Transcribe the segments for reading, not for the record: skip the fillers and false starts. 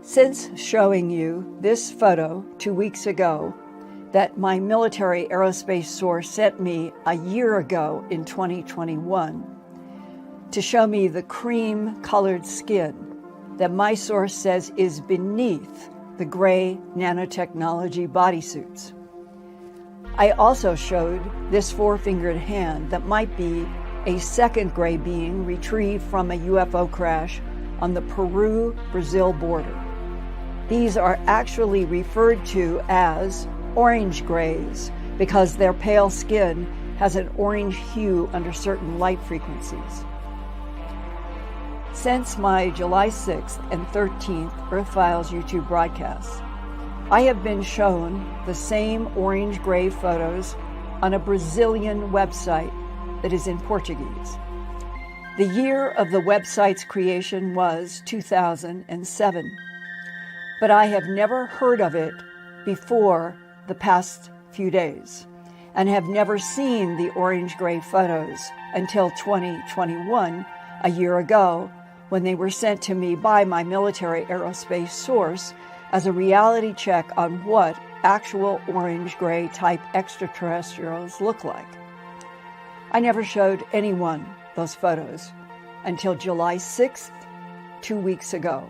Since showing you this photo 2 weeks ago that my military aerospace source sent me a year ago in 2021 to show me the cream-colored skin that my source says is beneath the gray nanotechnology bodysuits. I also showed this four-fingered hand that might be a second gray being retrieved from a UFO crash on the Peru-Brazil border. These are actually referred to as orange grays because their pale skin has an orange hue under certain light frequencies. Since my July 6th and 13th Earth Files YouTube broadcasts, I have been shown the same orange-gray photos on a Brazilian website that is in Portuguese. The year of the website's creation was 2007, but I have never heard of it before the past few days and have never seen the orange-gray photos until 2021, a year ago, when they were sent to me by my military aerospace source as a reality check on what actual orange-gray type extraterrestrials look like. I never showed anyone those photos until July 6th, 2 weeks ago.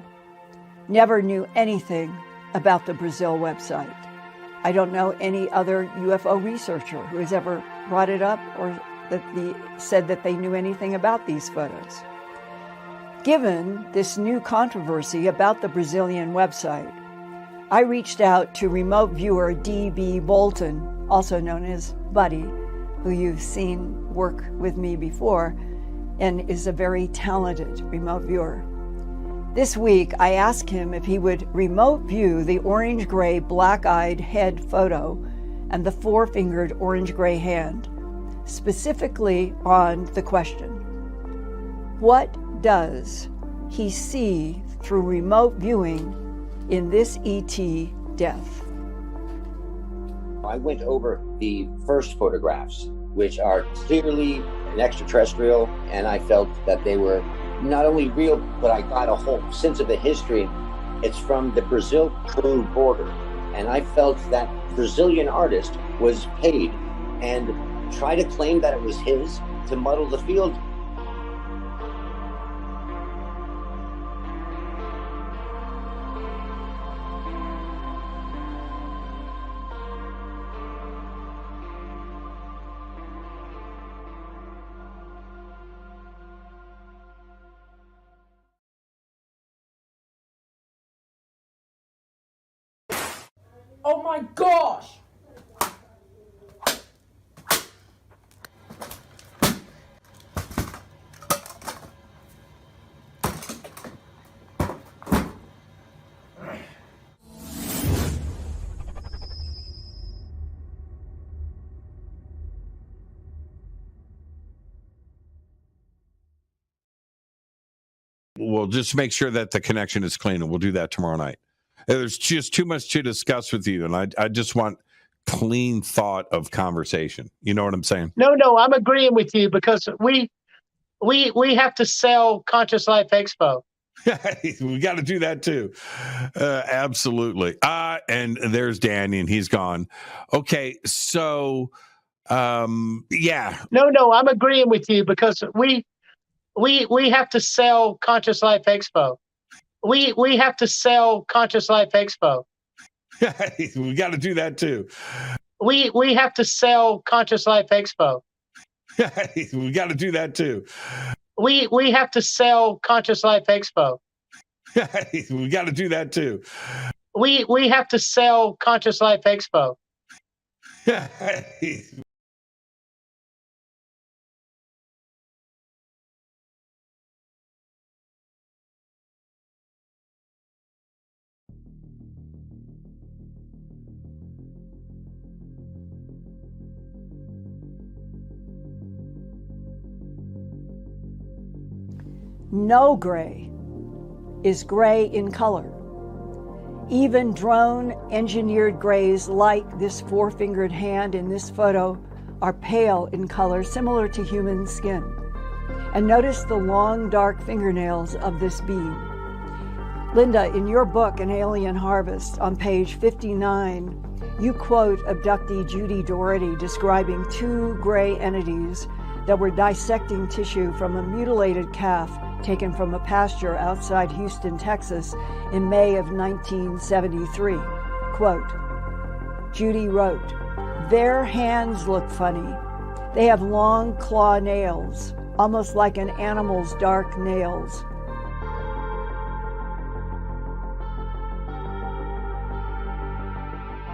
Never knew anything about the Brazil website. I don't know any other UFO researcher who has ever brought it up or said that they knew anything about these photos. Given this new controversy about the Brazilian website, I reached out to remote viewer D.B. Moulton, also known as Buddy, who you've seen work with me before and is a very talented remote viewer. This week, I asked him if he would remote view the orange-gray, black-eyed head photo and the four-fingered orange-gray hand, specifically on the question, what does he see through remote viewing in this ET death? I went over the first photographs, which are clearly an extraterrestrial, and I felt that they were not only real, but I got a whole sense of the history. It's from the Brazil-Peru border, and I felt that Brazilian artist was paid and tried to claim that it was his to muddle the field. Oh my gosh! We'll just make sure that the connection is clean, and we'll do that tomorrow night. There's just too much to discuss with you, and I just want clean thought of conversation. You know what I'm saying? No, I'm agreeing with you because we have to sell Conscious Life Expo. We got to do that too. Absolutely. And there's Danny, and he's gone. Okay, so yeah. No, I'm agreeing with you because we have to sell Conscious Life Expo. We have to sell Conscious Life Expo. We got to do that too. We have to sell Conscious Life Expo. We got to do that too. We have to sell Conscious Life Expo. We got to do that too. We have to sell Conscious Life Expo. No gray is gray in color. Even drone-engineered grays like this four-fingered hand in this photo are pale in color, similar to human skin. And notice the long, dark fingernails of this being. Linda, in your book, An Alien Harvest, on page 59, you quote abductee Judy Doherty describing two gray entities that were dissecting tissue from a mutilated calf taken from a pasture outside Houston, Texas in May of 1973. Quote, Judy wrote, "Their hands look funny. They have long claw nails, almost like an animal's dark nails.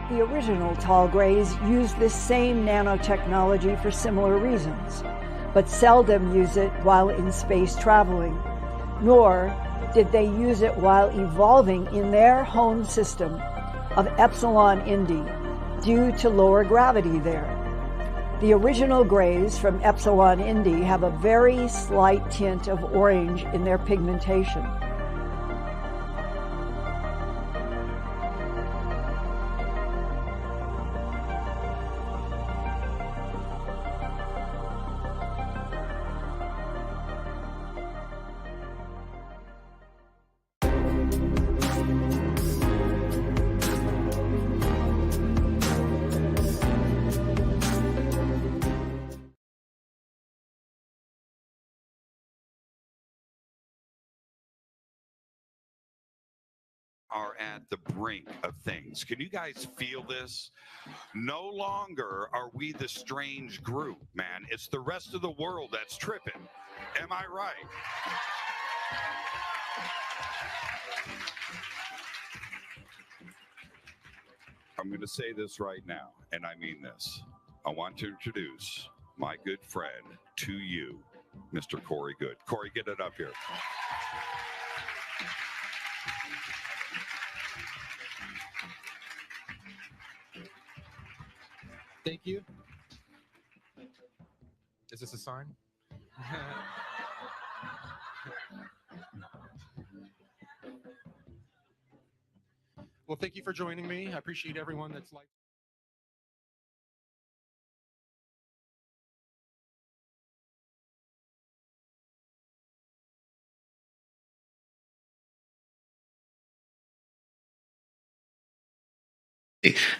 The original tall grays used this same nanotechnology for similar reasons, but seldom use it while in space traveling, nor did they use it while evolving in their home system of Epsilon Indi due to lower gravity there. The original grays from Epsilon Indi have a very slight tint of orange in their pigmentation. Are at the brink of things. Can you guys feel this? No longer are we the strange group, man. It's the rest of the world that's tripping. Am I right? I'm going to say this right now, and I mean this. I want to introduce my good friend to you, Mr. Corey Goode. Corey, get it up here. Thank you. Is this a sign? Well, thank you for joining me. I appreciate everyone that's like.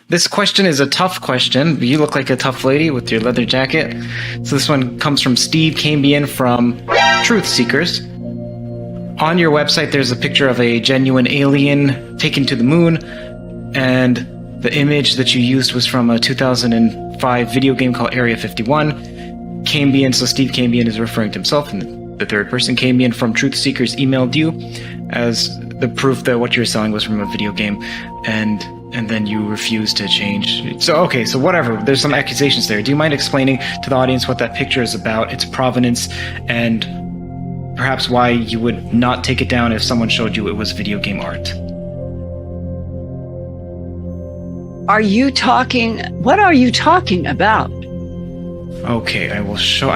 This question is a tough question. You look like a tough lady with your leather jacket. So this one comes from Steve Cambian from Truthseekers. On your website, there's a picture of a genuine alien taken to the moon, and the image that you used was from a 2005 video game called Area 51. Cambian, so Steve Cambian is referring to himself in the third person. Cambian from Truthseekers emailed you as the proof that what you're selling was from a video game, and then you refuse to change. So, okay, so whatever. There's some accusations there. Do you mind explaining to the audience what that picture is about, its provenance, and perhaps why you would not take it down if someone showed you it was video game art? What are you talking about? Okay, I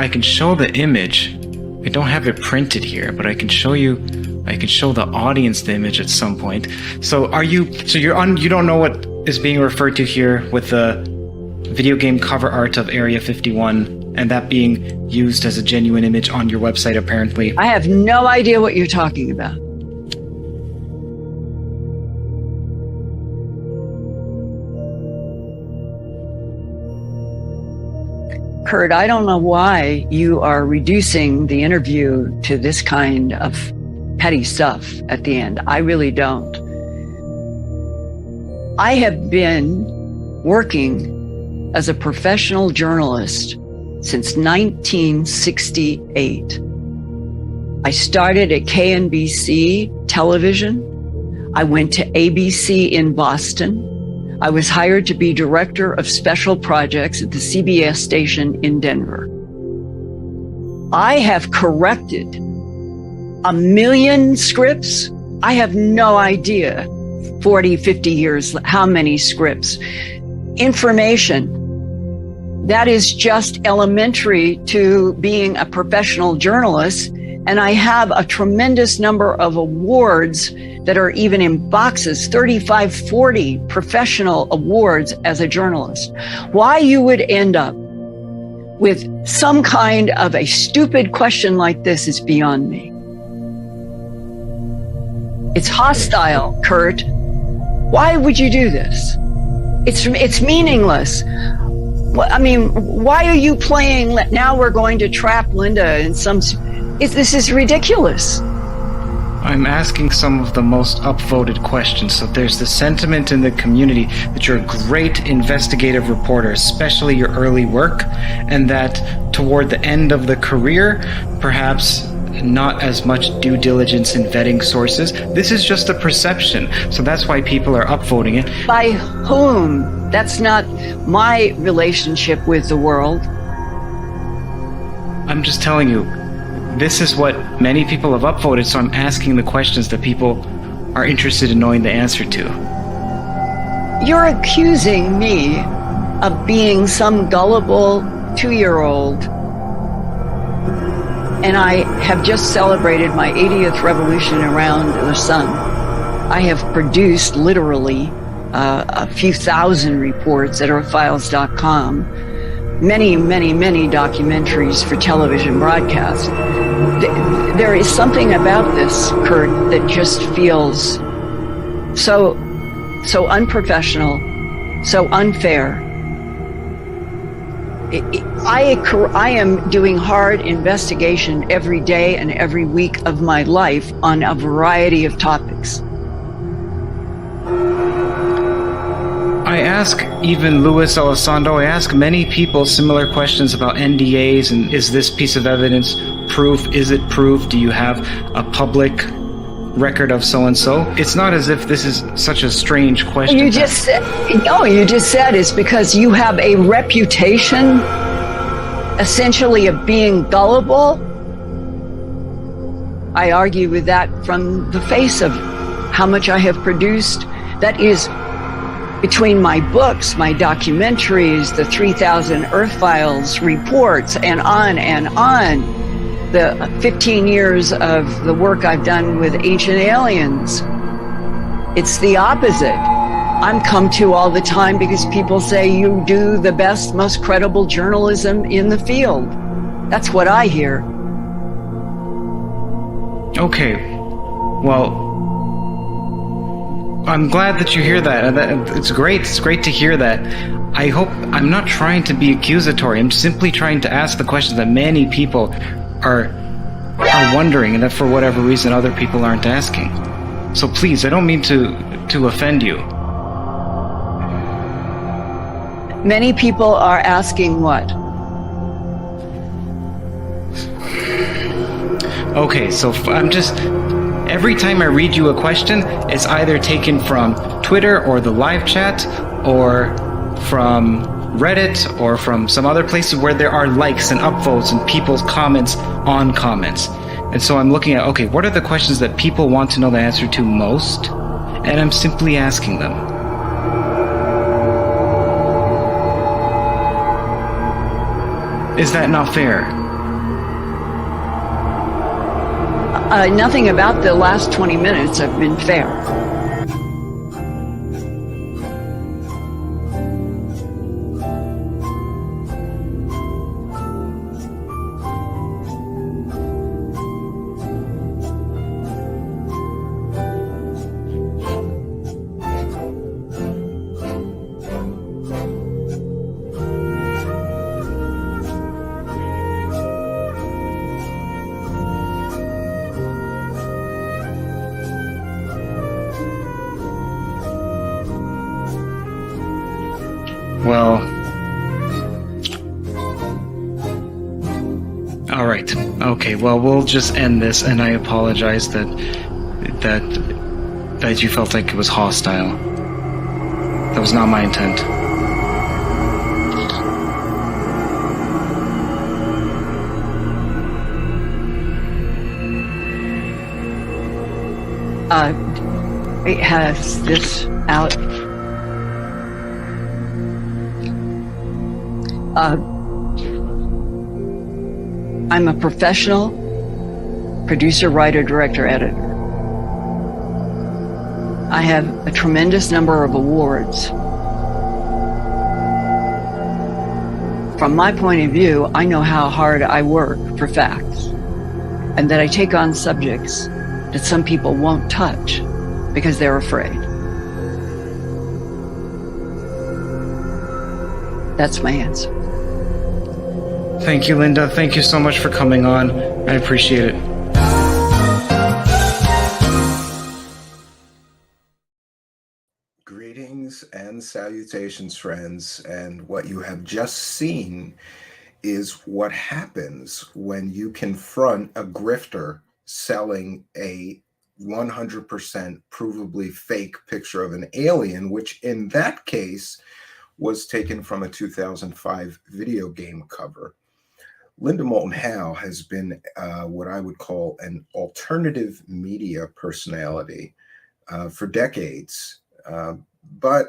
can show the image. I don't have it printed here, but I can show the audience the image at some point. So you don't know what is being referred to here with the video game cover art of Area 51 and that being used as a genuine image on your website, apparently. I have no idea what you're talking about. Kurt, I don't know why you are reducing the interview to this kind of petty stuff at the end. I really don't. I have been working as a professional journalist since 1968. I started at KNBC television. I went to ABC in Boston. I was hired to be director of special projects at the CBS station in Denver. I have corrected 1 million scripts. I have no idea, 40, 50 years, how many scripts. Information, that is just elementary to being a professional journalist. And I have a tremendous number of awards that are even in boxes, 35, 40 professional awards as a journalist. Why you would end up with some kind of a stupid question like this is beyond me. It's hostile, Kurt. Why would you do this? It's meaningless. I mean, why are you playing? Now we're going to trap Linda in some. This is ridiculous. I'm asking some of the most upvoted questions. So there's the sentiment in the community that you're a great investigative reporter, especially your early work, and that toward the end of the career, perhaps not as much due diligence in vetting sources. This is just a perception. So that's why people are upvoting it. By whom? That's not my relationship with the world. I'm just telling you, this is what many people have upvoted, so I'm asking the questions that people are interested in knowing the answer to. You're accusing me of being some gullible 2-year-old, and I have just celebrated my 80th revolution around the sun. I have produced literally a few thousand reports at earthfiles.com, many documentaries for television broadcast. There is something about this, Kurt, that just feels so unprofessional, so unfair. I am doing hard investigation every day and every week of my life on a variety of topics. I ask even Luis Elizondo, I ask many people similar questions about NDAs and is this piece of evidence proof? Is it proof? Do you have a public record of so-and-so? It's not as if this is such a strange question. You just said it's because you have a reputation essentially of being gullible. I argue with that from the face of how much I have produced. That is between my books, my documentaries, the 3,000 Earth Files reports, and on, the 15 years of the work I've done with ancient aliens. It's the opposite. I'm come to all the time because people say you do the best, most credible journalism in the field. That's what I hear. Okay. Well, I'm glad that you hear that. It's great. It's great to hear that. I hope I'm not trying to be accusatory. I'm simply trying to ask the questions that many people are wondering, and that for whatever reason other people aren't asking. So please, I don't mean to offend you. Many people are asking what? Okay, so I'm just... Every time I read you a question, it's either taken from Twitter or the live chat or from Reddit or from some other places where there are likes and upvotes and people's comments on comments. And so I'm looking at, okay, what are the questions that people want to know the answer to most? And I'm simply asking them. Is that not fair? Nothing about the last 20 minutes have been fair. Well, all right. Okay. Well, we'll just end this, and I apologize that you felt like it was hostile. That was not my intent. It has this out. I'm a professional producer, writer, director, editor. I have a tremendous number of awards. From my point of view, I know how hard I work for facts, and that I take on subjects that some people won't touch. because they're afraid. That's my answer. Thank you, Linda. Thank you so much for coming on. I appreciate it. Greetings and salutations, friends. And what you have just seen is what happens when you confront a grifter selling a 100% provably fake picture of an alien, which in that case was taken from a 2005 video game cover. Linda Moulton Howe has been what I would call an alternative media personality for decades. But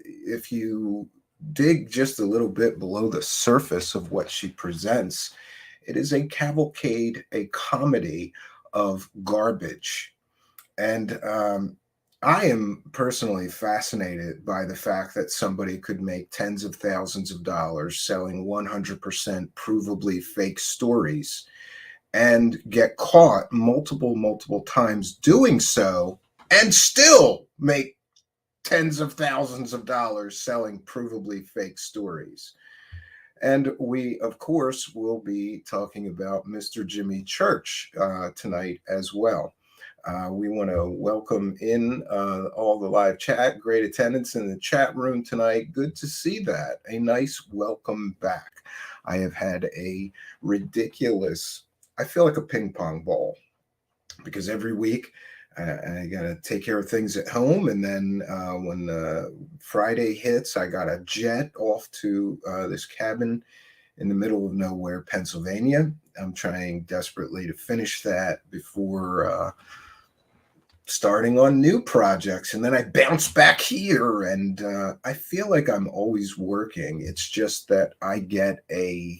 if you dig just a little bit below the surface of what she presents, it is a cavalcade, a comedy of garbage. And I am personally fascinated by the fact that somebody could make tens of thousands of dollars selling 100% provably fake stories and get caught multiple times doing so and still make tens of thousands of dollars selling provably fake stories. And we, of course, will be talking about Mr. Jimmy Church tonight as well. We want to welcome in all the live chat, great attendance in the chat room tonight. Good to see that. A nice welcome back. I have had a ridiculous, I feel like a ping pong ball, because every week I got to take care of things at home. And then when Friday hits, I got a jet off to this cabin in the middle of nowhere, Pennsylvania. I'm trying desperately to finish that before starting on new projects. And then I bounce back here, and I feel like I'm always working. It's just that I get to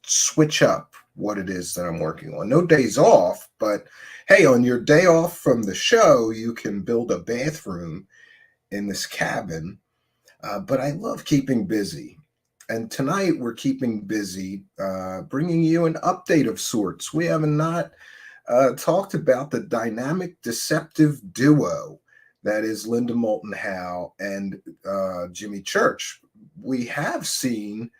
switch up what it is that I'm working on. No days off, but hey, on your day off from the show, you can build a bathroom in this cabin. But I love keeping busy. And tonight we're keeping busy, bringing you an update of sorts. We have not talked about the dynamic deceptive duo that is Linda Moulton Howe and Jimmy Church. We have seen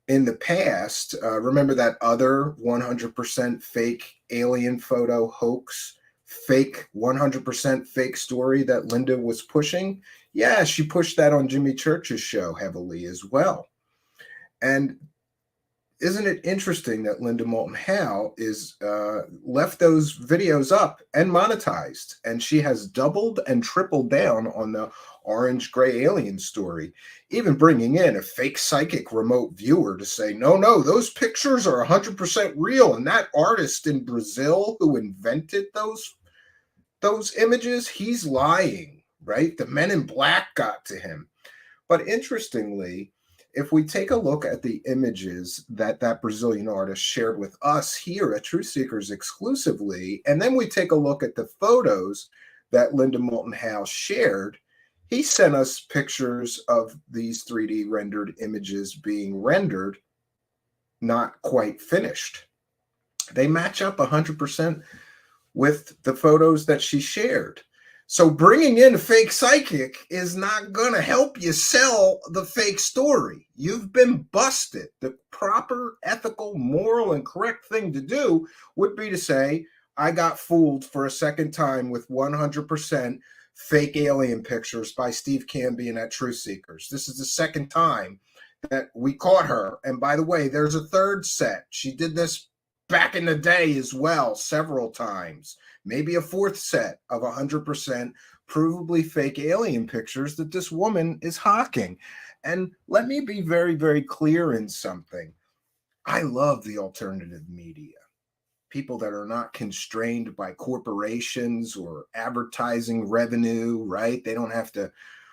in the past, remember that other 100% fake alien photo hoax, fake 100% fake story that Linda was pushing? Yeah, she pushed that on Jimmy Church's show heavily as well. And isn't it interesting that Linda Moulton Howe is left those videos up and monetized, and she has doubled and tripled down on the orange gray alien story, even bringing in a fake psychic remote viewer to say, no, those pictures are 100% real, and that artist in Brazil who invented those images, he's lying, right? The Men in Black got to him. But interestingly, if we take a look at the images that Brazilian artist shared with us here at Truthseekers exclusively, and then we take a look at the photos that Linda Moulton Howe shared, he sent us pictures of these 3D rendered images being rendered, not quite finished. They match up 100% with the photos that she shared. So bringing in a fake psychic is not going to help you sell the fake story. You've been busted. The proper, ethical, moral, and correct thing to do would be to say, I got fooled for a second time with 100% fake alien pictures by Steve Cambion at Truthseekers. This is the second time that we caught her. And by the way, there's a third set. She did this back in the day as well, several times. Maybe a fourth set of 100% provably fake alien pictures that this woman is hawking. And let me be very, very clear in something. I love the alternative media. People that are not constrained by corporations or advertising revenue, right? They don't have to,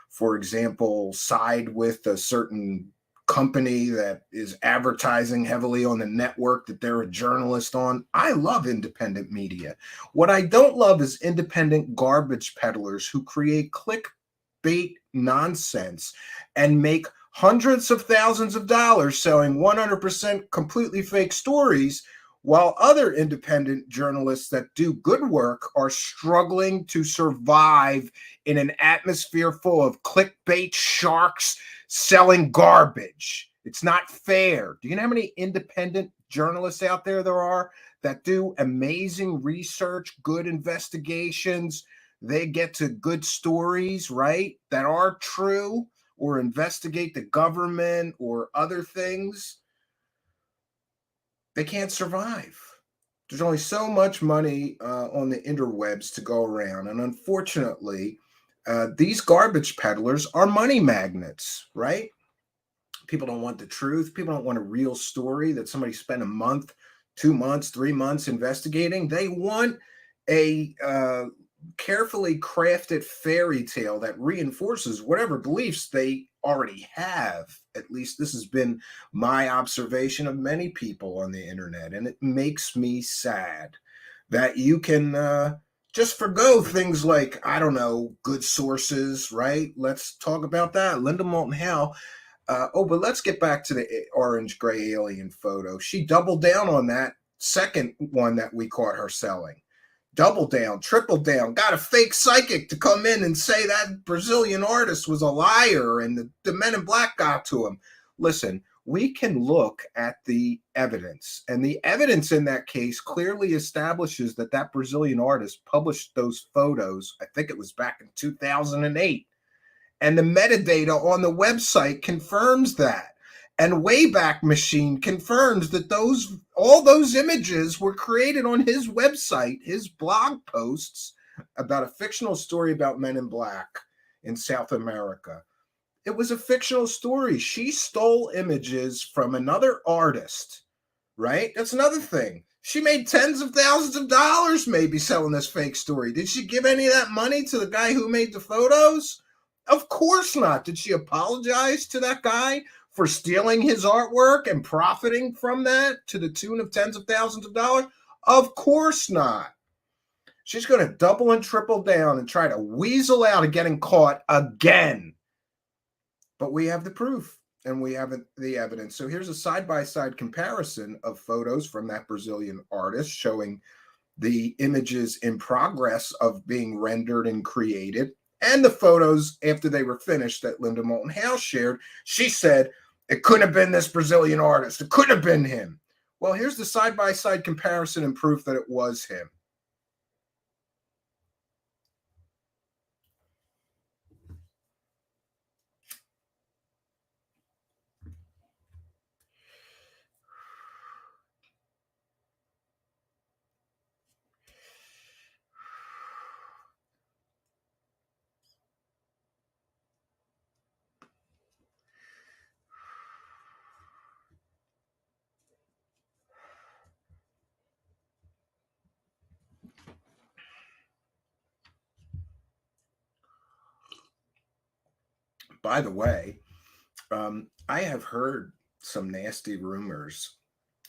for example, side with a certain company that is advertising heavily on the network that they're a journalist on. I love independent media. What I don't love is independent garbage peddlers who create clickbait nonsense and make hundreds of thousands of dollars selling 100% completely fake stories while other independent journalists that do good work are struggling to survive in an atmosphere full of clickbait sharks selling garbage. It's not fair. Do you know how many independent journalists out there are that do amazing research, good investigations? They get to good stories, right, that are true, or investigate the government or other things. They can't survive. There's only so much money on the interwebs to go around. And unfortunately, these garbage peddlers are money magnets, right? People don't want the truth. People don't want a real story that somebody spent a month, 2 months, 3 months investigating. They want a carefully crafted fairy tale that reinforces whatever beliefs they already have. At least this has been my observation of many people on the internet. And it makes me sad that you can just forgo things like, I don't know, good sources, right? Let's talk about that. Linda Moulton Howe. But let's get back to the orange gray alien photo. She doubled down on that second one that we caught her selling. Double down, triple down, got a fake psychic to come in and say that Brazilian artist was a liar and the men in black got to him. Listen, we can look at the evidence, and the evidence in that case clearly establishes that that Brazilian artist published those photos. I think it was back in 2008. And the metadata on the website confirms that. And Wayback Machine confirms that all those images were created on his website, his blog posts about a fictional story about men in black in South America. It was a fictional story. She stole images from another artist, right? That's another thing. She made tens of thousands of dollars maybe selling this fake story. Did she give any of that money to the guy who made the photos? Of course not. Did she apologize to that guy for stealing his artwork and profiting from that to the tune of tens of thousands of dollars? Of course not. She's going to double and triple down and try to weasel out of getting caught again. But we have the proof and we have the evidence. So here's a side-by-side comparison of photos from that Brazilian artist showing the images in progress of being rendered and created, and the photos after they were finished that Linda Moulton Howe shared. She said, it couldn't have been this Brazilian artist. It couldn't have been him. Well, here's the side-by-side comparison and proof that it was him. By the way, I have heard some nasty rumors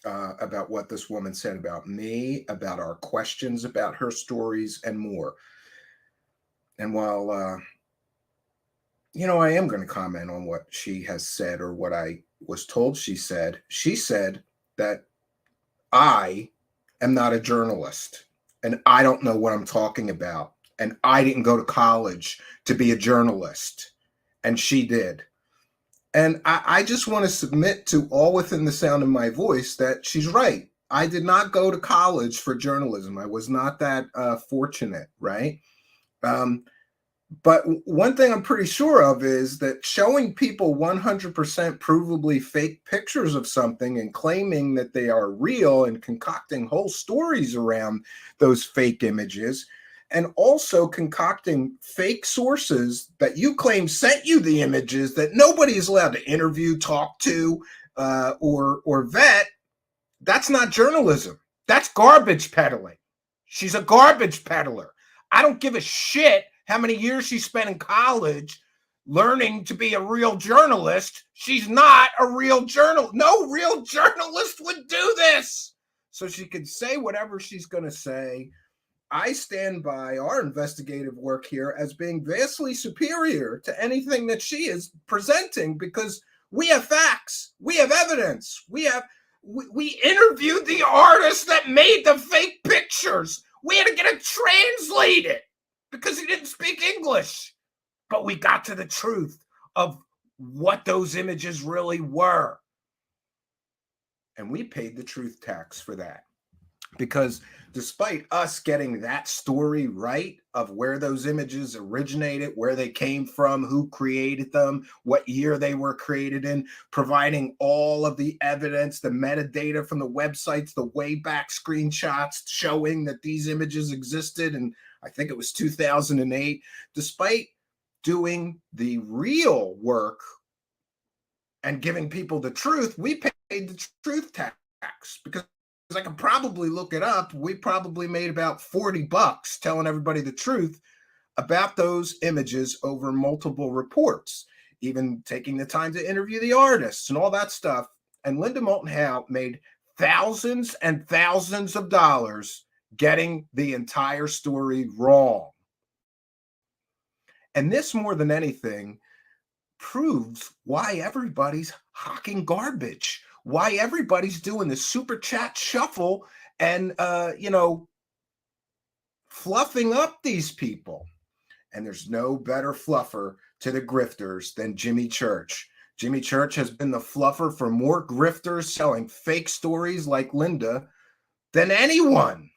about what this woman said about me, about our questions, about her stories, and more. And while, I am going to comment on what she has said or what I was told she said that I am not a journalist and I don't know what I'm talking about. And I didn't go to college to be a journalist. And she did. And I just want to submit to all within the sound of my voice that she's right. I did not go to college for journalism. I was not that fortunate, right? But one thing I'm pretty sure of is that showing people 100% provably fake pictures of something and claiming that they are real and concocting whole stories around those fake images, and also concocting fake sources that you claim sent you the images that nobody is allowed to interview, talk to, or vet, that's not journalism. That's garbage peddling. She's a garbage peddler. I don't give a shit how many years she spent in college learning to be a real journalist. She's not a real journalist. No real journalist would do this. So she can say whatever she's going to say. I stand by our investigative work here as being vastly superior to anything that she is presenting because we have facts, we have evidence, we we interviewed the artist that made the fake pictures. We had to get it translated because he didn't speak English. But we got to the truth of what those images really were. And we paid the truth tax for that. Because despite us getting that story right of where those images originated, where they came from, who created them, what year they were created in, providing all of the evidence, the metadata from the websites, the way back screenshots showing that these images existed, and I think it was 2008, despite doing the real work and giving people the truth, we paid the truth tax because I can probably look it up. We probably made about $40 telling everybody the truth about those images over multiple reports, even taking the time to interview the artists and all that stuff. And Linda Moulton Howe made thousands and thousands of dollars getting the entire story wrong. And this, more than anything, proves why everybody's hawking garbage, why everybody's doing the super chat shuffle and, fluffing up these people. And there's no better fluffer to the grifters than Jimmy Church. Jimmy Church has been the fluffer for more grifters selling fake stories like Linda than anyone.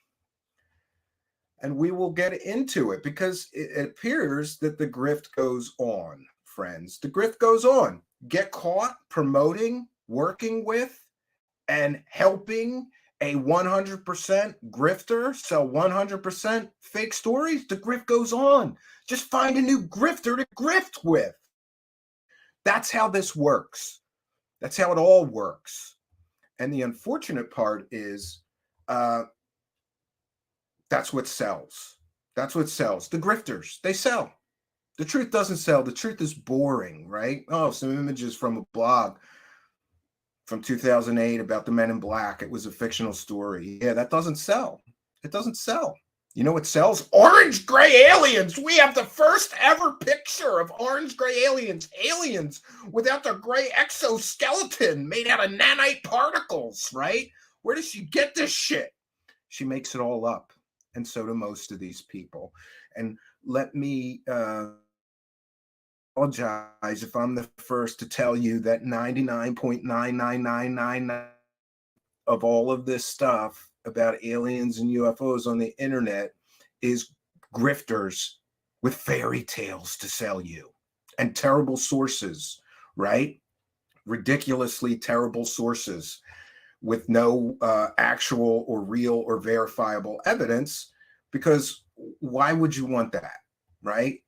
And we will get into it because it appears that the grift goes on, friends. The grift goes on. Get caught promoting, working with, and helping a 100% grifter sell 100% fake stories. The grift goes on. Just find a new grifter to grift with. That's how this works. That's how it all works. And the unfortunate part is that's what sells. That's what sells. The grifters, they sell. The truth doesn't sell. The truth is boring, right? Oh, some images from a blog from 2008 about the Men in Black. It was a fictional story. Yeah, that doesn't sell. It doesn't sell. You know what sells? Orange gray aliens. We have the first ever picture of orange gray aliens. Aliens without their gray exoskeleton made out of nanite particles, right? Where does she get this shit? She makes it all up. And so do most of these people. And let me apologize if I'm the first to tell you that 99.99999 of all of this stuff about aliens and UFOs on the internet is grifters with fairy tales to sell you and terrible sources, right? Ridiculously terrible sources with no actual or real or verifiable evidence, because why would you want that? Right?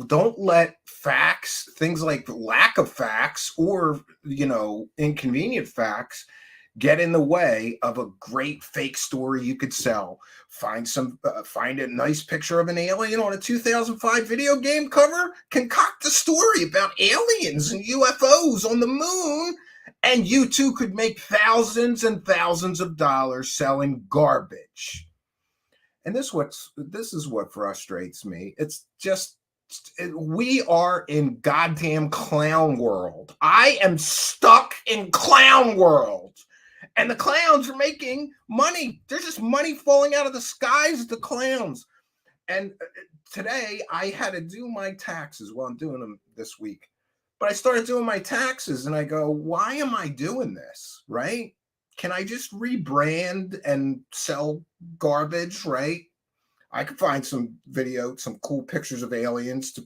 Don't let facts, things like lack of facts or, inconvenient facts get in the way of a great fake story you could sell. Find a nice picture of an alien on a 2005 video game cover, concoct a story about aliens and UFOs on the moon, and you too could make thousands and thousands of dollars selling garbage. And this is what frustrates me. It's just, we are in goddamn clown world. I am stuck in clown world. And the clowns are making money. There's just money falling out of the skies at the clowns. And today I had to do my taxes. Well, I'm doing them this week. But I started doing my taxes and I go, why am I doing this, right? Can I just rebrand and sell garbage, right? I could find some cool pictures of aliens to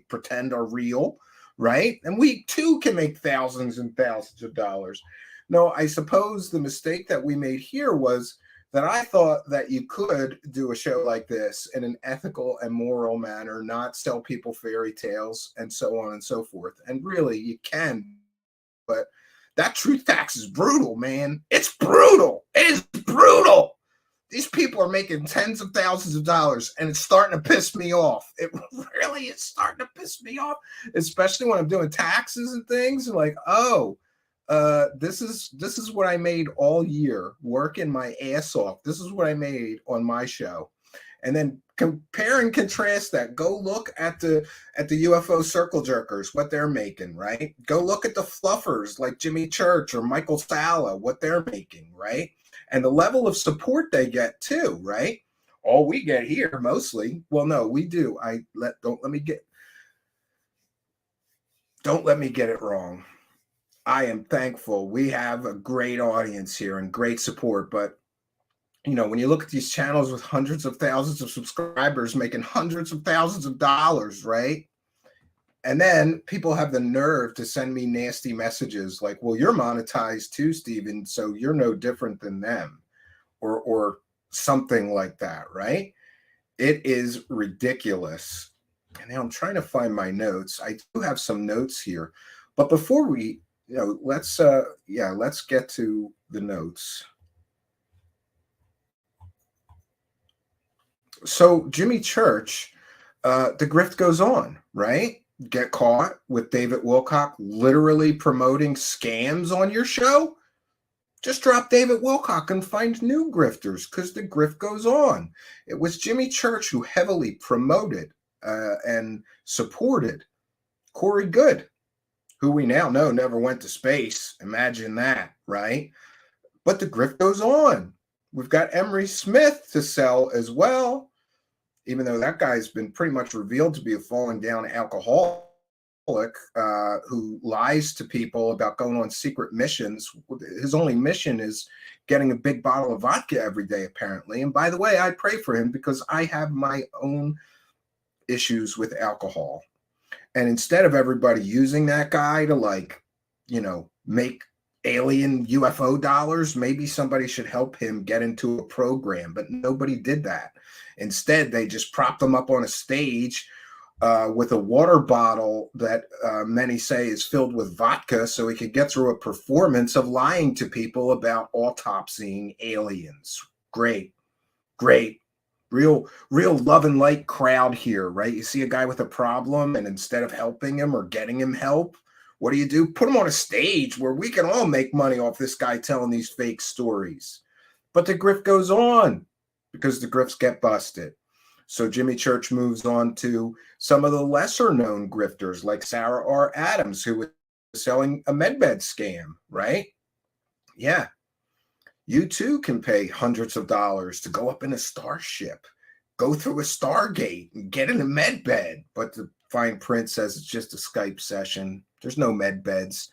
pretend are real, right? And we too can make thousands and thousands of dollars. No, I suppose the mistake that we made here was that I thought that you could do a show like this in an ethical and moral manner, not sell people fairy tales and so on and so forth. And really, you can, but that truth tax is brutal, man. It's brutal. It is brutal. These people are making tens of thousands of dollars, and it's starting to piss me off. It really is starting to piss me off, especially when I'm doing taxes and things. And like, this is what I made all year, working my ass off. This is what I made on my show. And then Compare and contrast that. Go look at the UFO circle jerkers, what they're making, right? Go look at the fluffers like Jimmy Church or Michael Salla, what they're making, right? And the level of support they get too, right? All we get here mostly, well, no, we do. Don't let me get it wrong. I am thankful. We have a great audience here and great support, but you know, when you look at these channels with hundreds of thousands of subscribers making hundreds of thousands of dollars, right? And then people have the nerve to send me nasty messages like, well, you're monetized too, Steven, so you're no different than them, or something like that, right? It is ridiculous. And now I'm trying to find my notes. I do have some notes here, but before we, let's get to the notes. So Jimmy Church, the grift goes on, right? Get caught with David Wilcock literally promoting scams on your show? Just drop David Wilcock and find new grifters, because the grift goes on. It was Jimmy Church who heavily promoted and supported Corey Goode, who we now know never went to space. Imagine that, right? But the grift goes on. We've got Emery Smith to sell as well, even though that guy's been pretty much revealed to be a falling down alcoholic who lies to people about going on secret missions. His only mission is getting a big bottle of vodka every day, apparently. And by the way, I pray for him because I have my own issues with alcohol. And instead of everybody using that guy to make alien UFO dollars, maybe somebody should help him get into a program, but nobody did that. Instead, they just propped him up on a stage with a water bottle that many say is filled with vodka so he could get through a performance of lying to people about autopsying aliens. Great. Real love and light crowd here, right? You see a guy with a problem, and instead of helping him or getting him help, what do? Put him on a stage where we can all make money off this guy telling these fake stories. But the grift goes on because the grifts get busted. So Jimmy Church moves on to some of the lesser known grifters like Sarah R. Adams, who was selling a medbed scam, right? Yeah. You too can pay hundreds of dollars to go up in a starship, go through a Stargate, and get in a medbed. But the fine print says it's just a Skype session. There's no medbeds.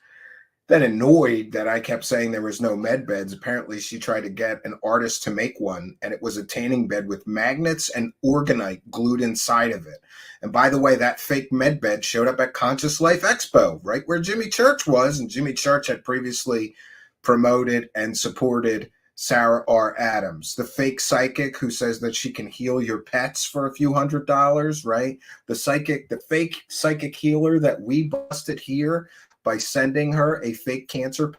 Then annoyed that I kept saying there was no med beds, apparently she tried to get an artist to make one, and it was a tanning bed with magnets and organite glued inside of it. And by the way, that fake med bed showed up at Conscious Life Expo, right where Jimmy Church was, and Jimmy Church had previously promoted and supported Sarah R. Adams, the fake psychic who says that she can heal your pets for a few $100s, right? The fake psychic healer that we busted here by sending her a fake cancer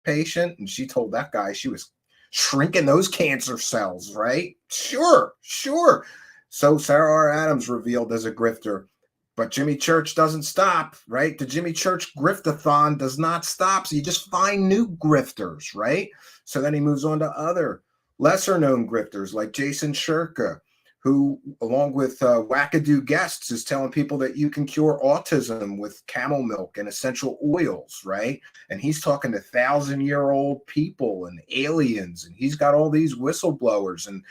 patient, and she told that guy she was shrinking those cancer cells, right? Sure. So Sarah R. Adams revealed as a grifter, but Jimmy Church doesn't stop, right? The Jimmy Church griftathon does not stop, so you just find new grifters, right? So then he moves on to other lesser-known grifters like Jason Shirka, who, along with wackadoo guests, is telling people that you can cure autism with camel milk and essential oils, right? And he's talking to 1,000-year-old people and aliens, and he's got all these whistleblowers, and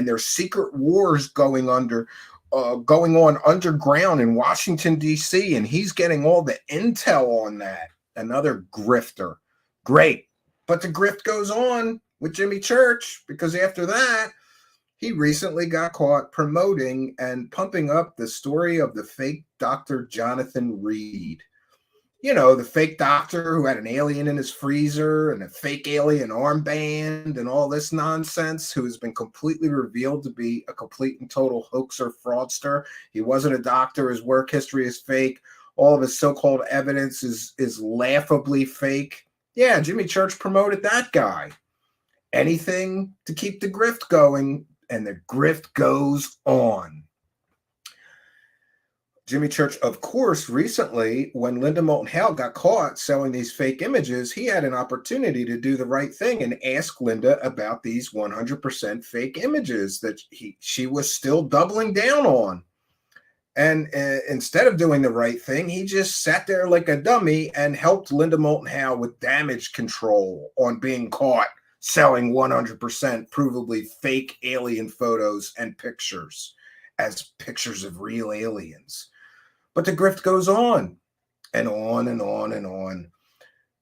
there's secret wars going on underground in Washington, D.C., and he's getting all the intel on that. Another grifter. Great. But the grift goes on with Jimmy Church, because after that, he recently got caught promoting and pumping up the story of the fake Dr. Jonathan Reed. You know, the fake doctor who had an alien in his freezer and a fake alien armband and all this nonsense, who has been completely revealed to be a complete and total hoaxer, fraudster. He wasn't a doctor. His work history is fake. All of his so-called evidence is laughably fake. Yeah, Jimmy Church promoted that guy. Anything to keep the grift going. And the grift goes on. Jimmy Church, of course, recently, when Linda Moulton Howe got caught selling these fake images, he had an opportunity to do the right thing and ask Linda about these 100% fake images that she was still doubling down on. And instead of doing the right thing, he just sat there like a dummy and helped Linda Moulton Howe with damage control on being caught selling 100% provably fake alien photos and pictures as pictures of real aliens. But the grift goes on and on and on and on.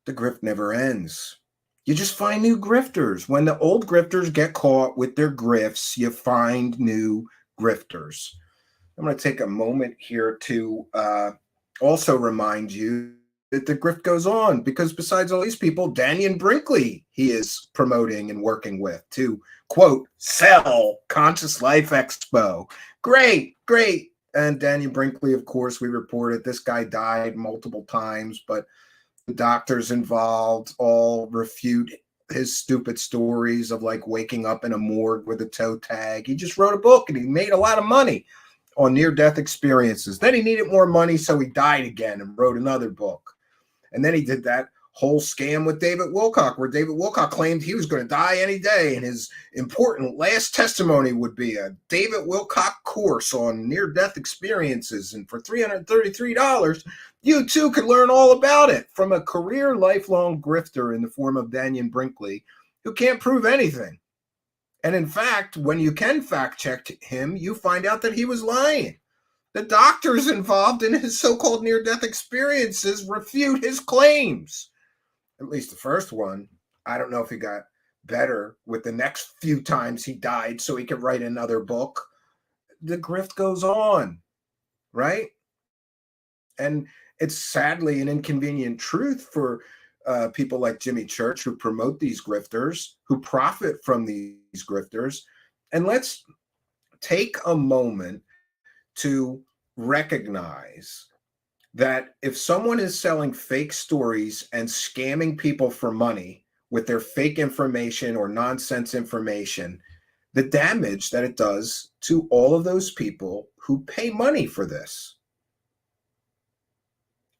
The grift never ends. You just find new grifters. When the old grifters get caught with their grifts, you find new grifters. I'm going to take a moment here to also remind you that the grift goes on, because besides all these people, Dannion Brinkley he is promoting and working with to, quote, sell Conscious Life Expo. Great, great. And Dannion Brinkley, of course, we reported this guy died multiple times, but the doctors involved all refute his stupid stories of like waking up in a morgue with a toe tag. He just wrote a book and he made a lot of money on near-death experiences. Then he needed more money, so he died again and wrote another book. And then he did that whole scam with David Wilcock, where David Wilcock claimed he was going to die any day, and his important last testimony would be a David Wilcock course on near-death experiences. And for $333, you too could learn all about it from a career lifelong grifter in the form of Dannion Brinkley, who can't prove anything. And in fact, when you can fact check him, you find out that he was lying. The doctors involved in his so-called near-death experiences refute his claims. At least the first one. I don't know if he got better with the next few times he died so he could write another book. The grift goes on, right? And it's sadly an inconvenient truth for people like Jimmy Church who promote these grifters, who profit from these grifters. And let's take a moment to recognize that if someone is selling fake stories and scamming people for money with their fake information or nonsense information, the damage that it does to all of those people who pay money for this.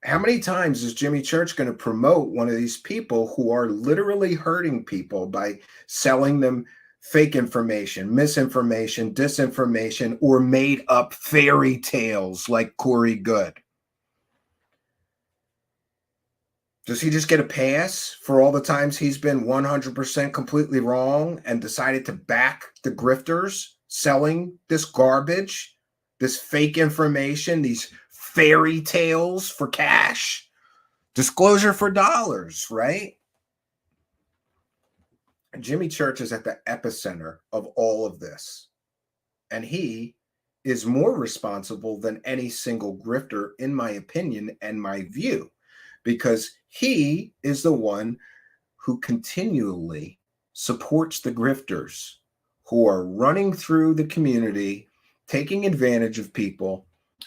How many times is Jimmy Church going to promote one of these people who are literally hurting people by selling them fake information, misinformation, disinformation, or made up fairy tales like Corey Goode? Does he just get a pass for all the times he's been 100% completely wrong and decided to back the grifters selling this garbage, this fake information, these fairy tales for cash? Disclosure for dollars, right? Jimmy Church is at the epicenter of all of this. And he is more responsible than any single grifter, in my opinion and my view, because he is the one who continually supports the grifters who are running through the community, taking advantage of people,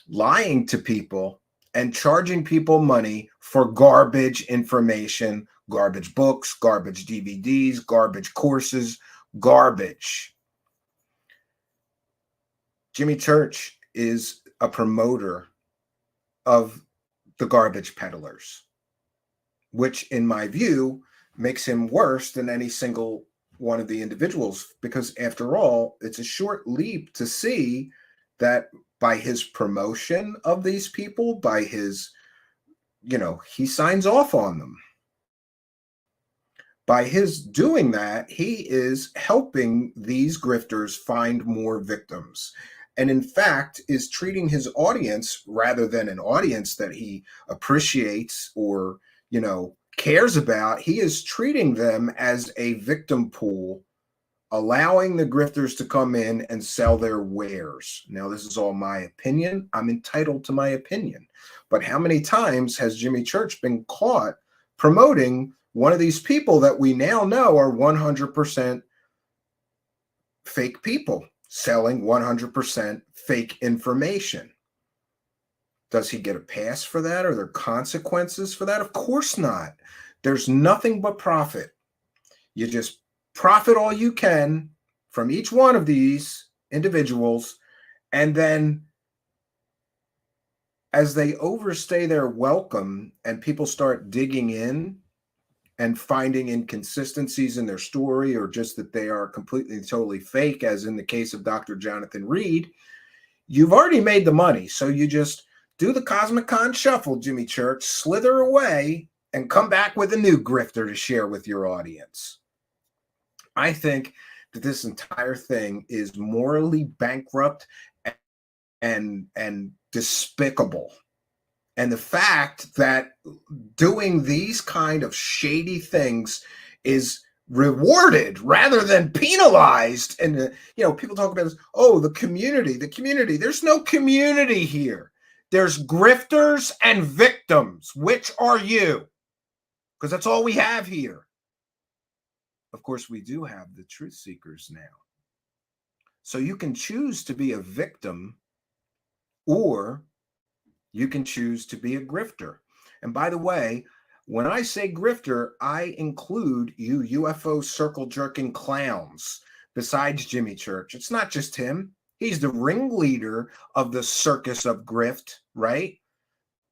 lying to people, and charging people money for garbage information, garbage books, garbage DVDs, garbage courses, garbage. Jimmy Church is a promoter of the garbage peddlers, which in my view makes him worse than any single one of the individuals, because after all, it's a short leap to see that by his promotion of these people, by his, he signs off on them. By his doing that, he is helping these grifters find more victims. And in fact, is treating his audience, rather than an audience that he appreciates or, cares about, he is treating them as a victim pool, allowing the grifters to come in and sell their wares. Now, this is all my opinion. I'm entitled to my opinion. But how many times has Jimmy Church been caught promoting one of these people that we now know are 100% fake people, selling 100% fake information? Does he get a pass for that? Are there consequences for that? Of course not. There's nothing but profit. You just profit all you can from each one of these individuals, and then as they overstay their welcome and people start digging in and finding inconsistencies in their story, or just that they are completely, totally fake, as in the case of Dr. Jonathan Reed, you've already made the money. So you just do the Cosmic Con shuffle, Jimmy Church, slither away, and come back with a new grifter to share with your audience. I think that this entire thing is morally bankrupt and despicable. And the fact that doing these kind of shady things is rewarded rather than penalized. And, people talk about this, oh, the community. There's no community here. There's grifters and victims. Which are you? Because that's all we have here. Of course, we do have the truth seekers now. So you can choose to be a victim, or you can choose to be a grifter. And by the way, when I say grifter, I include you UFO circle jerking clowns besides Jimmy Church. It's not just him. He's the ringleader of the circus of grift, right?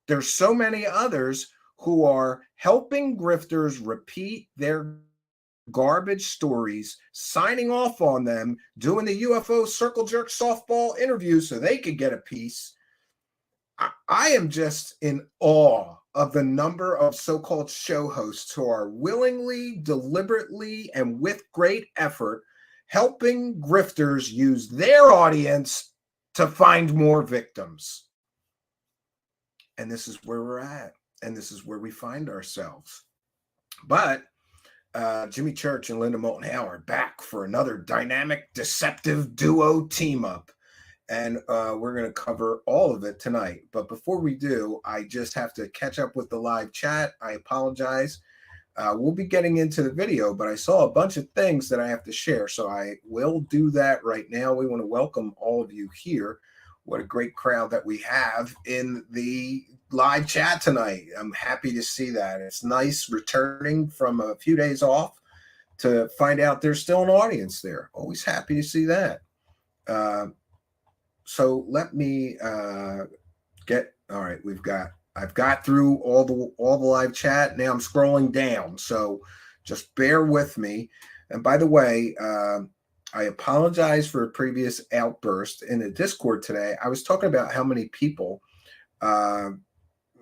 There's so many others who are helping grifters repeat their garbage stories, signing off on them, doing the UFO circle jerk softball interview so they could get a piece. I am just in awe of the number of so-called show hosts who are willingly, deliberately, and with great effort helping grifters use their audience to find more victims. And this is where we're at, and this is where we find ourselves. But Jimmy Church and Linda Moulton Howe are back for another dynamic, deceptive duo team-up. And we're going to cover all of it tonight. But before we do, I just have to catch up with the live chat. I apologize. We'll be getting into the video, but I saw a bunch of things that I have to share. So I will do that right now. We want to welcome all of you here. What a great crowd that we have in the live chat tonight. I'm happy to see that. It's nice returning from a few days off to find out there's still an audience there. Always happy to see that. So let me all right, I've got through all the live chat. Now I'm scrolling down, so just bear with me. And by the way, I apologize for a previous outburst in the Discord today. I was talking about how many people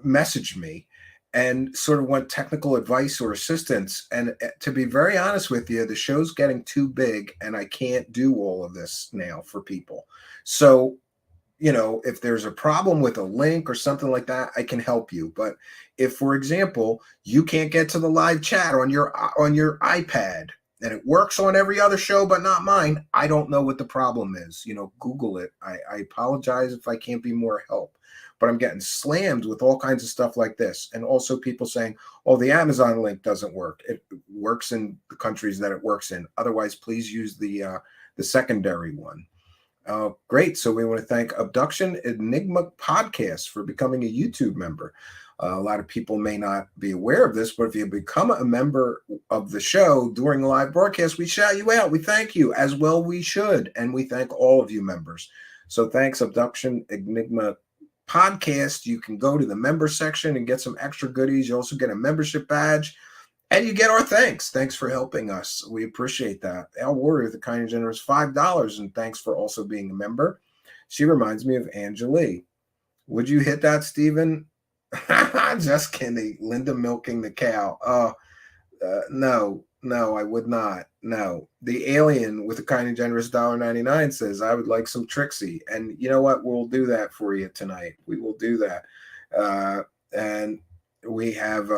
messaged me and sort of want technical advice or assistance. And to be very honest with you, the show's getting too big and I can't do all of this now for people. So, if there's a problem with a link or something like that, I can help you. But if, for example, you can't get to the live chat on your iPad and it works on every other show but not mine, I don't know what the problem is. Google it. I apologize if I can't be more help. But I'm getting slammed with all kinds of stuff like this. And also people saying, oh, the Amazon link doesn't work. It works in the countries that it works in. Otherwise, please use the secondary one. Great. So we want to thank Abduction Enigma Podcast for becoming a YouTube member. A lot of people may not be aware of this, but if you become a member of the show during the live broadcast, we shout you out. We thank you, as well we should. And we thank all of you members. So thanks, Abduction Enigma Podcast. You can go to the member section and get some extra goodies. You also get a membership badge. And you get our thanks. Thanks for helping us. We appreciate that. Al Warrior, the kind and generous $5. And thanks for also being a member. She reminds me of Angelique. Would you hit that, Stephen? Just kidding. Linda milking the cow. No, I would not. No. The alien with the kind and generous $1.99 says, I would like some Trixie. And you know what? We'll do that for you tonight. We will do that. And we have...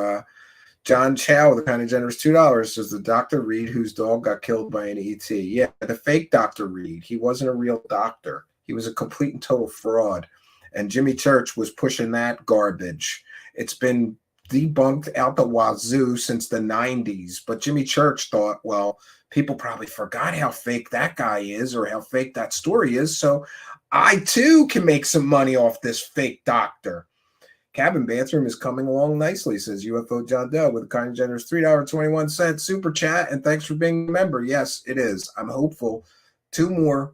John Chow, the kind of generous $2, says the Dr. Reed whose dog got killed by an ET. Yeah, the fake Dr. Reed. He wasn't a real doctor. He was a complete and total fraud. And Jimmy Church was pushing that garbage. It's been debunked out the wazoo since the 90s. But Jimmy Church thought, well, people probably forgot how fake that guy is or how fake that story is. So I, too, can make some money off this fake doctor. Cabin bathroom is coming along nicely, says UFO John Doe with a kind and generous $3.21 super chat. And thanks for being a member. Yes, it is. I'm hopeful. Two more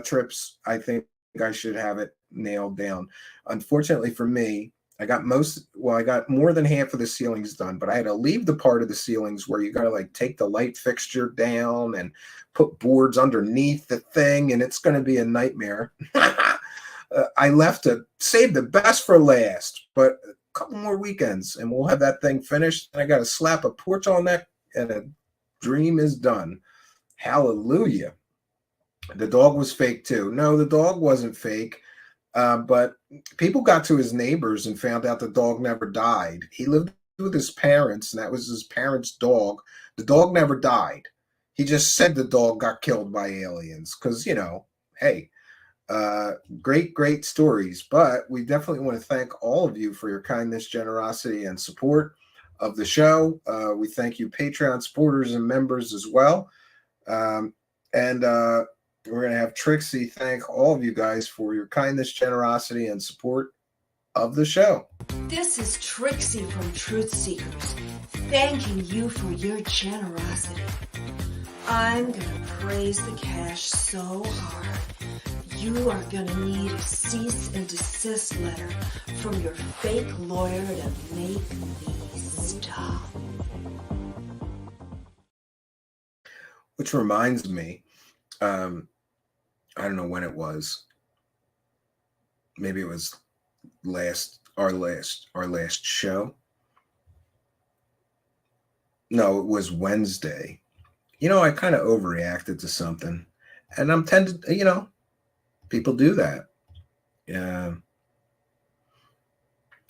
trips. I think I should have it nailed down. Unfortunately for me, I got more than half of the ceilings done, but I had to leave the part of the ceilings where you got to like take the light fixture down and put boards underneath the thing, and it's going to be a nightmare. I left to save the best for last, but a couple more weekends and we'll have that thing finished. And I got to slap a porch on that, and a dream is done. Hallelujah. The dog was fake too. No, the dog wasn't fake. But people got to his neighbors and found out the dog never died. He lived with his parents, and that was his parents' dog. The dog never died. He just said the dog got killed by aliens because, hey, great stories. But we definitely want to thank all of you for your kindness, generosity, and support of the show. We thank you, Patreon supporters and members as well. We're going to have Trixie thank all of you guys for your kindness, generosity, and support of the show. This is Trixie from Truthseekers, thanking you for your generosity. I'm going to praise the cash so hard, you are going to need a cease and desist letter from your fake lawyer to make me stop. Which reminds me, I don't know when it was. Maybe it was our last show. No, it was Wednesday. I kind of overreacted to something, and I'm tended, people do that. Yeah.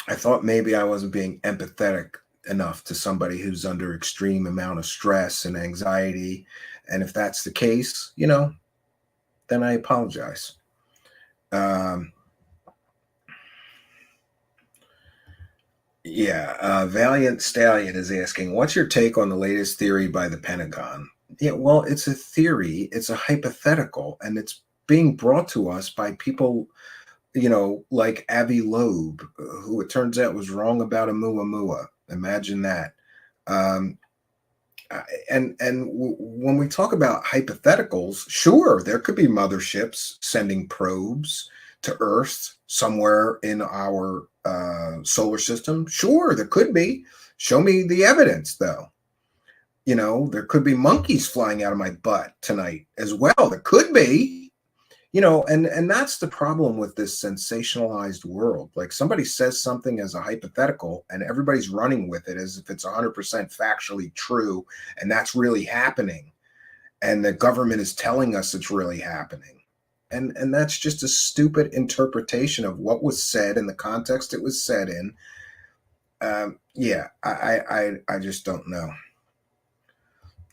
I thought maybe I wasn't being empathetic enough to somebody who's under extreme amount of stress and anxiety. And if that's the case, then I apologize. Valiant Stallion is asking, what's your take on the latest theory by the Pentagon? Yeah, well, it's a theory. It's a hypothetical, and it's being brought to us by people, like Avi Loeb, who it turns out was wrong about Amuamua. Imagine that. When we talk about hypotheticals, sure, there could be motherships sending probes to Earth somewhere in our solar system. Sure, there could be. Show me the evidence, though. There could be monkeys flying out of my butt tonight as well. There could be. And that's the problem with this sensationalized world. Like, somebody says something as a hypothetical and everybody's running with it as if it's 100% factually true, and that's really happening. And the government is telling us it's really happening. And that's just a stupid interpretation of what was said in the context it was said in. I just don't know.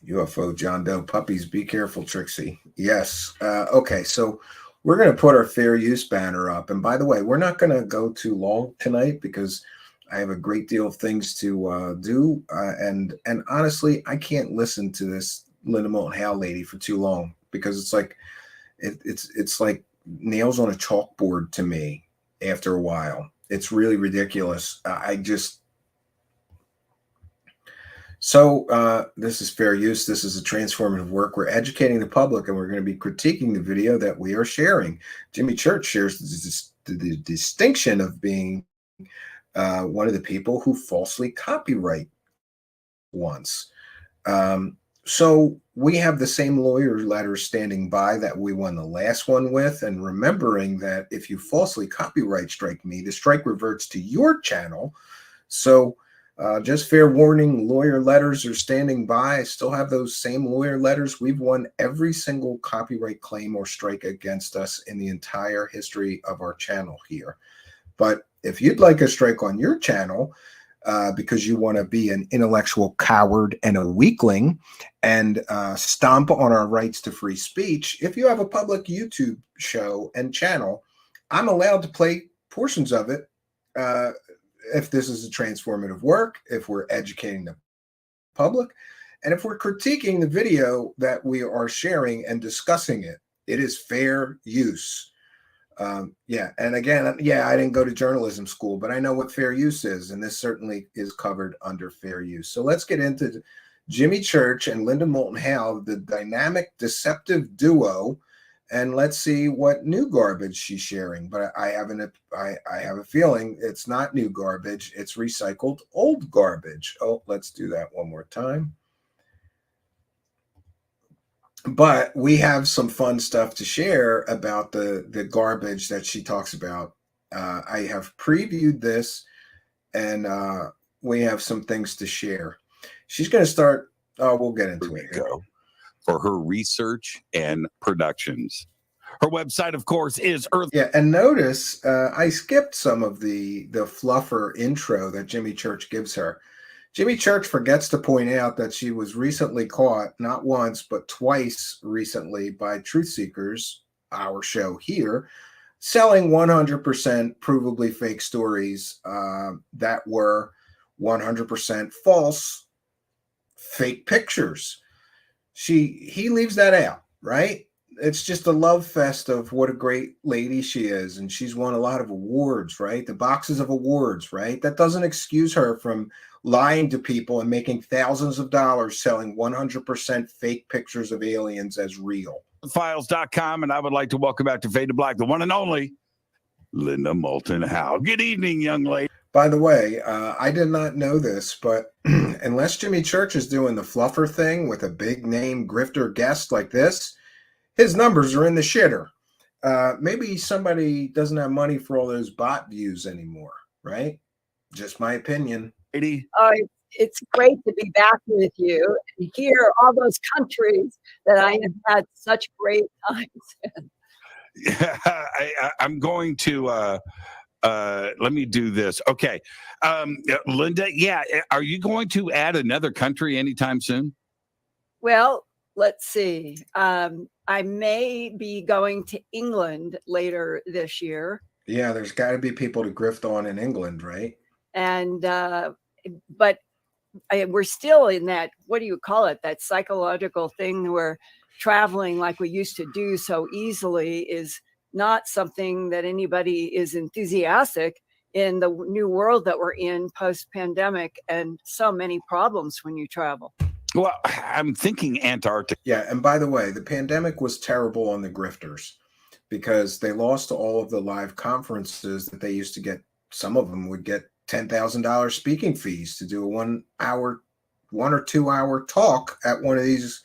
UFO John Doe puppies, be careful, Trixie. Yes. Okay, so we're going to put our fair use banner up. And by the way, we're not going to go too long tonight because I have a great deal of things to do. And honestly, I can't listen to this Linda Moulton Howe lady for too long because it's like it's like nails on a chalkboard to me after a while. It's really ridiculous. So this is fair use. This is a transformative work. We're educating the public, and we're going to be critiquing the video that we are sharing. Jimmy Church shares the distinction of being one of the people who falsely copyright once. So we have the same lawyer letters standing by that we won the last one with, and remembering that if you falsely copyright strike me, the strike reverts to your channel. So just fair warning, lawyer letters are standing by. I still have those same lawyer letters. We've won every single copyright claim or strike against us in the entire history of our channel here. But if you'd like a strike on your channel because you want to be an intellectual coward and a weakling and stomp on our rights to free speech, if you have a public YouTube show and channel, I'm allowed to play portions of it if this is a transformative work, if we're educating the public, and if we're critiquing the video that we are sharing and discussing it. It is fair use. And again, I didn't go to journalism school, but I know what fair use is, and this certainly is covered under fair use. So let's get into Jimmy Church and Linda Moulton Howe, the dynamic, deceptive duo. and let's see what new garbage she's sharing. But I have a feeling it's not new garbage. It's recycled old garbage. Oh, let's do that one more time. But we have some fun stuff to share about the garbage that she talks about. I have previewed this, and we have some things to share. She's going to start. We'll get into it. For her research and productions. Her website, of course, is Earth. Yeah, and notice I skipped some of the fluffer intro that Jimmy Church gives her. Jimmy Church forgets to point out that she was recently caught, not once, but twice recently by Truthseekers, our show here, selling 100% provably fake stories that were 100% false, fake pictures. He leaves that out, right? It's just a love fest of what a great lady she is, and she's won a lot of awards, right? The boxes of awards, right? That doesn't excuse her from lying to people and making thousands of dollars selling 100% fake pictures of aliens as real. Files.com, and I would like to welcome back to Fade to Black, the one and only Linda Moulton Howe. Good evening, young lady. By the way, I did not know this, but unless Jimmy Church is doing the fluffer thing with a big name grifter guest like this, his numbers are in the shitter. Maybe somebody doesn't have money for all those bot views anymore, right? Just my opinion. It's great to be back with you and hear all those countries that I have had such great times in. I'm going to let me do this. Okay. Linda, are you going to add another country anytime soon? Well, let's see. I may be going to England later this year. Yeah, there's got to be people to grift on in England, right? And but we're still in that, what do you call it, that psychological thing where traveling like we used to do so easily is not something that anybody is enthusiastic in the new world that we're in post-pandemic, and so many problems when you travel. Well, I'm thinking Antarctica. Yeah, and by the way, the pandemic was terrible on the grifters because they lost all of the live conferences that they used to get. Some of them would get $10,000 speaking fees to do a 1 or 2 hour talk at one of these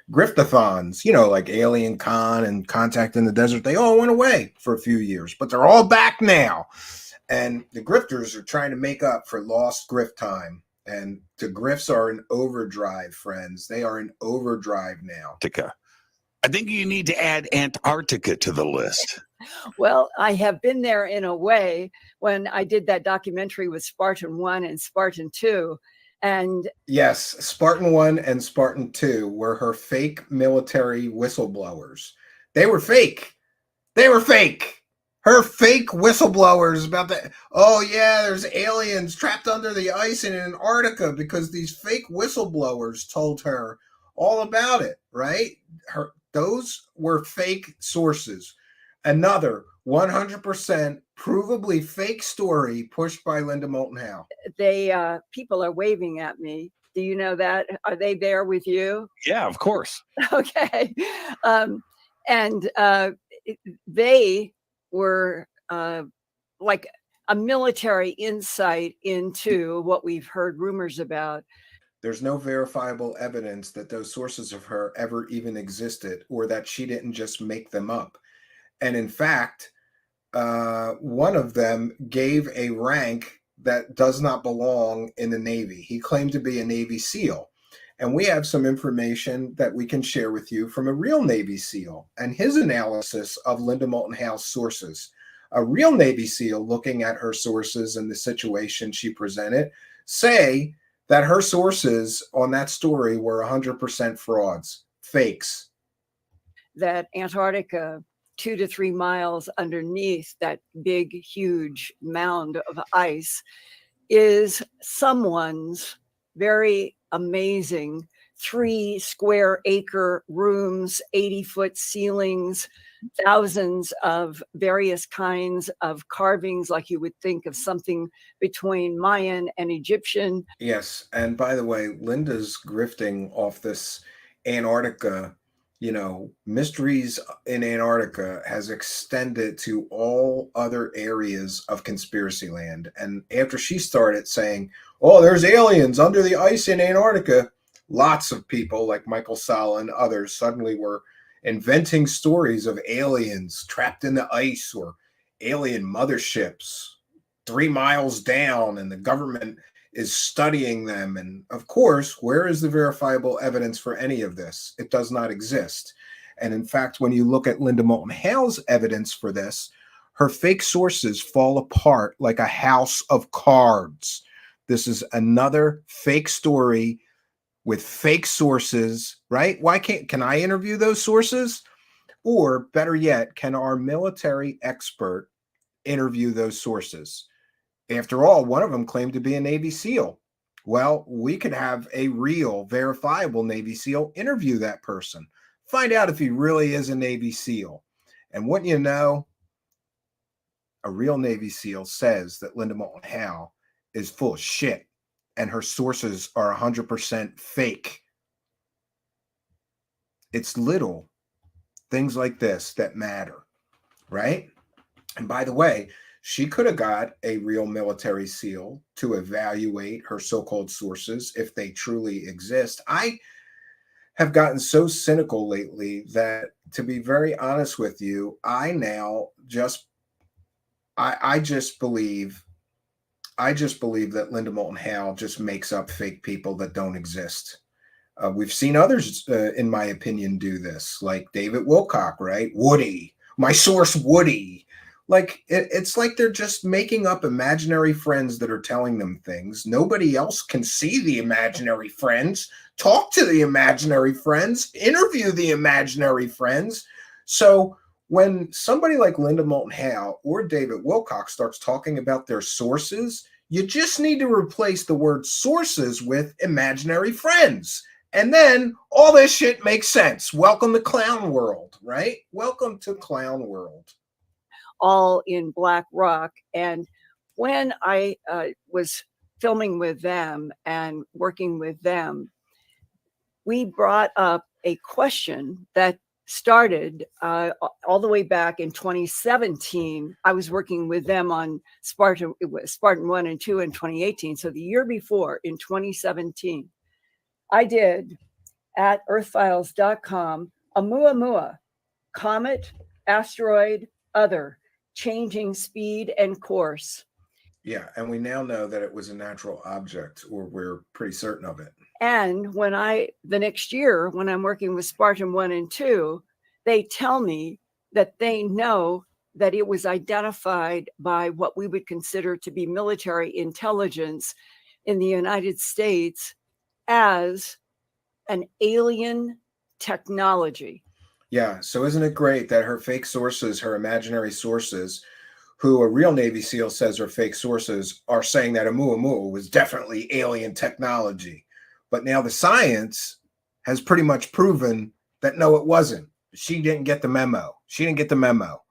griftathons, like Alien Con and Contact in the Desert. They all went away for a few years, but they're all back now. And the grifters are trying to make up for lost grift time. And the grifts are in overdrive, friends. They are in overdrive now. I think you need to add Antarctica to the list. Well, I have been there in a way when I did that documentary with Spartan 1 and Spartan 2. And yes, Spartan 1 and Spartan 2 were her fake military whistleblowers. They were fake. Her fake whistleblowers about that. Oh, yeah, there's aliens trapped under the ice in Antarctica because these fake whistleblowers told her all about it, right? Those were fake sources. Another 100% provably fake story pushed by Linda Moulton Howe. People are waving at me. Do you know that? Are they there with you? Yeah, of course. Okay. They were like a military insight into what we've heard rumors about. There's no verifiable evidence that those sources of her ever even existed or that she didn't just make them up. And in fact, one of them gave a rank that does not belong in the Navy. He claimed to be a Navy SEAL. And we have some information that we can share with you from a real Navy SEAL and his analysis of Linda Moulton Howe's sources. A real Navy SEAL looking at her sources and the situation she presented say that her sources on that story were 100% frauds, fakes. That Antarctica, 2 to 3 miles underneath that big, huge mound of ice, is someone's very amazing 3 square acre rooms, 80-foot ceilings, thousands of various kinds of carvings, like you would think of something between Mayan and Egyptian. Yes. And by the way, Linda's grifting off this Antarctica mysteries in Antarctica has extended to all other areas of conspiracy land. And after she started saying, oh, there's aliens under the ice in Antarctica, lots of people like Michael Salla and others suddenly were inventing stories of aliens trapped in the ice or alien motherships 3 miles down, and the government is studying them. And of course, where is the verifiable evidence for any of this? It does not exist. And in fact, when you look at Linda Moulton Howe's evidence for this, her fake sources fall apart like a house of cards. This is another fake story with fake sources, right? Can I interview those sources? Or better yet, can our military expert interview those sources? After all, one of them claimed to be a Navy SEAL. Well, we could have a real, verifiable Navy SEAL interview that person. Find out if he really is a Navy SEAL. And wouldn't you know, a real Navy SEAL says that Linda Moulton Howe is full of shit and her sources are 100% fake. It's little things like this that matter, right? And by the way, she could have got a real military SEAL to evaluate her so-called sources if they truly exist. I have gotten so cynical lately that, to be very honest with you, I just believe that Linda Moulton Howe just makes up fake people that don't exist. We've seen others, in my opinion, do this, like David Wilcock, right? Woody, my source Woody. Like, it's like they're just making up imaginary friends that are telling them things. Nobody else can see the imaginary friends. Talk to the imaginary friends. Interview the imaginary friends. So when somebody like Linda Moulton Howe or David Wilcock starts talking about their sources, you just need to replace the word sources with imaginary friends. And then all this shit makes sense. Welcome to Clown World, right? Welcome to Clown World. All in Black Rock. And when I was filming with them and working with them, we brought up a question that started all the way back in 2017. I was working with them on Spartan 1 and 2 in 2018. So the year before, in 2017, I did at earthfiles.com, Amuamua, comet, asteroid, other, changing speed and course. Yeah, and we now know that it was a natural object, or we're pretty certain of it. And when the next year, when I'm working with Spartan 1 and 2, they tell me that they know that it was identified by what we would consider to be military intelligence in the United States as an alien technology. Yeah, so isn't it great that her fake sources, her imaginary sources, who a real Navy SEAL says are fake sources, are saying that Amuamua was definitely alien technology. But now the science has pretty much proven that no, it wasn't. She didn't get the memo. She didn't get the memo,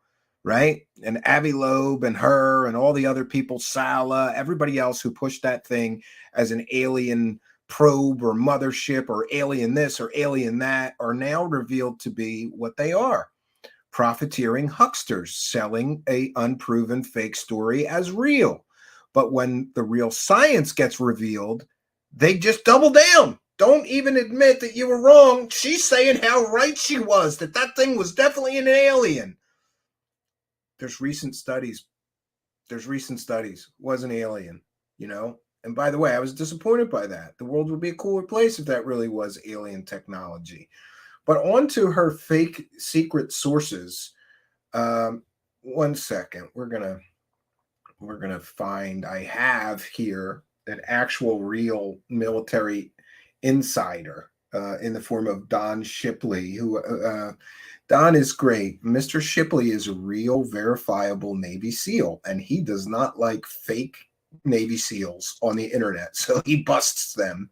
right? And Avi Loeb and her and all the other people, Sala, everybody else who pushed that thing as an alien probe or mothership or alien this or alien that, are now revealed to be what they are: profiteering hucksters selling a unproven fake story as real. But when the real science gets revealed, they just double down. Don't even admit that you were wrong. She's saying how right she was, that thing was definitely an alien. There's recent studies. Was an alien, And by the way, I was disappointed by that. The world would be a cooler place if that really was alien technology. But on to her fake secret sources. 1 second. We're gonna find. I have here an actual real military insider in the form of Don Shipley, who Don is great. Mr. Shipley is a real verifiable Navy SEAL, and he does not like fake Navy SEALs on the internet, so he busts them.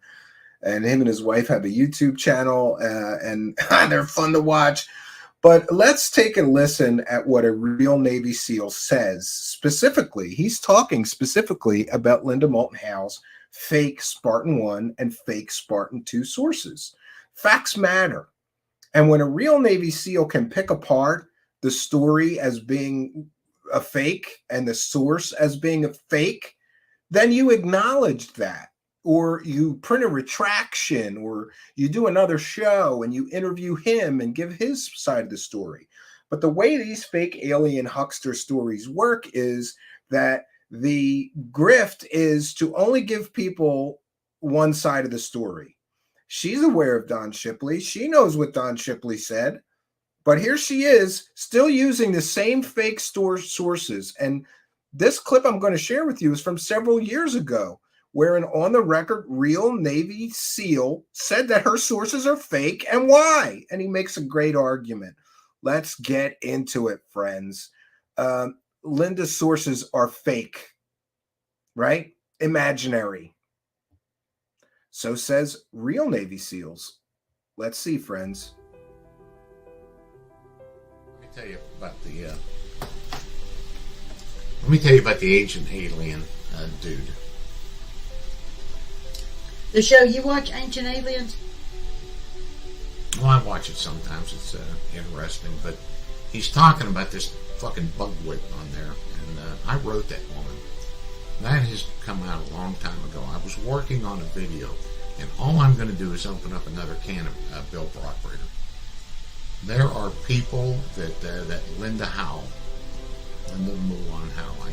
And him and his wife have a YouTube channel, and they're fun to watch. But let's take a listen at what a real Navy SEAL says. Specifically, he's talking specifically about Linda Moulton Howe's fake Spartan 1 and fake Spartan 2 sources. Facts matter. And when a real Navy SEAL can pick apart the story as being a fake and the source as being a fake, then you acknowledge that, or you print a retraction, or you do another show and you interview him and give his side of the story. But the way these fake alien huckster stories work is that the grift is to only give people one side of the story. She's aware of Don Shipley. She knows what Don Shipley said. But here she is, still using the same fake sources. And this clip I'm going to share with you is from several years ago, where an on-the-record real Navy SEAL said that her sources are fake and why. And he makes a great argument. Let's get into it, friends. Linda's sources are fake, right? Imaginary. So says real Navy SEALs. Let's see, friends. Let me tell you about the Ancient Alien dude. The show you watch, Ancient Aliens? Well, I watch it sometimes. It's interesting, but he's talking about this fucking bugwit on there, and I wrote that woman. That has come out a long time ago. I was working on a video, and all I'm going to do is open up another can of Bill Brockbrader. There are people that Moulton Howe, I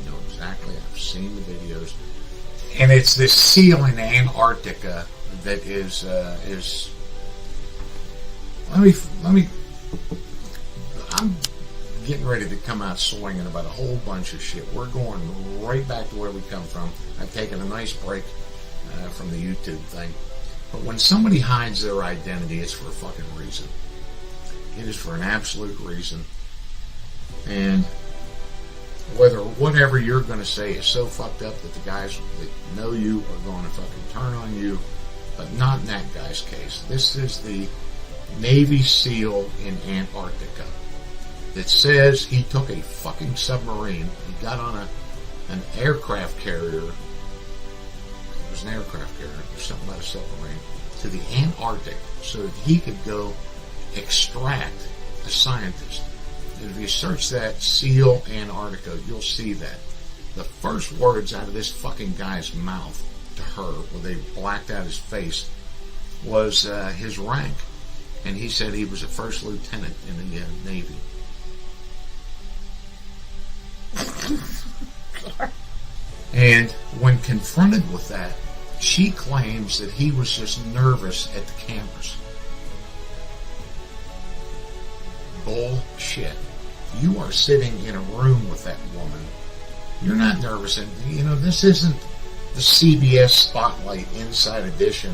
know exactly. I've seen the videos, and it's this seal in Antarctica that is. Let me. I'm getting ready to come out swinging about a whole bunch of shit. We're going right back to where we come from. I've taken a nice break from the YouTube thing, but when somebody hides their identity, it's for a fucking reason. It is for an absolute reason. And whatever you're going to say is so fucked up that the guys that know you are going to fucking turn on you, but not in that guy's case. This is the Navy SEAL in Antarctica that says he took a fucking submarine, he got on an aircraft carrier, it was an aircraft carrier, or something about a submarine, to the Antarctic so that he could go extract a scientist. And if you search that SEAL Antarctica, you'll see that. The first words out of this fucking guy's mouth to her, when they blacked out his face, was his rank. And he said he was a first lieutenant in the Navy. And when confronted with that, she claims that he was just nervous at the cameras. Bullshit. You are sitting in a room with that woman. You're not nervous. And, this isn't the CBS Spotlight Inside Edition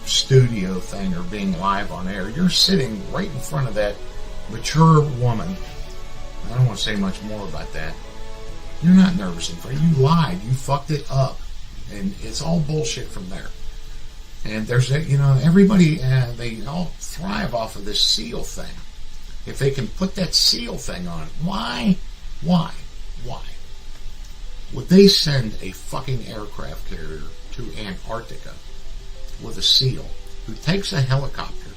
studio thing or being live on air. You're sitting right in front of that mature woman. I don't want to say much more about that. You're not nervous in front. You lied. You fucked it up. And it's all bullshit from there. And there's everybody, they all thrive off of this SEAL thing. If they can put that SEAL thing on, why would they send a fucking aircraft carrier to Antarctica with a SEAL who takes a helicopter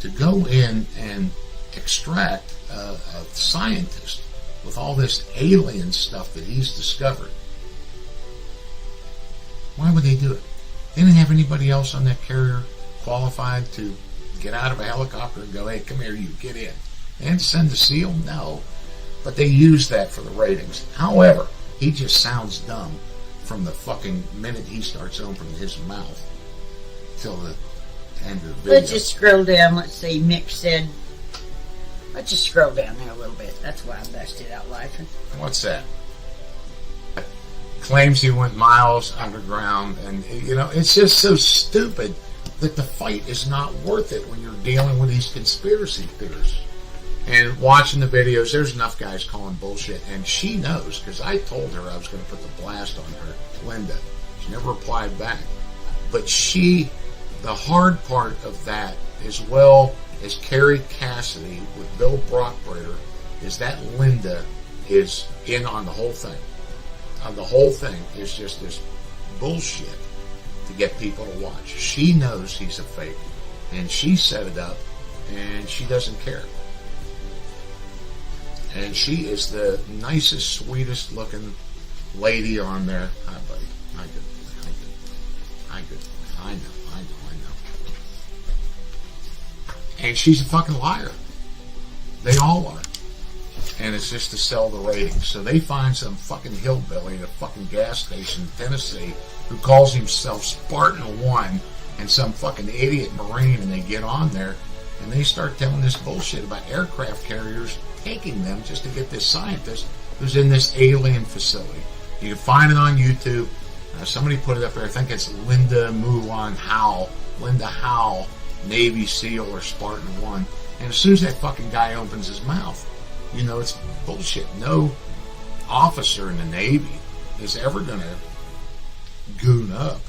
to go in and extract a scientist with all this alien stuff that he's discovered? Why would they do it? They didn't have anybody else on that carrier qualified to get out of a helicopter and go, hey, come here, you, get in. And send a SEAL? No. But they use that for the ratings. However, he just sounds dumb from the fucking minute he starts opening his mouth till the end of the video. Let's just scroll down. Let's see. Mick said, let's just scroll down there a little bit. That's why I busted out laughing. What's that? Claims he went miles underground. And, it's just so stupid that the fight is not worth it when you're dealing with these conspiracy theorists. And watching the videos, there's enough guys calling bullshit. And she knows, because I told her I was going to put the blast on her, Linda. She never replied back. But the hard part of that, as well as Carrie Cassidy with Bill Brockbrader, is that Linda is in on the whole thing. The whole thing is just this bullshit to get people to watch. She knows he's a fake. And she set it up and she doesn't care. And she is the nicest, sweetest looking lady on there. Hi, buddy. Hi, good. Hi, good. I know. And she's a fucking liar. They all are. And it's just to sell the ratings. So they find some fucking hillbilly at a fucking gas station in Tennessee who calls himself Spartan 1 and some fucking idiot Marine, and they get on there and they start telling this bullshit about aircraft carriers taking them just to get this scientist who's in this alien facility. You can find it on YouTube. Somebody put it up there. I think it's Moulton Howe. Linda Howe, Navy SEAL or Spartan 1. And as soon as that fucking guy opens his mouth, you know it's bullshit. No officer in the Navy is ever going to goon up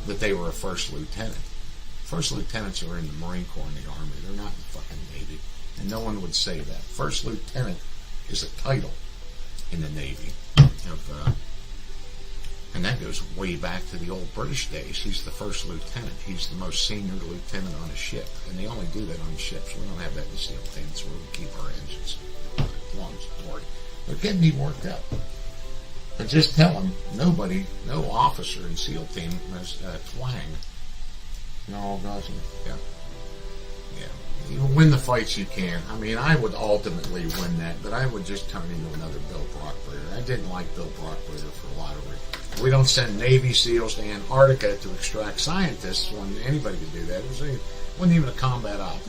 that they were a first lieutenant. First lieutenants are in the Marine Corps and the Army. They're not in the fucking Navy. And no one would say that. First lieutenant is a title in the Navy. And that goes way back to the old British days. He's the first lieutenant. He's the most senior lieutenant on a ship. And they only do that on ships. We don't have that in the SEAL team. That's where we keep our engines. Long story. They're getting me worked up. But just tell them, nobody, no officer in SEAL team has twang. No, doesn't. Yeah. You win the fights you can. I mean, I would ultimately win that, but I would just turn into another Bill Brockbreeder. I didn't like Bill Brockbreeder for a lot of reasons. We don't send Navy SEALs to Antarctica to extract scientists when anybody could do that. It wasn't even a combat op.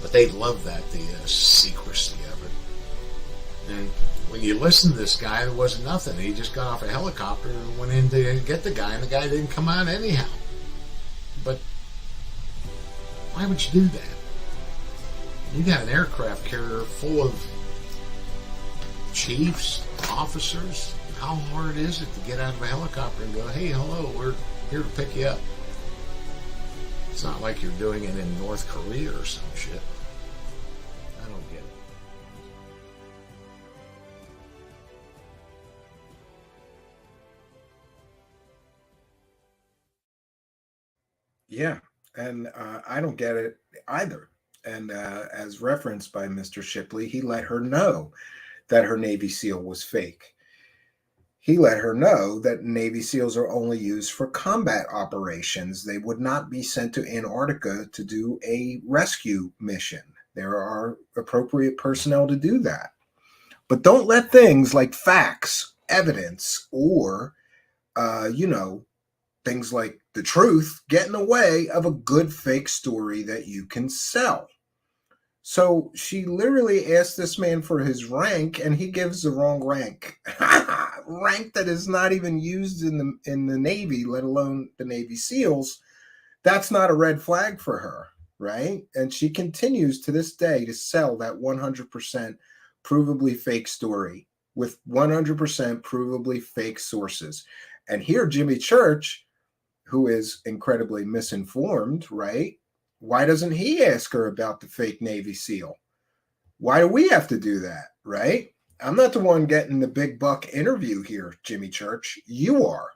But they love that, the secrecy of it. And when you listen to this guy, there wasn't nothing. He just got off a helicopter and went in to get the guy, and the guy didn't come out anyhow. But why would you do that? You got an aircraft carrier full of chiefs, officers. How hard is it to get out of a helicopter and go, hey, hello, we're here to pick you up? It's not like you're doing it in North Korea or some shit. I don't get it. Yeah, and I don't get it either. And as referenced by Mr. Shipley, he let her know that her Navy SEAL was fake. He let her know that Navy SEALs are only used for combat operations. They would not be sent to Antarctica to do a rescue mission. There are appropriate personnel to do that. But don't let things like facts, evidence, or, things like the truth get in the way of a good fake story that you can sell. So she literally asked this man for his rank, and he gives the wrong rank. Rank that is not even used in the Navy, let alone the Navy SEALs. That's not a red flag for her, right? And she continues to this day to sell that 100% provably fake story with 100% provably fake sources. And here Jimmy Church, who is incredibly misinformed, right? Why doesn't he ask her about the fake Navy SEAL? Why do we have to do that, right? I'm not the one getting the big buck interview here, Jimmy Church. You are.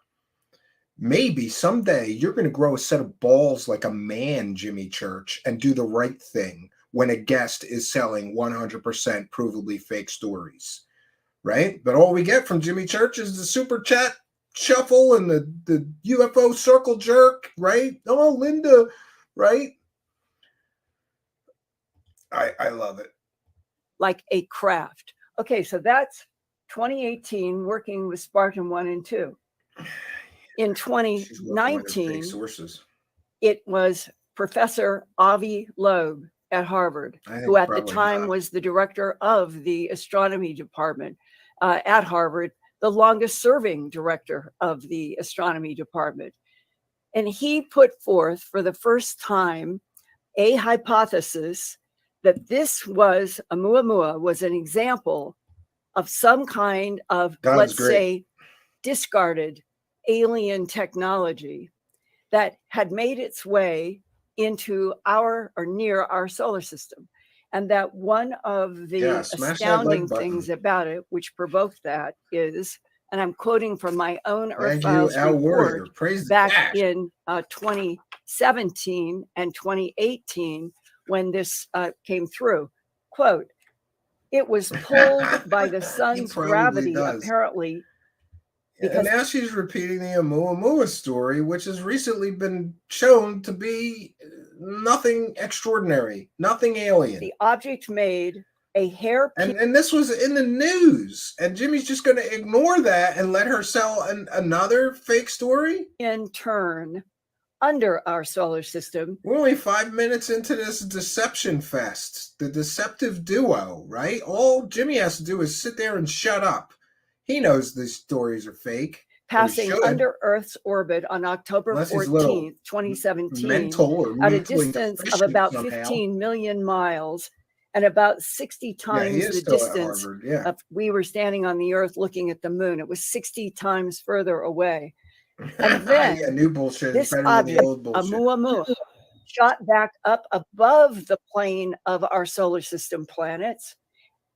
Maybe someday you're going to grow a set of balls like a man, Jimmy Church, and do the right thing when a guest is selling 100% provably fake stories, right? But all we get from Jimmy Church is the super chat shuffle and the UFO circle jerk, right? Oh, Linda, right? I love it. Like a craft. Okay, so that's 2018 working with Spartan 1 and 2. In 2019, it was Professor Avi Loeb at Harvard, who at the time was the director of the astronomy department at Harvard, the longest serving director of the astronomy department. And he put forth for the first time a hypothesis that this was, Amuamua was an example of some kind of, say, discarded alien technology that had made its way into our or near our solar system. And that one of the astounding things about it, which provoked that, is, and I'm quoting from my own Earth Thank you, Files Al Warrior. report Praise the back cash. in 2017 and 2018 when this came through. Quote, it was pulled by the sun's probably gravity, does. apparently. And now she's repeating the Amuamua story, which has recently been shown to be nothing extraordinary, nothing alien. The object made a hairpin. And this was in the news. And Jimmy's just going to ignore that and let her sell another fake story? In turn, under our solar system. We're only 5 minutes into this deception fest, the deceptive duo, right? All Jimmy has to do is sit there and shut up. He knows these stories are fake. Passing under Earth's orbit on October 14th, 2017, at a distance of about 15 million miles and about 60 times the distance we were standing on the Earth looking at the moon. It was 60 times further away. And then new bullshit this is better object, than the old bullshit. Amuamua, shot back up above the plane of our solar system planets,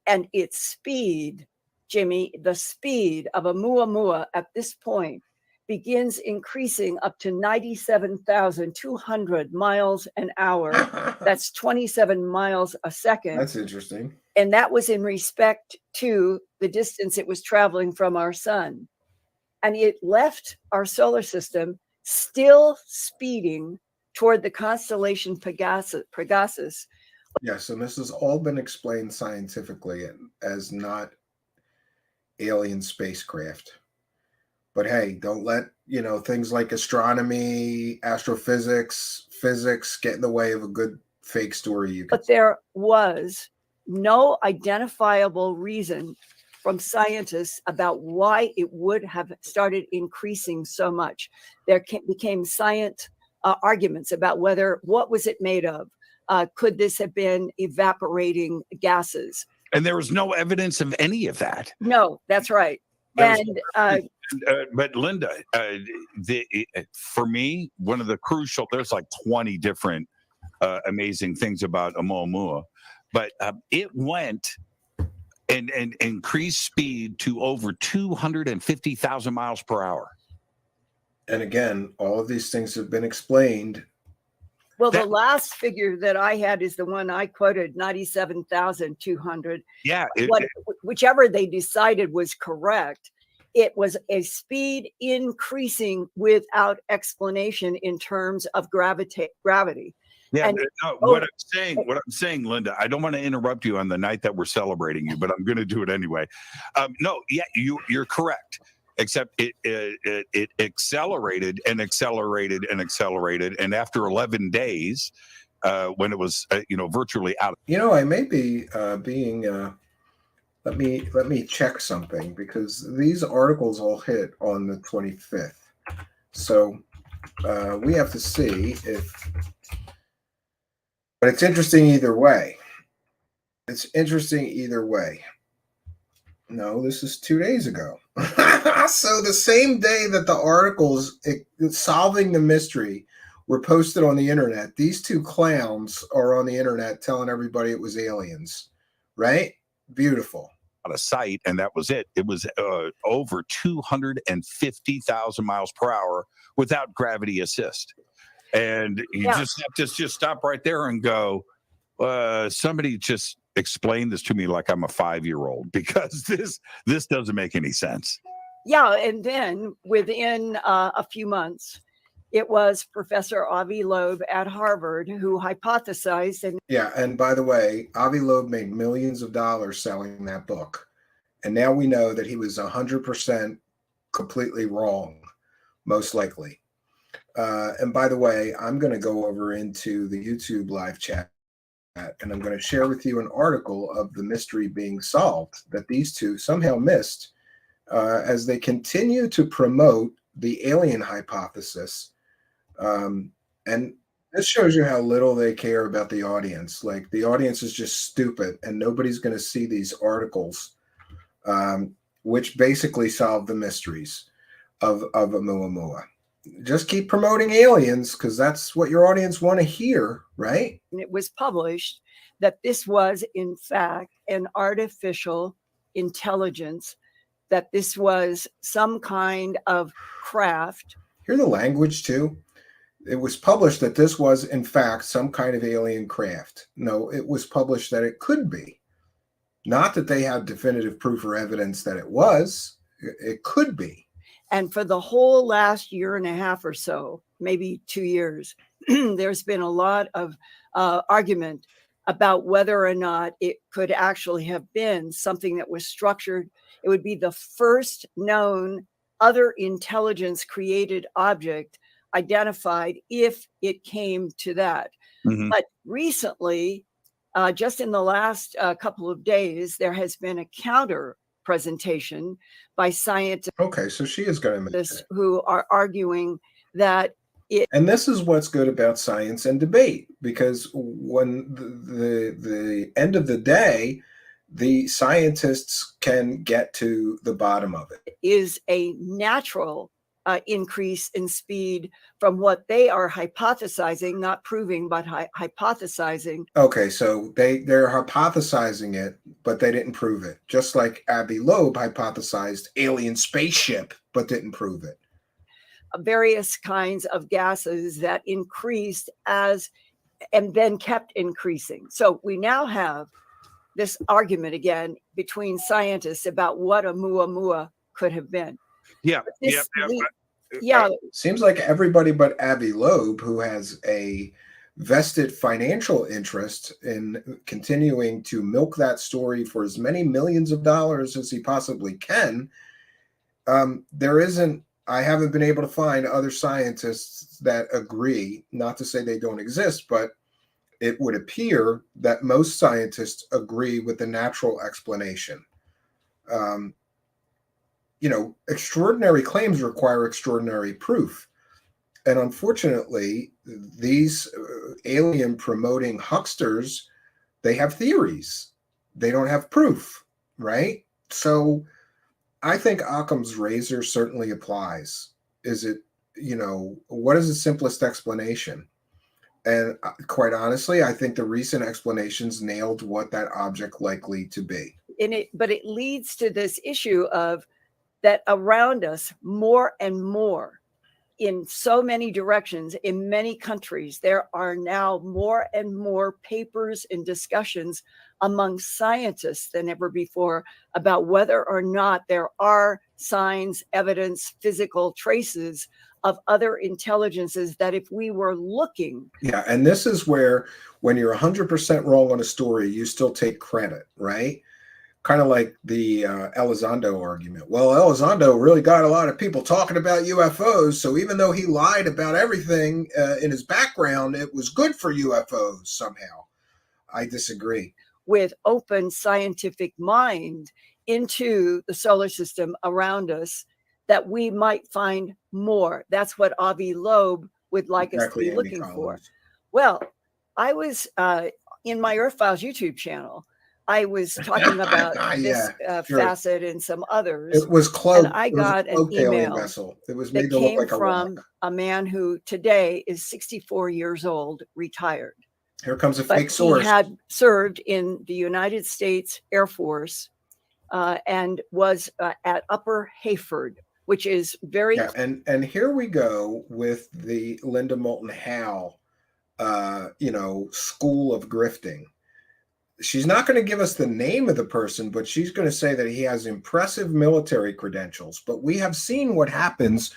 and its speed, Jimmy, the speed of Amuamua at this point begins increasing up to 97,200 miles an hour. That's 27 miles a second. That's interesting. And that was in respect to the distance it was traveling from our sun. And it left our solar system still speeding toward the constellation Pegasus. Yes, and this has all been explained scientifically as not alien spacecraft. But hey, don't let, things like astronomy, astrophysics, physics get in the way of a good fake story. But there was no identifiable reason from scientists about why it would have started increasing so much. There became science arguments about what was it made of? Could this have been evaporating gases? And there was no evidence of any of that. No, that's right. But Linda, for me, one of the crucial, there's like 20 different amazing things about Amuamua, but it went and increased speed to over 250,000 miles per hour. And again, all of these things have been explained. Well, the last figure that I had is the one I quoted, 97,200. Yeah. Whichever they decided was correct, it was a speed increasing without explanation in terms of gravity. Yeah, what I'm saying, Linda, I don't want to interrupt you on the night that we're celebrating you, but I'm going to do it anyway. You're correct. Except it accelerated and accelerated and accelerated, and after 11 days, when it was virtually out. I may be being. Let me check something, because these articles all hit on the 25th, so we have to see if. But it's interesting either way. No, this is 2 days ago. So the same day that the articles solving the mystery were posted on the internet, these two clowns are on the internet telling everybody it was aliens, right? Beautiful. On a site, and that was it. It was over 250,000 miles per hour without gravity assist. And you just have to just stop right there and go, somebody just explain this to me like I'm a 5-year-old, because this doesn't make any sense. Yeah, and then within a few months, it was Professor Avi Loeb at Harvard who hypothesized. And by the way, Avi Loeb made millions of dollars selling that book. And now we know that he was 100% completely wrong, most likely. And by the way, I'm going to go over into the YouTube live chat, and I'm going to share with you an article of the mystery being solved that these two somehow missed as they continue to promote the alien hypothesis. And this shows you how little they care about the audience. Like, the audience is just stupid, and nobody's going to see these articles, which basically solve the mysteries of Amuamua. Just keep promoting aliens, because that's what your audience want to hear, right? And it was published that this was, in fact, an artificial intelligence that this was some kind of craft. Hear the language too. It was published that this was, in fact, some kind of alien craft. No, it was published that it could be. Not that they have definitive proof or evidence that it was. It could be. And for the whole last year and a half or so, maybe 2 years, there's been a lot of argument about whether or not it could actually have been something that was structured. It would be the first known other intelligence created object identified if it came to that. Mhm. But recently, just in the last couple of days, there has been a counter presentation by scientists. Okay, so she is going to mention it. Who are arguing that it. And this is what's good about science and debate, because when the end of the day, the scientists can get to the bottom of it. Is a natural increase in speed from what they are hypothesizing, not proving, but hypothesizing. Okay, so they're hypothesizing it, but they didn't prove it. Just like Avi Loeb hypothesized alien spaceship, but didn't prove it. Various kinds of gases that increased as and then kept increasing. So we now have this argument again between scientists about what Amuamua could have been. Yeah. Yeah. Seems like everybody but Avi Loeb, who has a vested financial interest in continuing to milk that story for as many millions of dollars as he possibly can. I haven't been able to find other scientists that agree, not to say they don't exist, but it would appear that most scientists agree with the natural explanation. Extraordinary claims require extraordinary proof. And unfortunately, these alien promoting hucksters, they have theories. They don't have proof, right? So I think Occam's razor certainly applies. Is it, what is the simplest explanation? And quite honestly, I think the recent explanations nailed what that object likely to be. But it leads to this issue of that around us more and more in so many directions, in many countries, there are now more and more papers and discussions among scientists than ever before about whether or not there are signs, evidence, physical traces of other intelligences that if we were looking. Yeah, and this is where when you're 100% wrong on a story, you still take credit, right? Kind of like the Elizondo argument. Well, Elizondo really got a lot of people talking about UFOs, so even though he lied about everything in his background, it was good for UFOs somehow. I disagree. With open scientific mind into the solar system around us, that we might find more. That's what Avi Loeb would like us to be looking for. Well, I was in my Earth Files YouTube channel. I was talking about this facet and some others. It was cloaked. And I got an email It was made that to look came like from a man who today is 64 years old, retired. Here comes a fake source. He had served in the United States Air Force and was at Upper Hayford, which is very. Yeah, and here we go with the Linda Moulton Howe, school of grifting. She's not going to give us the name of the person, but she's going to say that he has impressive military credentials. But we have seen what happens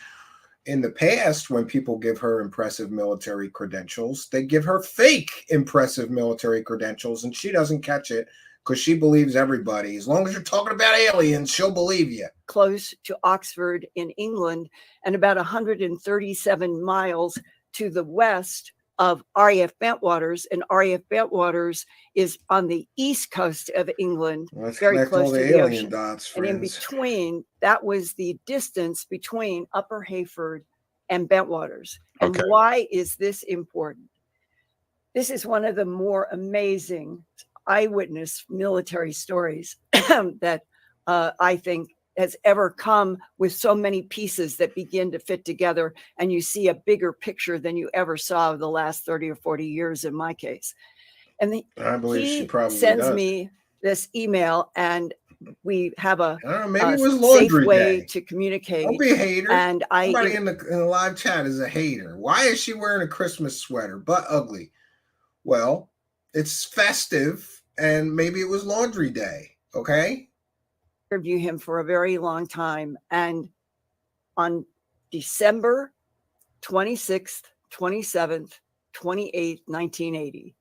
in the past when people give her impressive military credentials. They give her fake impressive military credentials, and she doesn't catch it because she believes everybody. As long as you're talking about aliens, she'll believe you. Close to Oxford in England and about 137 miles to the west of RAF Bentwaters, and RAF Bentwaters is on the east coast of England, very close to the ocean. Dots, and in between, that was the distance between Upper Hayford and Bentwaters. And why is this important? This is one of the more amazing eyewitness military stories that I think has ever come with so many pieces that begin to fit together, and you see a bigger picture than you ever saw of the last 30 or 40 years in my case. And I believe she probably sends does. me this email, and we have a, I don't know, maybe a it was safe laundry way day. to communicate. Don't be a hater. And Somebody in the live chat is a hater. Why is she wearing a Christmas sweater? But ugly. Well, it's festive, and maybe it was laundry day. Okay. Interview him for a very long time. And on December 26th, 27th, 28th, 1980,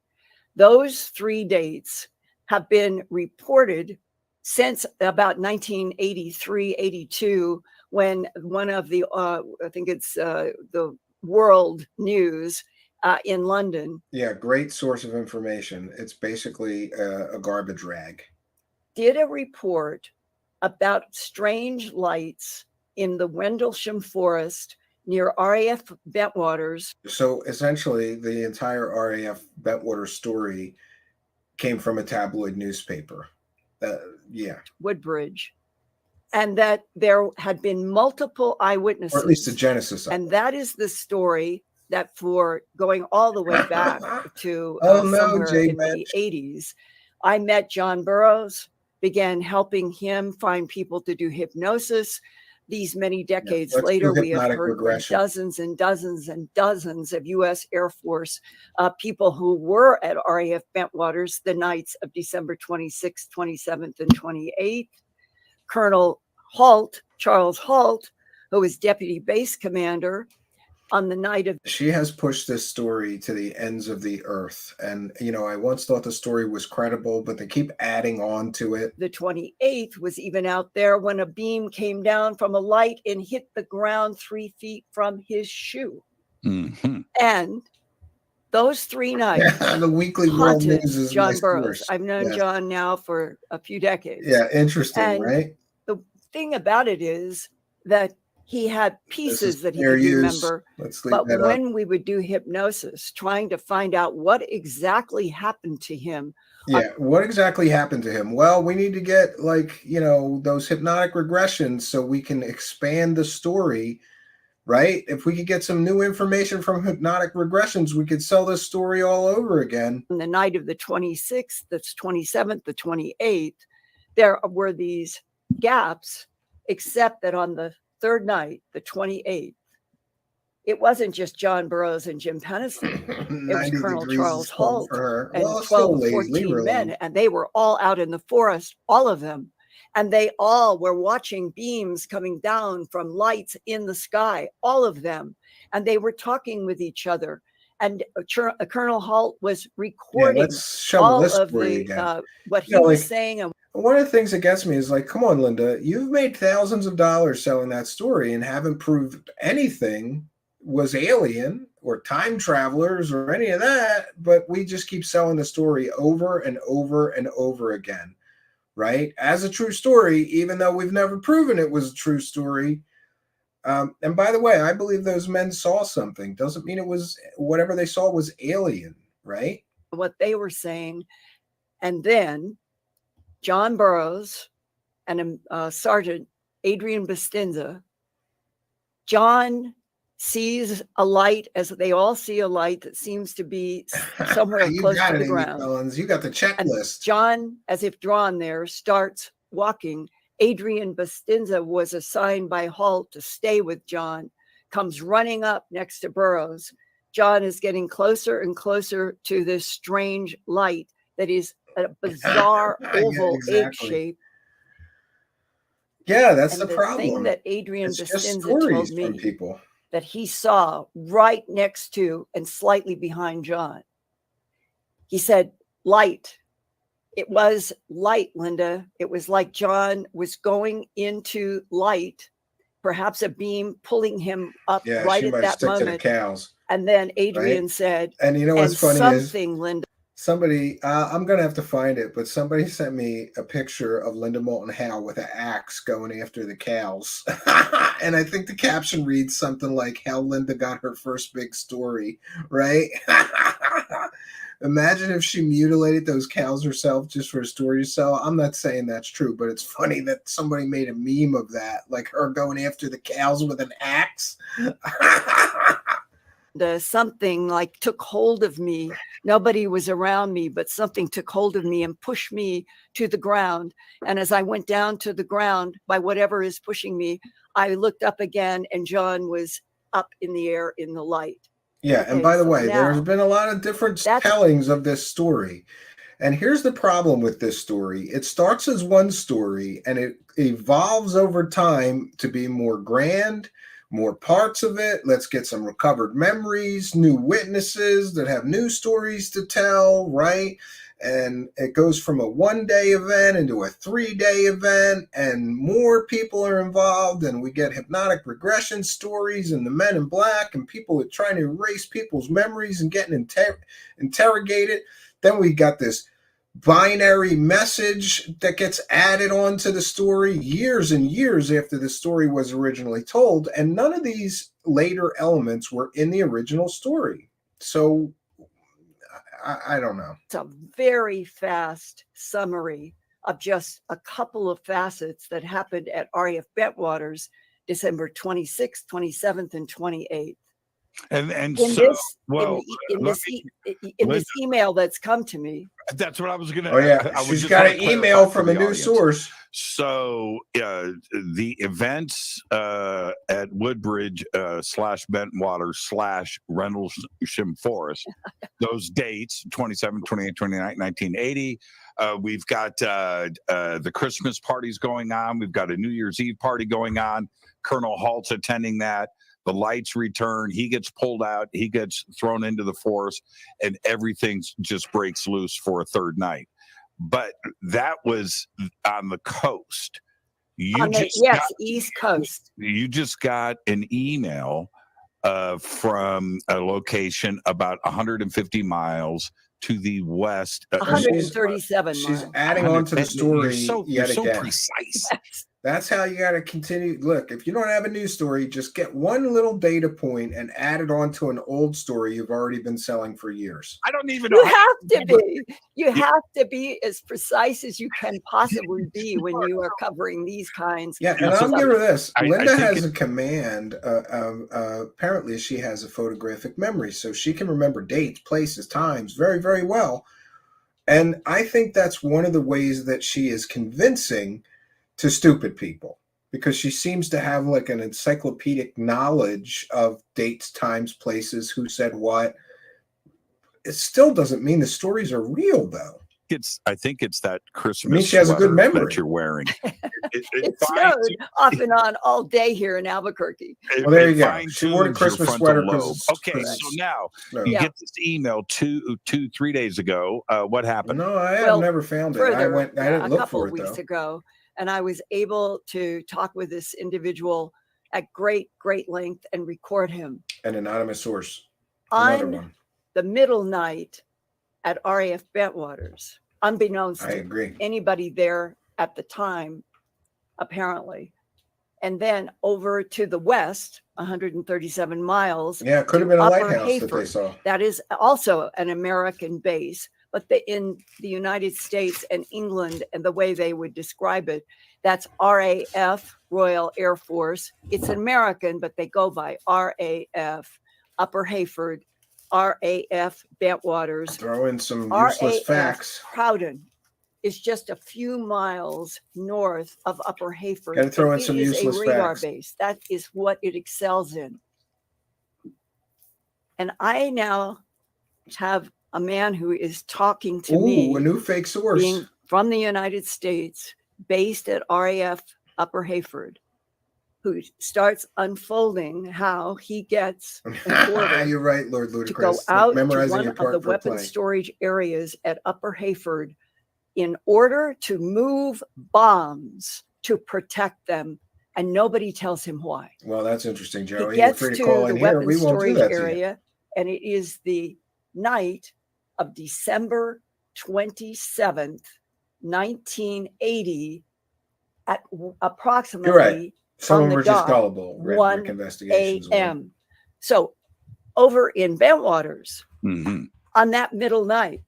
those 3 dates have been reported since about 1983, 82, when one of the, I think it's the World News in London. Yeah, great source of information. It's basically a garbage rag. Did a report about strange lights in the Wendlesham Forest near RAF Bentwaters. So essentially, the entire RAF Bentwater story came from a tabloid newspaper. Yeah. Woodbridge. And that there had been multiple eyewitnesses. Or at least the genesis of it. And that is the story that, for going all the way back to somewhere in the 80s, I met John Burroughs, began helping him find people to do hypnosis. These many decades later, we have heard dozens and dozens and dozens of U.S. Air Force people who were at RAF Bentwaters the nights of December 26th, 27th, and 28th. Colonel Halt, Charles Halt, who was deputy base commander on the night of... She has pushed this story to the ends of the earth. And, you know, I once thought the story was credible, but they keep adding on to it. The 28th was even out there when a beam came down from a light and hit the ground 3 feet from his shoe. Mm-hmm. And those 3 nights, the Weekly World News is John my Burroughs. source. I've known John now for a few decades. Yeah, interesting, and right? The thing about it is that he had pieces that he could remember, but when we would do hypnosis, trying to find out what exactly happened to him. Yeah, what exactly happened to him? Well, we need to get, like, you know, those hypnotic regressions so we can expand the story, right? If we could get some new information from hypnotic regressions, we could sell this story all over again. On the night of the 26th, the 27th, the 28th, there were these gaps, except that on the third night, the 28th, it wasn't just John Burroughs and Jim Penniston. It was Colonel Charles Halt and 12, 14 men, and they were all out in the forest, all of them. And they all were watching beams coming down from lights in the sky, all of them. And they were talking with each other. And Colonel Halt was recording all of the, what he was saying. And one of the things that gets me is like, come on, Linda, you've made thousands of dollars selling that story and haven't proved anything was alien or time travelers or any of that, but we just keep selling the story over and over and over again, right? As a true story, even though we've never proven it was a true story. And by the way, I believe those men saw something. Doesn't mean it was whatever they saw was alien, right? What they were saying. And then John Burroughs and Sergeant Adrian Bustinza. John sees a light, as they all see a light that seems to be somewhere close to the ground. You got the checklist. And John, as if drawn there, starts walking. Adrian Bustinza was assigned by Halt to stay with John, comes running up next to Burroughs. John is getting closer and closer to this strange light that is a bizarre oval egg shape. Yeah, that's the problem. The thing that Adrian Bustinza told me that he saw right next to and slightly behind John. He said, light. It was light, Linda. It was like John was going into light, perhaps a beam pulling him up right at that moment. And then Adrian said, and you know what's funny something, is Linda. Somebody, I'm going to have to find it, but somebody sent me a picture of Linda Moulton Howe with an axe going after the cows. And I think the caption reads something like how Linda got her first big story, right? Imagine if she mutilated those cows herself just for a story to sell. I'm not saying that's true, but it's funny that somebody made a meme of that, like her going after the cows with an axe. the something like took hold of me. Nobody was around me, but something took hold of me and pushed me to the ground. And as I went down to the ground by whatever is pushing me, I looked up again and John was up in the air in the light. Yeah, Okay, and by the so way, there's now- been a lot of different tellings of this story. And here's the problem with this story. It starts as one story and it evolves over time to be more grand, more parts of it. Let's get some recovered memories, new witnesses that have new stories to tell, right? And it goes from a 1-day event into a 3-day event, and more people are involved, and we get hypnotic regression stories and the men in black, and people are trying to erase people's memories and getting interrogated. Then we got this binary message that gets added on to the story years and years after the story was originally told, and none of these later elements were in the original story. So I don't know. It's a very fast summary of just a couple of facets that happened at RAF Bentwaters December 26th, 27th, and 28th. And in so, this, well, in this email that's come to me. That's what I was going to. Oh yeah, she's got an email from a new source. So the events at Woodbridge / Bentwater / Rendlesham Forest, those dates 27, 28, 29, 1980. We've got the Christmas parties going on. We've got a New Year's Eve party going on. Colonel Halt's attending that. The lights return. He gets pulled out. He gets thrown into the forest, and everything just breaks loose for a third night. But that was on the coast. East Coast. You just got an email from a location about 150 miles to the west. 137 miles. She's adding on to the story yet so again. Precise. That's how you got to continue. Look, if you don't have a news story, just get one little data point and add it on to an old story you've already been selling for years. I don't even know. You have to be. You have to be as precise as you can possibly be when you are covering these kinds. Yeah, and I'll give her this. Linda has a command. Apparently, she has a photographic memory, so she can remember dates, places, times very, very well. And I think that's one of the ways that she is convincing to stupid people, because she seems to have like an encyclopedic knowledge of dates, times, places, who said what. It still doesn't mean the stories are real, though. I think it's that Christmas. I mean, she has a good memory that you're wearing. It snowed off and on all day here in Albuquerque. Well, there you go. She wore a Christmas sweater. Okay, so now you get this email 3 days ago. What happened? No, I have never found it. I didn't look for it, a couple weeks though. ago, and I was able to talk with this individual at great length and record him. An anonymous source. Another On one. the middle night at RAF Bentwaters, unbeknownst to anybody there at the time, apparently. And then over to the west, 137 miles. Yeah, it could have been a lighthouse that they saw. That is also an American base, but in the United States and England, and the way they would describe it, that's RAF, Royal Air Force. It's American, but they go by RAF, Upper Hayford, RAF Bentwaters. Throw in some useless facts. Crowden is just a few miles north of Upper Hayford. Gotta throw in some useless a radar facts. base. That is what it excels in. And I now have a man who is talking to me. A new fake source. Being from the United States, based at RAF Upper Hayford, who starts unfolding how he gets an order You're right, Lord Ludicrous. to go out to Memorizing one your of part the for weapons play. storage areas at Upper Hayford in order to move bombs to protect them, and nobody tells him why. Well, that's interesting, Joey. He You're gets free to to call the in here. weapons We won't do storage that to you. area, and it is the night of December 27th, 1980, at approximately You're right. Some on of them the are just dot, gullible. Red 1 Brick Investigations. a.m. So over in Bentwaters, Mm-hmm. on that middle night,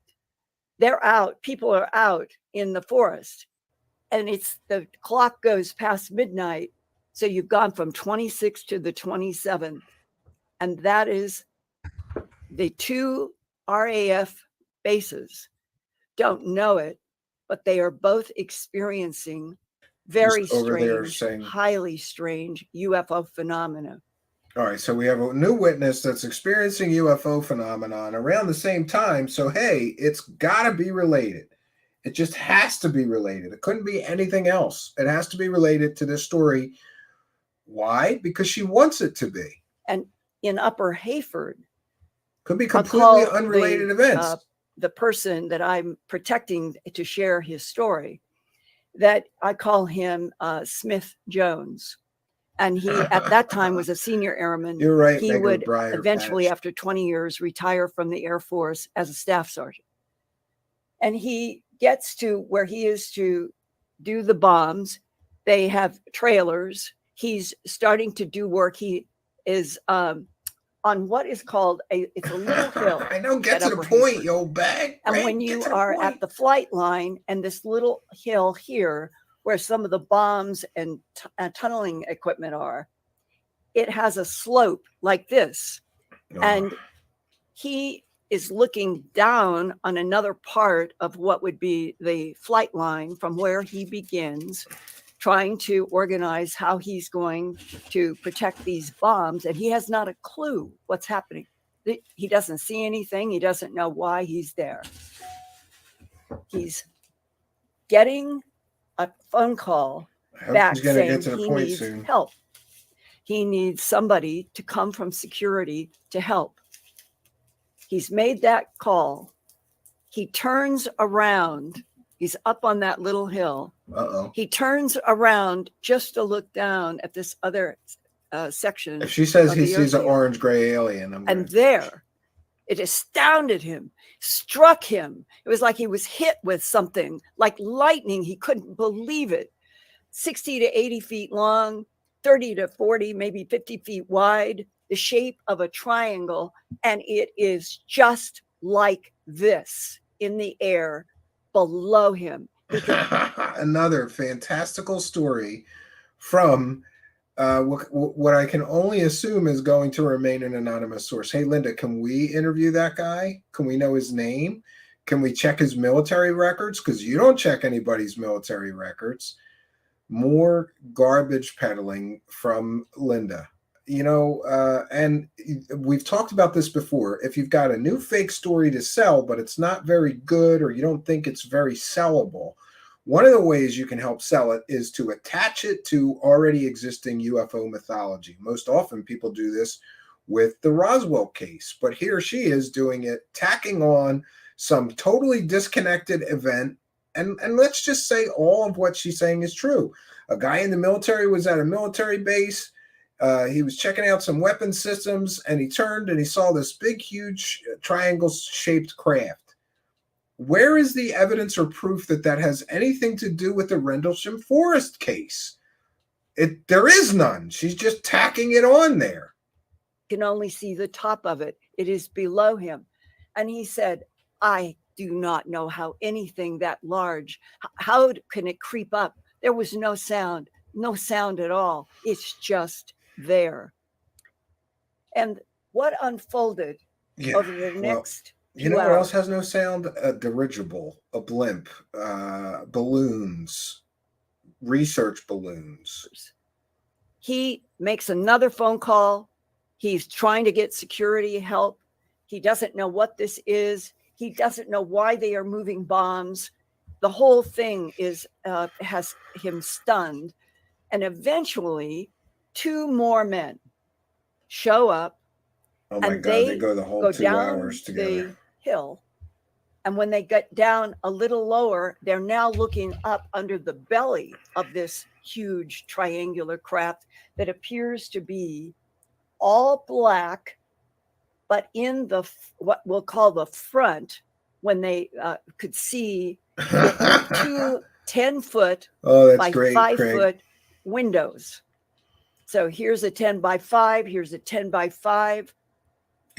they're out, people are out in the forest, and the clock goes past midnight. So you've gone from 26 to the 27th. And that is the two RAF bases don't know it, but they are both experiencing very Just over there strange, saying- highly strange UFO phenomena. All right, so we have a new witness that's experiencing UFO phenomenon around the same time. So, hey, it's got to be related. It just has to be related. It couldn't be anything else. It has to be related to this story. Why? Because she wants it to be. And in Upper Hayford, Could be I'll completely call unrelated events. The person that I'm protecting to share his story, that I call him Smith Jones. And he, at that time, was a senior airman. You're right, He Megan would Breyer eventually, patched. after 20 years, retire from the Air Force as a staff sergeant. And he gets to where he is to do the bombs. They have trailers. He's starting to do work. He is on what is called it's a little hill. I know, get at to the Upper point, Hayford. yo, bag. And Right? when Get you to the are point. at the flight line and this little hill here, where some of the bombs and tunneling equipment are, it has a slope like this. And he is looking down on another part of what would be the flight line from where he begins, trying to organize how he's going to protect these bombs. And he has not a clue what's happening. He doesn't see anything. He doesn't know why he's there. He's getting a phone call I hope back he's gonna saying get to the he point needs soon. help. He needs somebody to come from security to help. He's made that call. He turns around. He's up on that little hill. Uh-oh. He turns around just to look down at this other section. If she says of he the sees an airfield. orange-gray alien, I'm And there, it astounded him, struck him. It was like he was hit with something like lightning. He couldn't believe it. 60 to 80 feet long, 30 to 40, maybe 50 feet wide, the shape of a triangle. And it is just like this in the air below him. another fantastical story from what I can only assume is going to remain an anonymous source. Hey, Linda, can we interview that guy? Can we know his name? Can we check his military records? Because you don't check anybody's military records. More garbage peddling from Linda. You know, and we've talked about this before. If you've got a new fake story to sell, but it's not very good, or you don't think it's very sellable, one of the ways you can help sell it is to attach it to already existing UFO mythology. Most often people do this with the Roswell case, but here she is doing it, tacking on some totally disconnected event. And let's just say all of what she's saying is true. A guy in the military was at a military base. He was checking out some weapon systems, and he turned and he saw this big, huge triangle-shaped craft. Where is the evidence or proof that that has anything to do with the Rendlesham Forest case? There is none. She's just tacking it on there. You can only see the top of it. It is below him. And he said, I do not know how anything that large, how can it creep up? There was no sound at all. It's just there. And what unfolded over the next you know what else has no sound? A dirigible, a blimp, balloons, research balloons. He makes another phone call. He's trying to get security help. He doesn't know what this is. He doesn't know why they are moving bombs. The whole thing has him stunned. And eventually, two more men show up. Oh my God, they go the whole 2 hours together. The hill. And when they get down a little lower, they're now looking up under the belly of this huge triangular craft that appears to be all black, but in the what we'll call the front, when they could see two 10-foot by 5-foot windows. So here's a 10 by 5, here's a 10 by 5.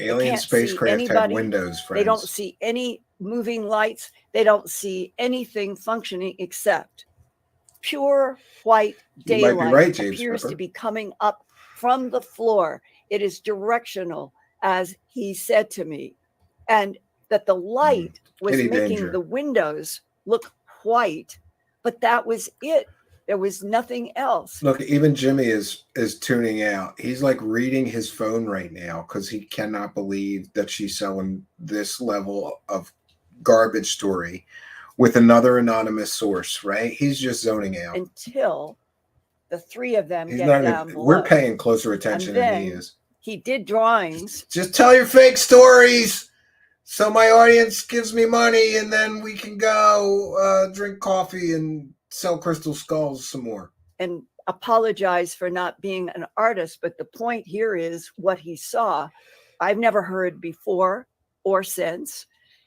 Alien spacecraft have windows, friends. They don't see any moving lights. They don't see anything functioning except pure white daylight. Right, James appears Pepper. to be coming up from the floor. It is directional. as he said to me, and that the light was Any making danger. the windows look white, but that was it. There was nothing else. Look, even Jimmy is tuning out. He's like reading his phone right now because he cannot believe that she's selling this level of garbage story with another anonymous source, right? He's just zoning out. Until the three of them He's get not down even, below. we're paying closer attention And than then he is. he did drawings. Just tell your fake stories so my audience gives me money and then we can go drink coffee and sell crystal skulls some more. And apologize for not being an artist, but the point here is what he saw. I've never heard before or since.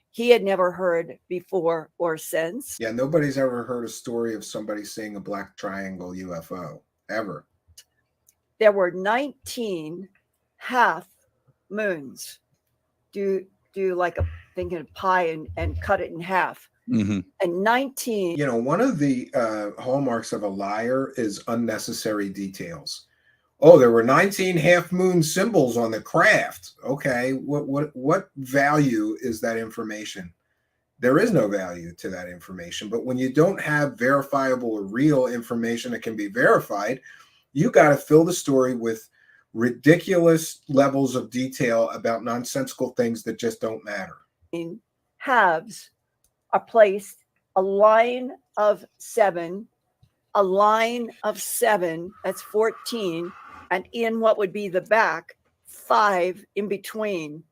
He had never heard before or since. Yeah, nobody's ever heard a story of somebody seeing a black triangle UFO, ever. There were 19 half moons. Do like a thinking of pie and cut it in half. Mm-hmm. And 19. You know, one of the hallmarks of a liar is unnecessary details. Oh, there were 19 half moon symbols on the craft. Okay, what value is that information? There is no value to that information. But when you don't have verifiable or real information that can be verified, you got to fill the story with ridiculous levels of detail about nonsensical things that just don't matter. In halves are placed a line of 7, a line of 7, that's 14, and in what would be the back, 5 in between.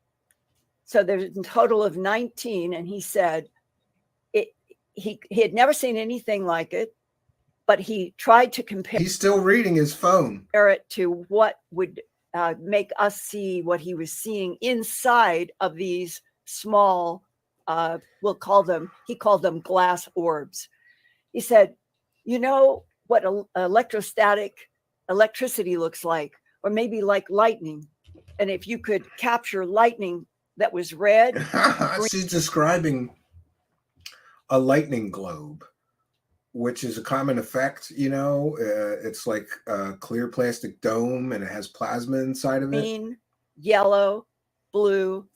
So there's a total of 19, and he said he had never seen anything like it, but he tried to compare. He's still reading his phone. Compare it to what would make us see what he was seeing inside of these small, he called them glass orbs. He said, you know what electricity looks like, or maybe like lightning. And if you could capture lightning that was red. She's describing a lightning globe, which is a common effect. You know, it's like a clear plastic dome and it has plasma inside of it. Green, yellow, blue,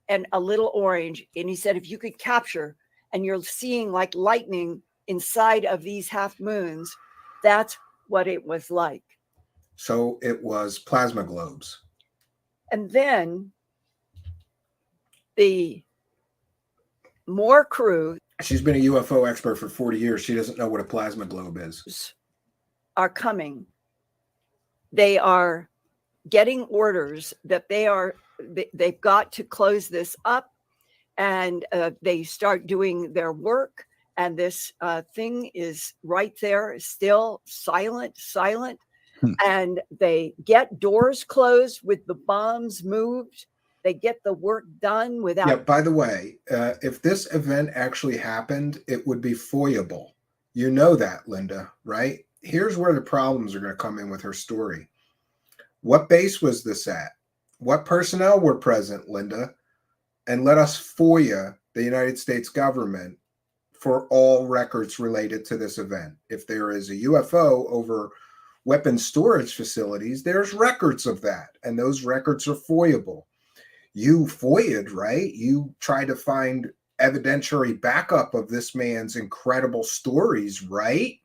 and a little orange. And he said, if you could capture, and you're seeing like lightning inside of these half moons, that's what it was like. So it was plasma globes. And then the Moore crew. She's been a UFO expert for 40 years. She doesn't know what a plasma globe is. Are coming. They are getting orders that they've got to close this up, and they start doing their work. And this thing is right there, still silent. And they get doors closed with the bombs moved. They get the work done without. Yeah, by the way, if this event actually happened, it would be foiable. You know that, Linda, right? Here's where the problems are going to come in with her story. What base was this at? What personnel were present, Linda? And let us FOIA the United States government for all records related to this event. If there is a UFO over weapons storage facilities, there's records of that, and those records are FOIable. You FOIA'd, right? You try to find evidentiary backup of this man's incredible stories, right?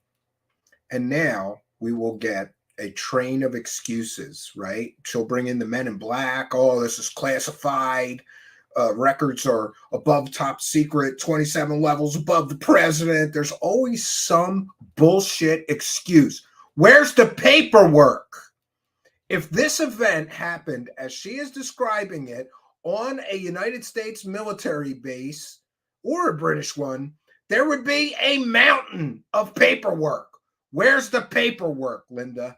And now we will get a train of excuses, right? She'll bring in the men in black. Oh, this is classified. Records are above top secret, 27 levels above the president. There's always some bullshit excuse. Where's the paperwork? If this event happened as she is describing it on a United States military base or a British one, there would be a mountain of paperwork. Where's the paperwork, Linda?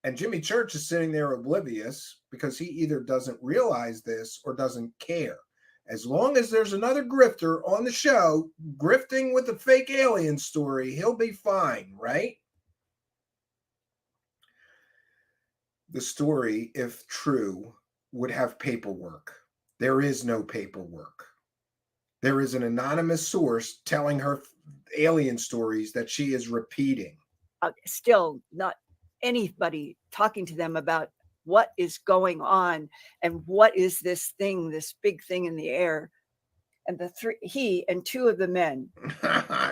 And Jimmy Church is sitting there oblivious because he either doesn't realize this or doesn't care. As long as there's another grifter on the show grifting with a fake alien story, he'll be fine, right? The story, if true, would have paperwork. There is no paperwork. There is an anonymous source telling her alien stories that she is repeating. Still not anybody talking to them about what is going on and what is this thing, this big thing in the air. And he and two of the men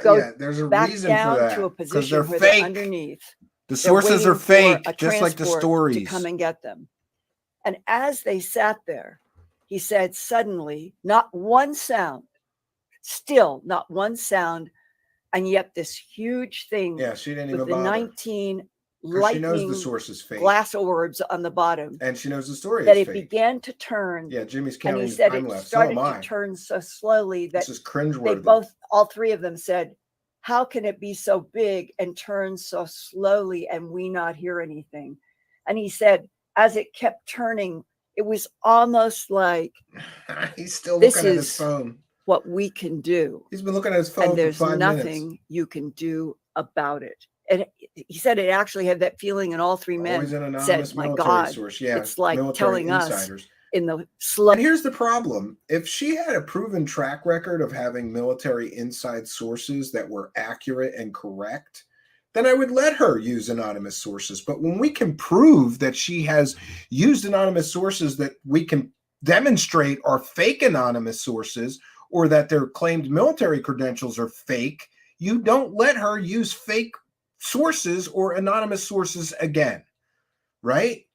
go there's a back reason down for that, to a 'cause position they're where fake. they're underneath. The They're sources are waiting for fake, a just like the transport stories. to come and get them. And as they sat there, he said, suddenly, not one sound, still not one sound, and yet this huge thing Yeah, she didn't with even the bother. 19 'Cause she knows lightning the source is fake. glass orbs on the bottom, And she knows the story that is it fake. began to turn. Yeah, Jimmy's And counting he the said time it left. So started am to I. turn so slowly that This is they cringeworthy. both, all three of them said, how can it be so big and turn so slowly and we not hear anything? And he said, as it kept turning, it was almost like He's still this looking at his is phone. what we can do. He's been looking at his phone And for there's 5 nothing minutes. you can do about it. And he said it actually had that feeling, and all three men Always an said, anonymous my military God, source. Yeah, it's like military telling insiders. us in the slow. And here's the problem. If she had a proven track record of having military inside sources that were accurate and correct, then I would let her use anonymous sources. But when we can prove that she has used anonymous sources that we can demonstrate are fake anonymous sources, or that their claimed military credentials are fake, you don't let her use fake sources or anonymous sources again, right?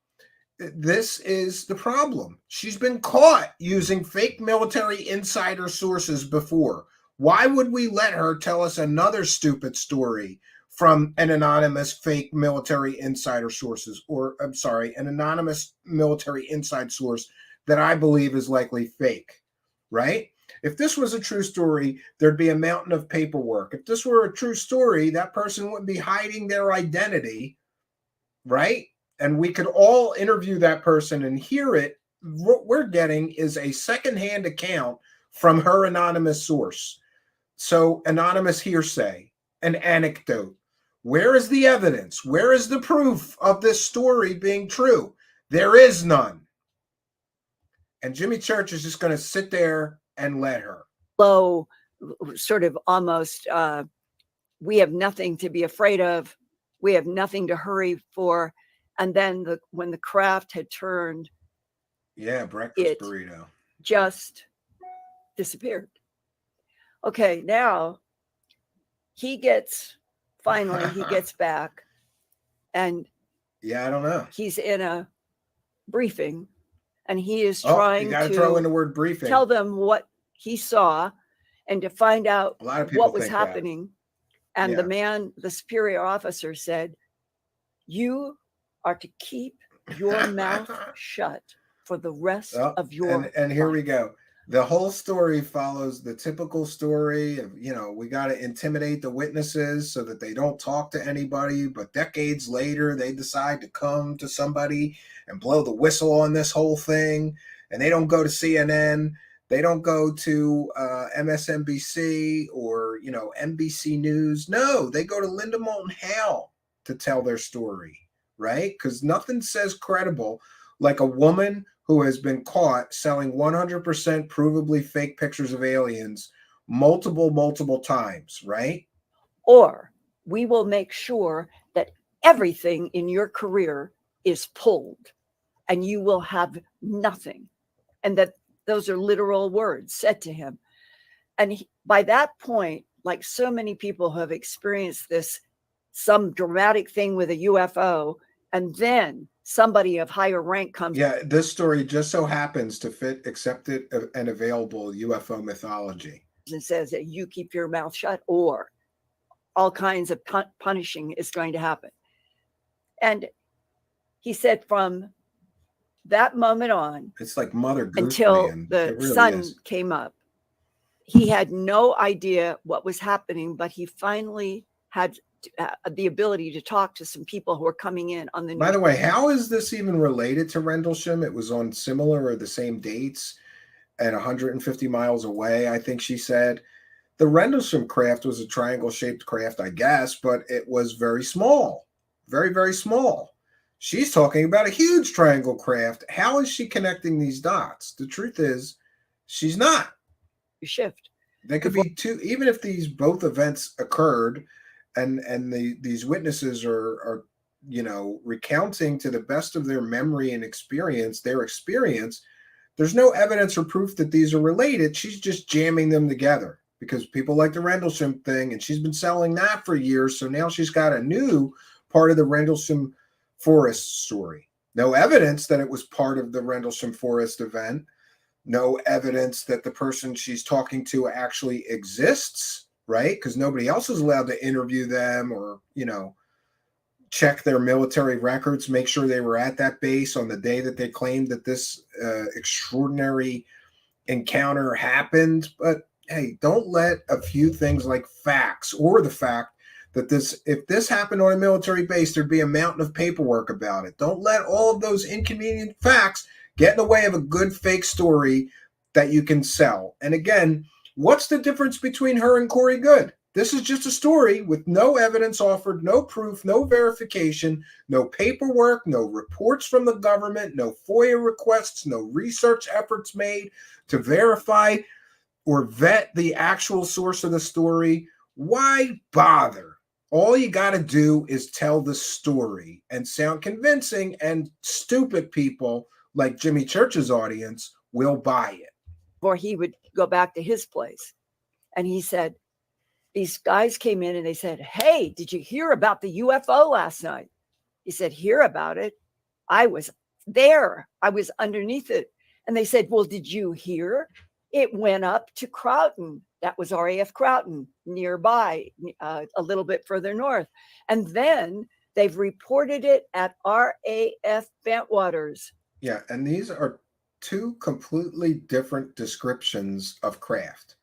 This is the problem. She's been caught using fake military insider sources before. Why would we let her tell us another stupid story from an anonymous fake military insider sources, or I'm sorry, an anonymous military inside source that I believe is likely fake, right? If this was a true story, there'd be a mountain of paperwork. If this were a true story, that person wouldn't be hiding their identity, right? And we could all interview that person and hear it. What we're getting is a secondhand account from her anonymous source. So anonymous hearsay, an anecdote. Where is the evidence? Where is the proof of this story being true? There is none. And Jimmy Church is just going to sit there and let her. Low, sort of almost, we have nothing to be afraid of. We have nothing to hurry for. And then when the craft had turned, breakfast burrito just disappeared. Okay, now he gets back, and I don't know. He's in a briefing, and he is trying to throw in the word briefing. Tell them what he saw, and to find out what was happening. And the superior officer said, "You are to keep your mouth shut for the rest of your and here life." we go. The whole story follows the typical story of, we got to intimidate the witnesses so that they don't talk to anybody. But decades later, they decide to come to somebody and blow the whistle on this whole thing. And they don't go to CNN. They don't go to MSNBC or, NBC News. No, they go to Linda Moulton Howe to tell their story, right? Because nothing says credible like a woman who has been caught selling 100% provably fake pictures of aliens multiple times, right? Or we will make sure that everything in your career is pulled and you will have nothing. And that those are literal words said to him. And by that point, like so many people have experienced this, some dramatic thing with a UFO, and then somebody of higher rank comes. Yeah, this story just so happens to fit accepted and available UFO mythology. And says that you keep your mouth shut, or all kinds of punishing is going to happen. And he said from that moment on, it's like Mother Goose until Man. the really sun is. came up, he had no idea what was happening, but he finally had the ability to talk to some people who were coming in on the news. By the way, how is this even related to Rendlesham? It was on similar or the same dates and 150 miles away, I think she said. The Rendlesham craft was a triangle-shaped craft, I guess, but it was very small, very, very small. She's talking about a huge triangle craft. How is she connecting these dots? The truth is, she's not. Shift. They could be two, even if these both events occurred, and these witnesses are recounting to the best of their memory and experience, there's no evidence or proof that these are related. She's just jamming them together because people like the Rendlesham thing, and she's been selling that for years. So now she's got a new part of the Rendlesham Forest story. No evidence that it was part of the Rendlesham Forest event. No evidence that the person she's talking to actually exists, right? Because nobody else is allowed to interview them or, check their military records, make sure they were at that base on the day that they claimed that this extraordinary encounter happened. But hey, don't let a few things like facts or the fact that if this happened on a military base, there'd be a mountain of paperwork about it. Don't let all of those inconvenient facts get in the way of a good fake story that you can sell. And again, what's the difference between her and Corey Goode? This is just a story with no evidence offered, no proof, no verification, no paperwork, no reports from the government, no FOIA requests, no research efforts made to verify or vet the actual source of the story. Why bother? All you got to do is tell the story and sound convincing, and stupid people like Jimmy Church's audience will buy it. Or he would go back to his place, and he said, these guys came in and they said, hey, did you hear about the UFO last night? He said, hear about it? I was there. I was underneath it. And they said, well, did you hear? It went up to Croton. That was RAF Croton, nearby, a little bit further north. And then they've reported it at RAF Bentwaters. Yeah, and these are two completely different descriptions of craft.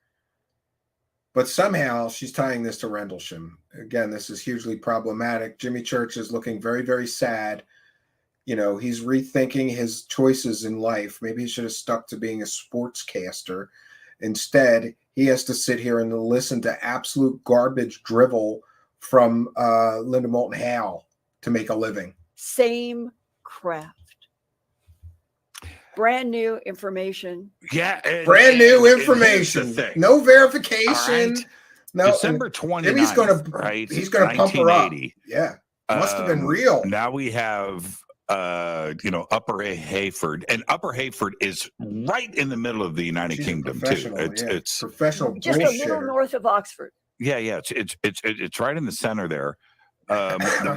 But somehow she's tying this to Rendlesham. Again, this is hugely problematic. Jimmy Church is looking very, very sad. He's rethinking his choices in life. Maybe he should have stuck to being a sportscaster. Instead, he has to sit here and listen to absolute garbage drivel from Linda Moulton Howe to make a living. Same craft. Brand new information. Yeah. Brand new information. No verification. Right. No. December 29th. He's gonna pump her up. Yeah. Must have been real. Now we have Upper Hayford, and Upper Hayford is right in the middle of the United Kingdom too. It's professional, just a little north of Oxford. Yeah, it's right in the center there.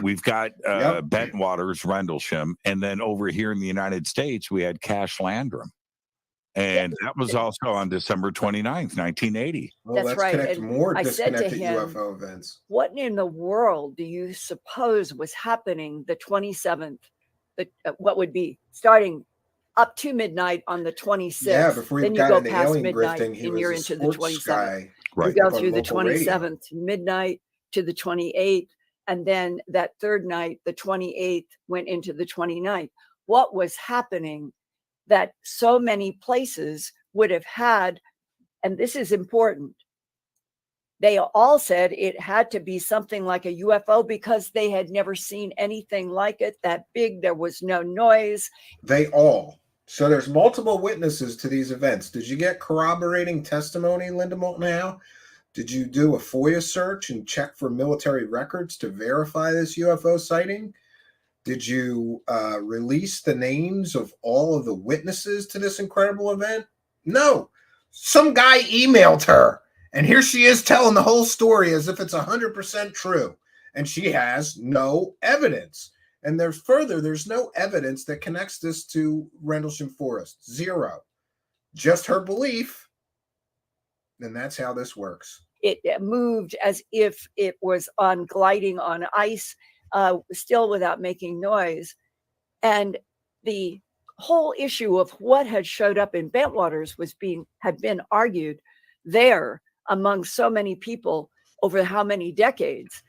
We've got Bentwaters, Rendlesham, and then over here in the United States we had Cash Landrum, and that was also on December 29th, 1980. Well, that's right. Connect more disconnected UFO events. What in the world do you suppose was happening the 27th? What would be starting up to midnight on the 26th? Yeah, before then you go into past alien midnight grifting, and you're into the 27th. Guy, you go through the 27th midnight to the 28th, and then that third night, the 28th, went into the 29th. What was happening that so many places would have had, and this is important, they all said it had to be something like a UFO because they had never seen anything like it that big. There was no noise. So there's multiple witnesses to these events. Did you get corroborating testimony, Linda Moulton Howe? Did you do a FOIA search and check for military records to verify this UFO sighting? Did you release the names of all of the witnesses to this incredible event? No. Some guy emailed her. And here she is telling the whole story as if it's 100% true. And she has no evidence. And there's no evidence that connects this to Rendlesham Forest. Zero. Just her belief. And that's how this works. It moved as if it was gliding on ice, still without making noise. And the whole issue of what had showed up in Bentwaters had been argued there among so many people over how many decades.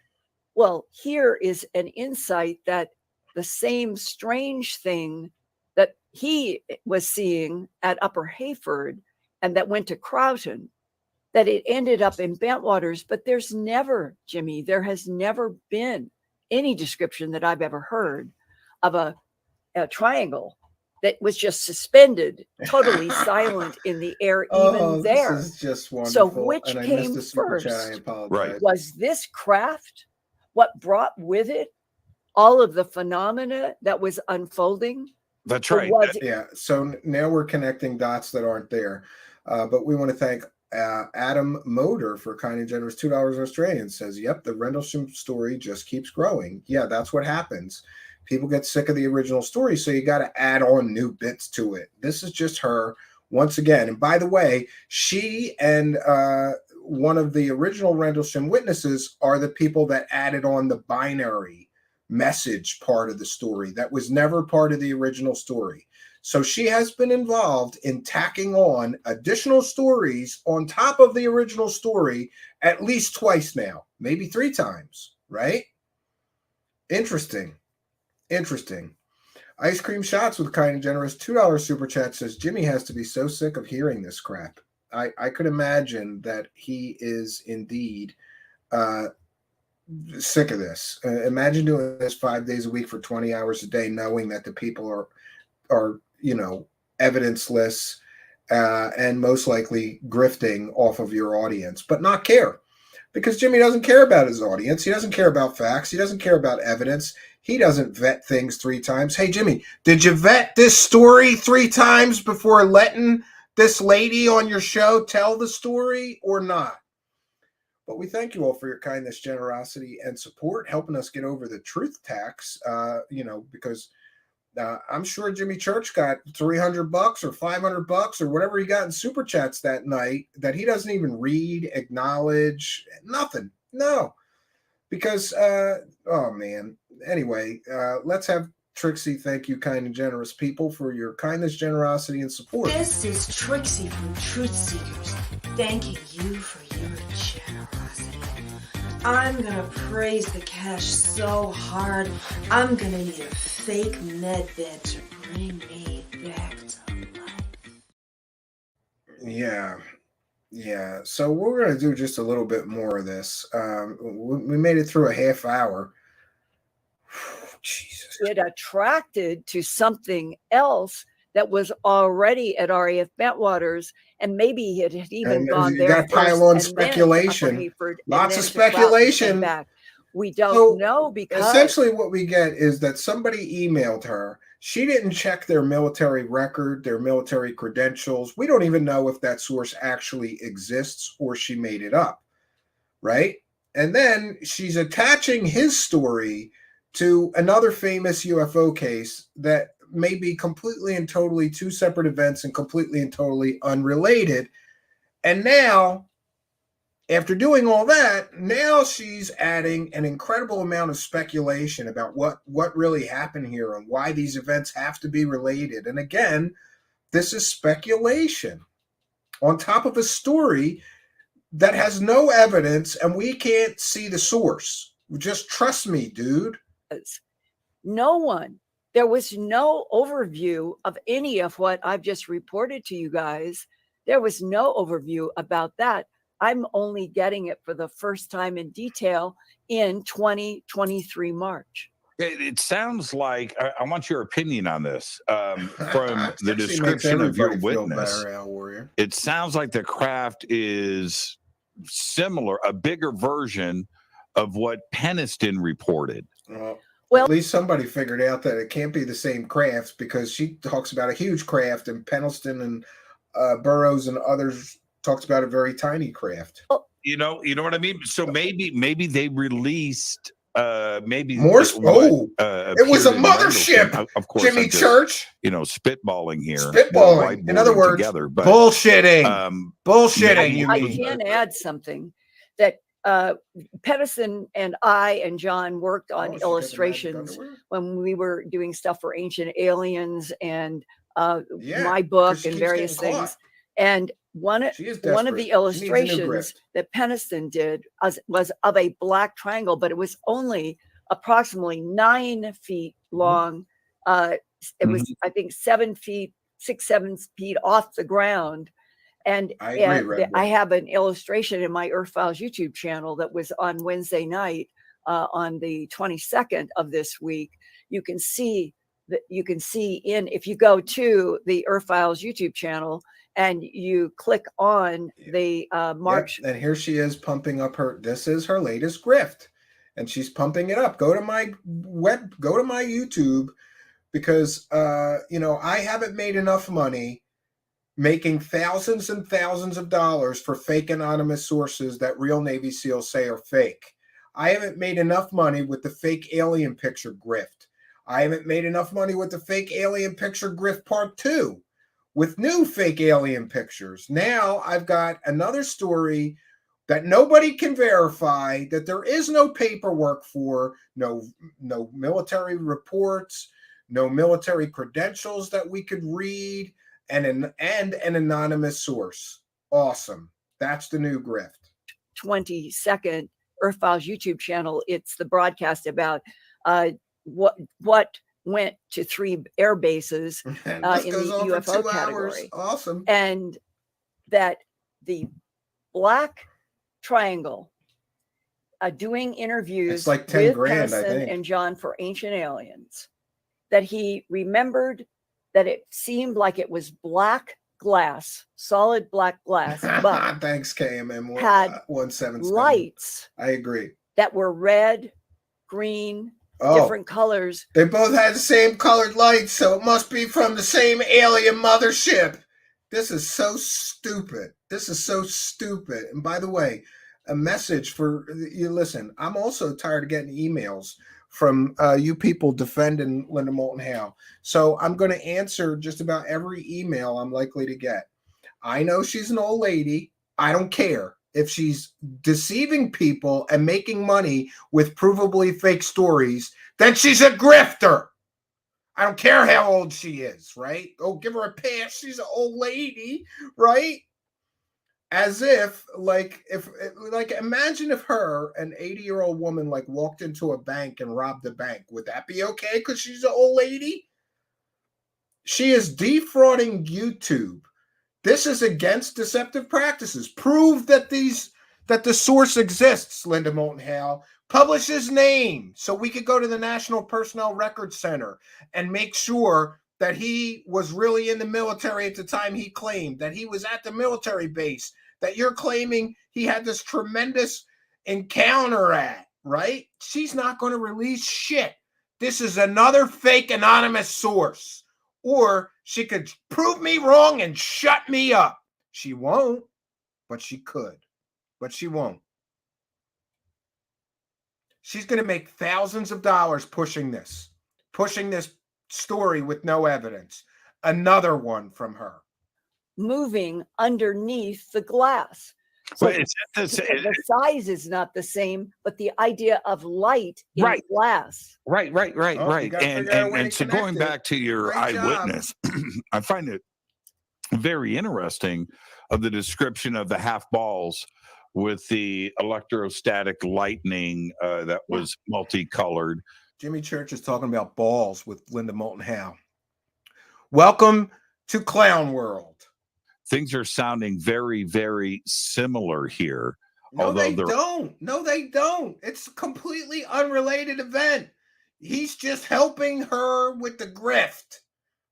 Well, here is an insight that the same strange thing that he was seeing at Upper Hayford and that went to Croton, that it ended up in Bentwaters. But there has never been any description that I've ever heard of a triangle that was just suspended, totally silent in the air, even there. This is just wonderful. So which came first? I apologize. Was this craft what brought with it all of the phenomena that was unfolding. That's It right. was Yeah. So now we're connecting dots that aren't there. But we want to thank Adam Motor for kind and generous $2 Australian. Says, yep, the Rendlesham story just keeps growing. Yeah, that's what happens. People get sick of the original story, so you got to add on new bits to it. This is just her once again. And by the way, she and one of the original Rendlesham witnesses are the people that added on the binary message part of the story that was never part of the original story. So she has been involved in tacking on additional stories on top of the original story at least twice now, maybe 3 times, right? Interesting. Ice Cream Shots with kind and generous $2 super chat says, Jimmy has to be so sick of hearing this crap. I could imagine that he is indeed sick of this. Imagine doing this 5 days a week for 20 hours a day, knowing that the people are evidenceless and most likely grifting off of your audience, but not care. Because Jimmy doesn't care about his audience. He doesn't care about facts. He doesn't care about evidence. He doesn't vet things 3 times. Hey, Jimmy, did you vet this story 3 times before letting this lady on your show tell the story or not? But we thank you all for your kindness, generosity, and support, helping us get over the truth tax, because I'm sure Jimmy Church got $300 or $500 or whatever he got in super chats that night that he doesn't even read, acknowledge, nothing. No, because, oh man. Anyway, let's have Trixie thank you, kind and generous people, for your kindness, generosity, and support. This is Trixie from Truthseekers, thanking you for your generosity. I'm gonna praise the cash so hard, I'm gonna need a fake med bed to bring me back to life. Yeah. So we're going to do just a little bit more of this. We made it through a half hour. Jesus. It attracted to something else that was already at RAF Bentwaters, and maybe it had even gone there. You got to pile on speculation. Lots of speculation. We don't know, because essentially what we get is that somebody emailed her. She didn't check their military record, their military credentials. We don't even know if that source actually exists or she made it up, right? And then she's attaching his story to another famous UFO case that may be completely and totally 2 separate events and completely and totally unrelated. And now, after doing all that, now she's adding an incredible amount of speculation about what really happened here and why these events have to be related. And again, this is speculation on top of a story that has no evidence and we can't see the source. Just trust me, dude. There was no overview of any of what I've just reported to you guys. There was no overview about that. I'm only getting it for the first time in detail in 2023 March. It sounds like, I want your opinion on this. From the description of your witness, it sounds like the craft is similar, a bigger version of what Peniston reported. Well, at least somebody figured out that it can't be the same craft, because she talks about a huge craft and Peniston and Burroughs and others talks about a very tiny craft. You know what I mean? So maybe they released maybe more. It was a mothership. Of course, Jimmy Church. Spitballing here. Spitballing. In other words, bullshitting. Bullshitting. I can add something that Pedersen and I and John worked on illustrations when we were doing stuff for Ancient Aliens and my book and various things. And one of the illustrations that Peniston did was of a black triangle, but it was only approximately 9 feet long. It was, I think, 7 feet, 7 feet off the ground. And I have an illustration in my Earth Files YouTube channel that was on Wednesday night on the 22nd of this week. You can see if you go to the Earth Files YouTube channel and you click on the March. And here she is pumping up this is her latest grift. and she's pumping it up. Go to my YouTube, because I haven't made enough money making thousands and thousands of dollars for fake anonymous sources that real Navy SEALs say are fake. I haven't made enough money with the fake alien picture grift. I haven't made enough money with the fake alien picture grift part 2 with new fake alien pictures. Now I've got another story that nobody can verify, that there is no paperwork for, no military reports, no military credentials that we could read, and an anonymous source. Awesome. That's the new grift. 22nd Earth Files YouTube channel. It's the broadcast about what went to 3 air bases in the UFO category. Awesome. And that the Black Triangle doing interviews it's like 10 with grand, Penson I think. and John for Ancient Aliens, that he remembered that it seemed like it was black glass, solid black glass, but thanks KMM had 177 lights. I agree. That were red, green, different colors. They both had the same colored lights, so it must be from the same alien mothership. This is so stupid. This is so stupid. And by the way, a message for you. Listen, I'm also tired of getting emails from you people defending Linda Moulton Howe. So I'm going to answer just about every email I'm likely to get. I know she's an old lady. I don't care if she's deceiving people and making money with provably fake stories. Then she's a grifter. I don't care how old she is, right? Oh, give her a pass. She's an old lady, right? As if, imagine if her, an 80-year-old woman, walked into a bank and robbed the bank. Would that be okay because she's an old lady? She is defrauding YouTube. This is against deceptive practices. Prove that the source exists, Linda Moulton Howe. Publish his name so we could go to the National Personnel Records Center and make sure that he was really in the military at the time he claimed, that he was at the military base, that you're claiming he had this tremendous encounter at, right? She's not going to release shit. This is another fake anonymous source. Or she could prove me wrong and shut me up. She won't, but she could. But she won't. She's going to make thousands of dollars pushing this story with no evidence. Another one from her. Moving underneath the glass. So the size is not the same, but the idea of light in glass. Right. Oh, And so going back to your eyewitness, I find it very interesting of the description of the half balls with the electrostatic lightning that was multicolored. Jimmy Church is talking about balls with Linda Moulton Howe. Welcome to Clown World. Things are sounding very, very similar here. No, they don't. No, they don't. It's a completely unrelated event. He's just helping her with the grift,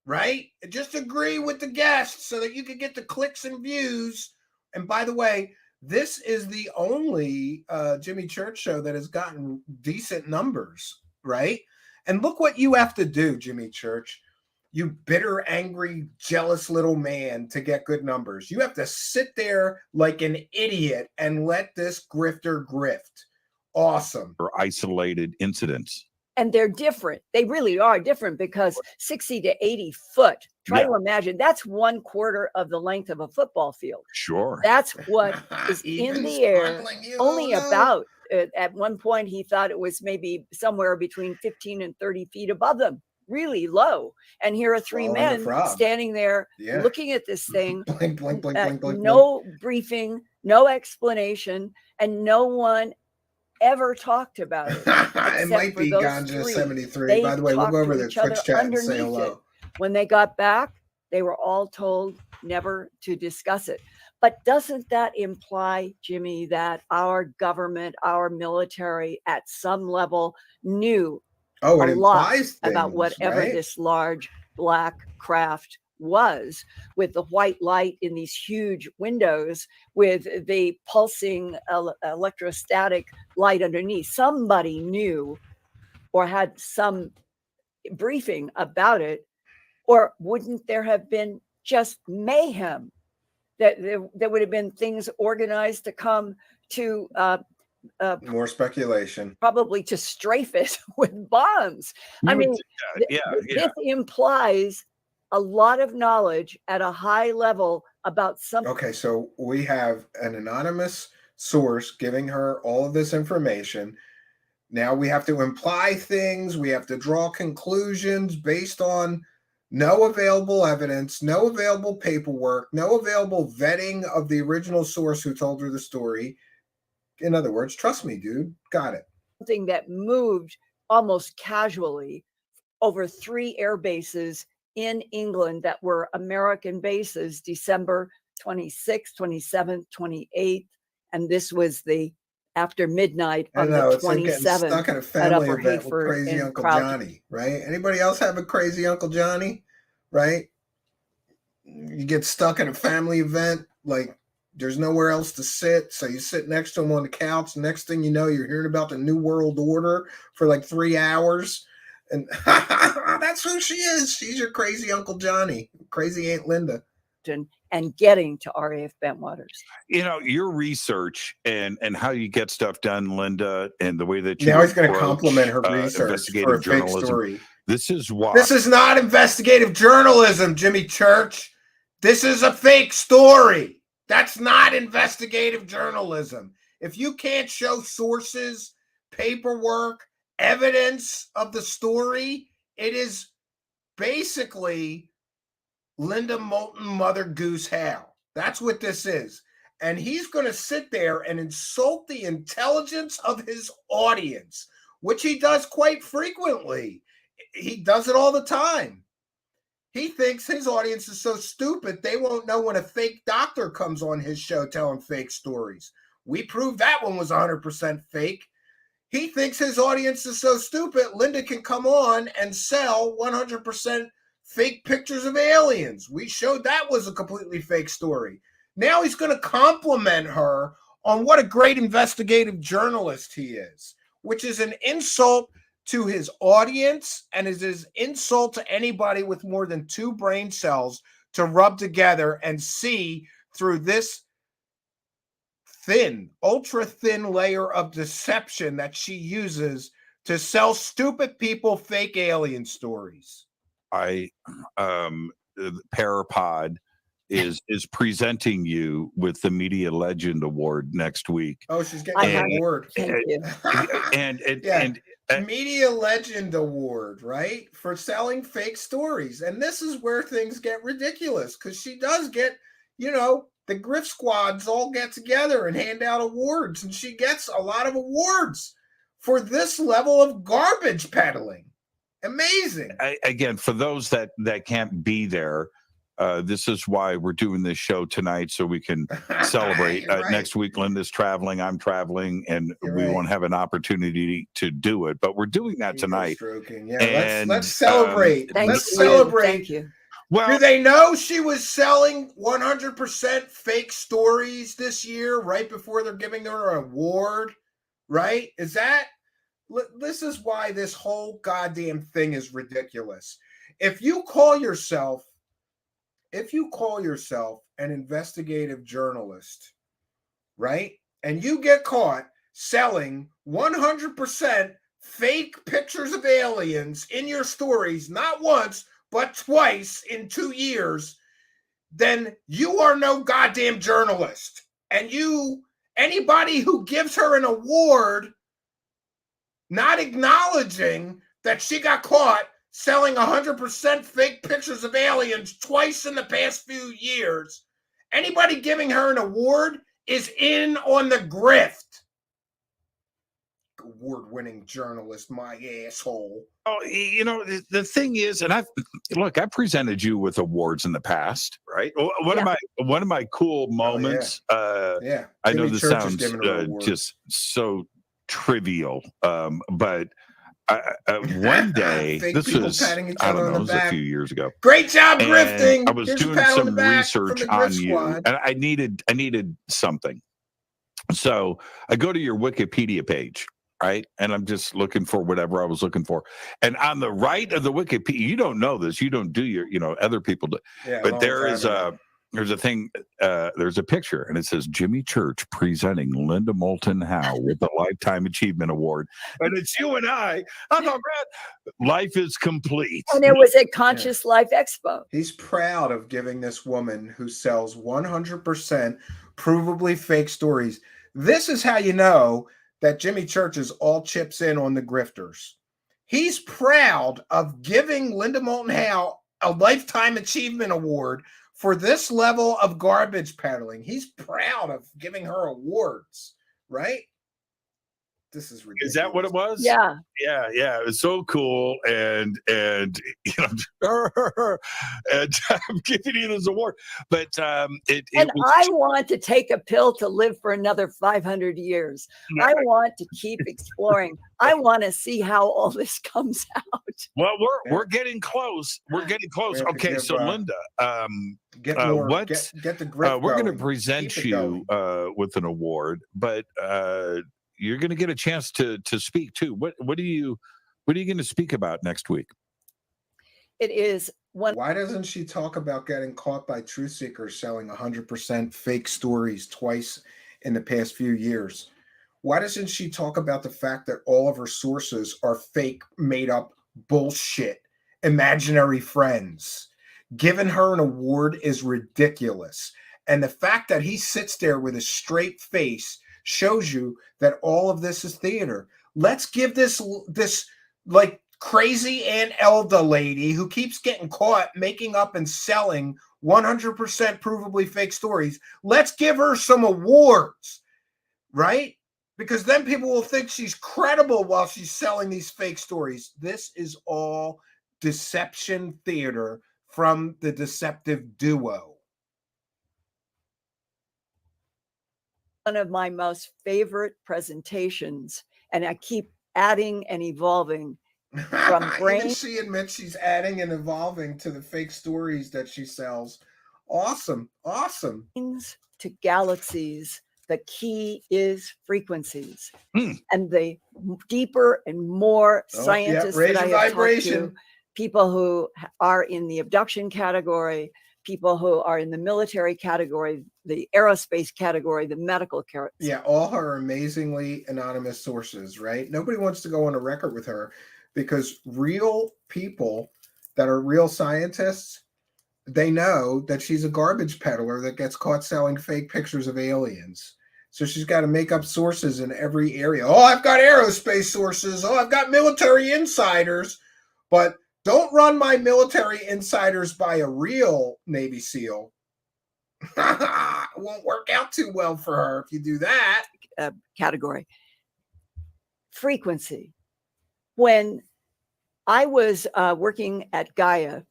right? Just agree with the guests so that you can get the clicks and views. And by the way, this is the only Jimmy Church show that has gotten decent numbers, right? And look what you have to do, Jimmy Church. You bitter, angry, jealous little man, to get good numbers. You have to sit there like an idiot and let this grifter grift. Awesome. Or isolated incidents. And they're different. They really are different because 60 to 80 foot. Try to imagine that's 1/4 of the length of a football field. Sure. That's what is in the air. Only about, at one point, he thought it was maybe somewhere between 15 and 30 feet above them. Really low. And here are 3 men standing there looking at this thing. Blink, blink, blink, blink, blink. No briefing, no explanation, and no one ever talked about it. It might be Ganja 73. By the way, we'll go over the Twitch chat and say hello. When they got back, they were all told never to discuss it. But doesn't that imply, Jimmy, that our government, our military at some level knew a lot about whatever this large black craft was, with the white light in these huge windows with the pulsing electrostatic light underneath. Somebody knew or had some briefing about it, or wouldn't there have been just mayhem? That there would have been things organized to come to more speculation, probably to strafe it with bombs. I mean, this implies a lot of knowledge at a high level about something. Okay, so we have an anonymous source giving her all of this information. Now we have to imply things. We have to draw conclusions based on no available evidence, no available paperwork, no available vetting of the original source who told her the story. In other words, trust me, dude. Got it. Something that moved almost casually over 3 air bases in England that were American bases, December 26th, 27th, 28th. And this was the after midnight on the 27th. Stuck in a family event with crazy Uncle Johnny, right? Anybody else have a crazy Uncle Johnny, right? You get stuck in a family event, like there's nowhere else to sit, so you sit next to him on the couch. Next thing you know, you're hearing about the New World Order for like 3 hours, and that's who she is. She's your crazy Uncle Johnny, crazy Aunt Linda. And getting to RAF Bentwaters. You know, your research and how you get stuff done, Linda, and the way that you now he's going to compliment her research for a fake story. This is why. This is not investigative journalism, Jimmy Church. This is a fake story. That's not investigative journalism. If you can't show sources, paperwork, evidence of the story, it is basically Linda Moulton Mother Goose Howe. That's what this is. And he's going to sit there and insult the intelligence of his audience, which he does quite frequently. He does it all the time. He thinks his audience is so stupid they won't know when a fake doctor comes on his show telling fake stories. We proved that one was 100% fake. He thinks his audience is so stupid Linda can come on and sell 100% fake pictures of aliens. We showed that was a completely fake story. Now he's going to compliment her on what a great investigative journalist he is, which is an insult to his audience and is an insult to anybody with more than 2 brain cells to rub together and see through this thin, ultra thin layer of deception that she uses to sell stupid people fake alien stories. Parapod is presenting you with the Media Legend Award next week. Oh, she's getting an award. And Media Legend Award, right? For selling fake stories. And this is where things get ridiculous, because she does get, the grift squads all get together and hand out awards, and she gets a lot of awards for this level of garbage peddling. Amazing. Again, for those that can't be there, this is why we're doing this show tonight, so we can celebrate. Right. Next week, Linda's traveling, I'm traveling, and we won't have an opportunity to do it. But we're doing that tonight. Yeah, and, let's celebrate. Let's celebrate. Thank you. Well, do they know she was selling 100% fake stories this year, right before they're giving her an award? Right? This is why this whole goddamn thing is ridiculous. If you call yourself an investigative journalist, right, and you get caught selling 100% fake pictures of aliens in your stories, not once, but twice in 2 years, then you are no goddamn journalist. And anybody who gives her an award not acknowledging that she got caught selling 100% fake pictures of aliens twice in the past few years, anybody giving her an award is in on the grift. Award-winning journalist, my asshole. Oh, the thing is, and I presented you with awards in the past, right? One of my cool moments. I know this sounds just so trivial, but one day, Fake this people was, patting each I other don't on know, the it was a back. few years ago. Great job And grifting. I was Here's a doing pat on the some back from research the Grift on you, Squad. and I needed something. So I go to your Wikipedia page, right? And I'm just looking for whatever I was looking for. And on the right of the Wikipedia, you don't know this, you don't do your, other people do. Yeah, But there's a thing, there's a picture, and it says Jimmy Church presenting Linda Moulton Howe with the Lifetime Achievement Award. And it's you and I thought, man, life is complete. And it was at Conscious Life Expo. He's proud of giving this woman who sells 100% provably fake stories. This is how you know that Jimmy Church is all chips in on the grifters. He's proud of giving Linda Moulton Howe a Lifetime Achievement Award for this level of garbage peddling. He's proud of giving her awards, right? This is ridiculous. Is that what it was? Yeah. Yeah. It was so cool. And and I'm giving you this award. But I want to take a pill to live for another 500 years. I want to keep exploring. I want to see how all this comes out. Well, we're getting close. We're getting close. Okay, so Linda, get the grip we're going to present you with an award, but you're going to get a chance to speak too. What are you going to speak about next week? It is Why doesn't she talk about getting caught by Truthseekers selling 100% fake stories twice in the past few years? Why doesn't she talk about the fact that all of her sources are fake, made up bullshit, imaginary friends? Giving her an award is ridiculous. And the fact that he sits there with a straight face shows you that all of this is theater. Let's give this like crazy Aunt Elda lady who keeps getting caught making up and selling 100% provably fake stories. Let's give her some awards, right? Because then people will think she's credible while she's selling these fake stories. This is all deception theater from the deceptive duo. One of my most favorite presentations, and I keep adding and evolving from brain. Even she admits she's adding and evolving to the fake stories that she sells. Awesome. To galaxies, the key is frequencies. And the deeper and more scientists that I have talked to, people who are in the abduction category, people who are in the military category, the aerospace category, the medical category. Yeah, all her amazingly anonymous sources, right? Nobody wants to go on a record with her because real people that are real scientists, they know that she's a garbage peddler that gets caught selling fake pictures of aliens. So she's got to make up sources in every area. Oh, I've got aerospace sources. Oh, I've got military insiders. But don't run my military insiders by a real Navy SEAL. It won't work out too well for her if you do that. Category. Frequency. When I was working at Gaia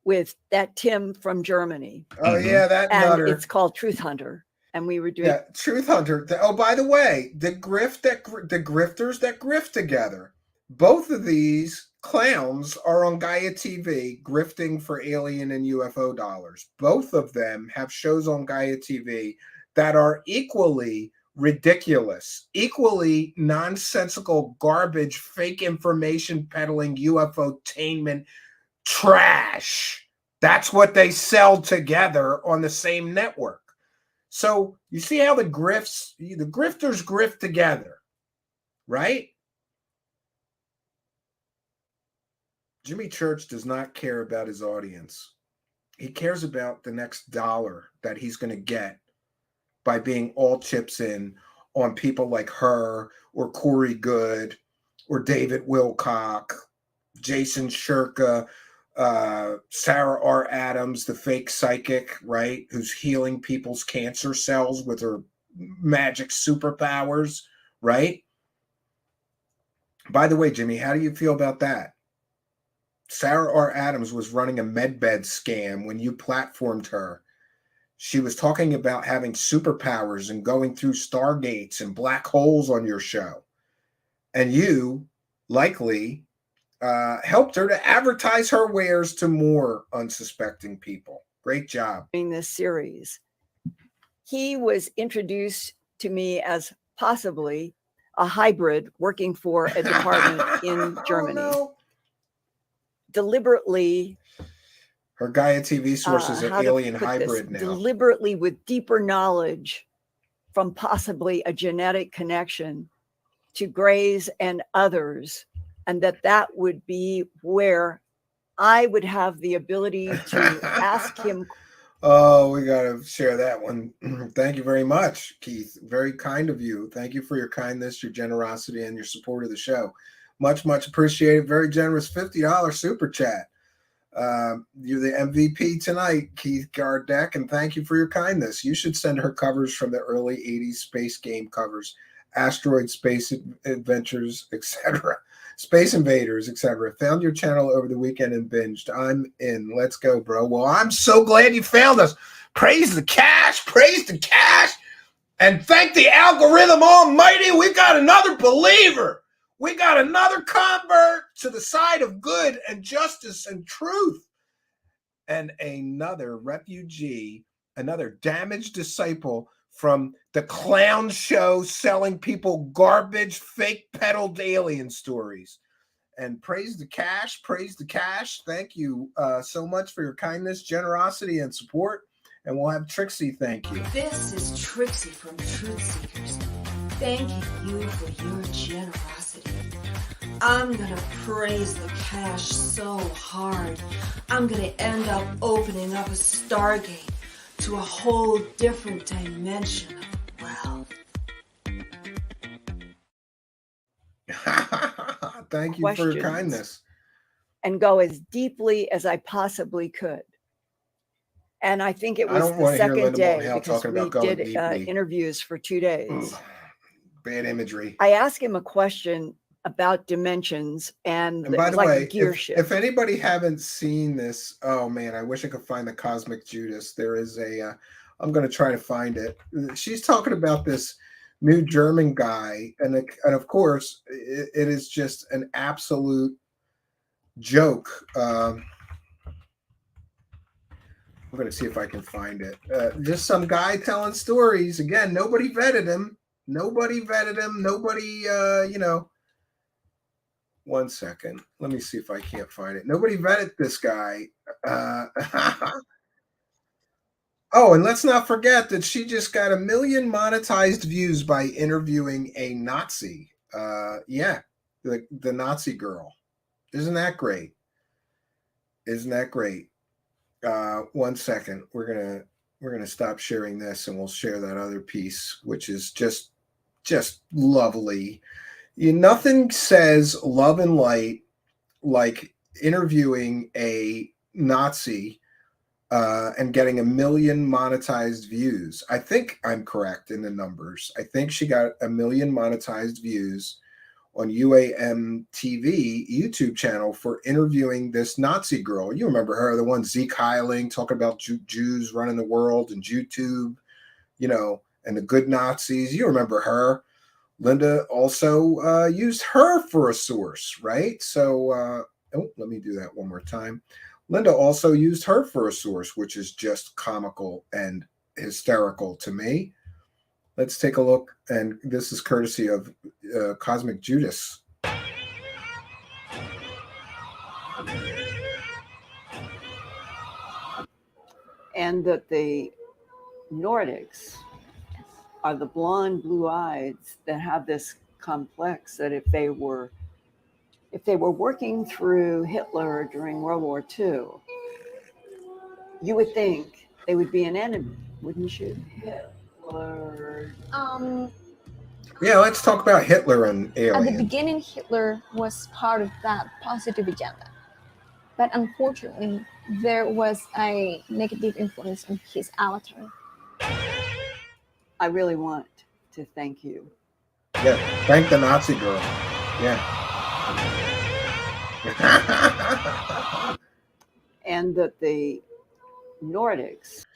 with that Tim from Germany. Oh, yeah, that nutter. It's called Truth Hunter. And we were doing... Yeah, Truth Hunter. Oh, by the way, the grifters that grift together. Both of these clowns are on Gaia TV grifting for alien and UFO dollars. Both of them have shows on Gaia TV that are equally ridiculous, equally nonsensical garbage, fake information peddling, UFO-tainment trash. That's what they sell together on the same network. So you see how the grifters grift together, right? Jimmy Church does not care about his audience. He cares about the next dollar that he's going to get by being all chips in on people like her or Corey Goode or David Wilcock, Jason Shurka, Sarah R. Adams, the fake psychic, right, who's healing people's cancer cells with her magic superpowers, right? By the way, Jimmy, how do you feel about that? Sarah R. Adams was running a medbed scam when you platformed her. She was talking about having superpowers and going through stargates and black holes on your show. And you likely helped her to advertise her wares to more unsuspecting people. Great job. In this series, he was introduced to me as possibly a hybrid working for a department in Germany. Oh, no. Deliberately, her Gaia TV source is an alien hybrid now. Deliberately with deeper knowledge from possibly a genetic connection to Greys and others, and that would be where I would have the ability to ask him. Oh, we got to share that one. Thank you very much, Keith. Very kind of you. Thank you for your kindness, your generosity, and your support of the show. Much, much appreciated. Very generous $50 super chat. You're the MVP tonight, Keith Gardeck, and thank you for your kindness. You should send her covers from the early 80s space game covers, Asteroid Space Adventures, etc. Space Invaders, etc. Found your channel over the weekend and binged. I'm in. Let's go, bro. Well, I'm so glad you found us. Praise the cash. Praise the cash. And thank the algorithm almighty. We got another believer. We got another convert to the side of good and justice and truth. And another refugee, another damaged disciple from the clown show selling people garbage, fake peddled alien stories. And praise the cash, praise the cash. Thank you so much for your kindness, generosity, and support. And we'll have Trixie thank you. This is Trixie from Truthseekers. Thank you for your generosity. I'm gonna praise the cash so hard. I'm gonna end up opening up a stargate to a whole different dimension of wealth. Thank you for your kindness. And go as deeply as I possibly could. And I think it was the second day because we did interviews for 2 days. Ooh, bad imagery. I asked him a question about dimensions, and by it was the like way, a gear shift. If anybody haven't seen this, oh man, I wish I could find the Cosmic Judas. There is a, I'm going to try to find it. She's talking about this new German guy, and of course, it is just an absolute joke. I'm going to see if I can find it. Just some guy telling stories. Again, nobody vetted him. Nobody, you know. One second. Let me see if I can't find it. Nobody vetted this guy. Oh, and let's not forget that she just got 1 million monetized views by interviewing a Nazi. Yeah, the Nazi girl. Isn't that great? Isn't that great? 1 second. We're gonna stop sharing this, and we'll share that other piece, which is just lovely. Nothing says love and light like interviewing a Nazi and getting 1 million monetized views. I think I'm correct in the numbers. I think she got 1 million monetized views on UAM TV YouTube channel for interviewing this Nazi girl. You remember her, the one Zeke Heiling talking about Jews running the world and YouTube, you know, and the good Nazis. You remember her. Linda also used her for a source, right? So, let me do that one more time. Linda also used her for a source, which is just comical and hysterical to me. Let's take a look. And this is courtesy of Cosmic Judas. And that the Nordics are the blonde, blue-eyed that have this complex that if they were working through Hitler during World War II, you would think they would be an enemy, wouldn't you? Hitler. Yeah, let's talk about Hitler and aliens. At the beginning, Hitler was part of that positive agenda. But unfortunately, there was a negative influence on his avatar. I really want to thank you. Yeah, thank the Nazi girl. Yeah. And that the Nordics.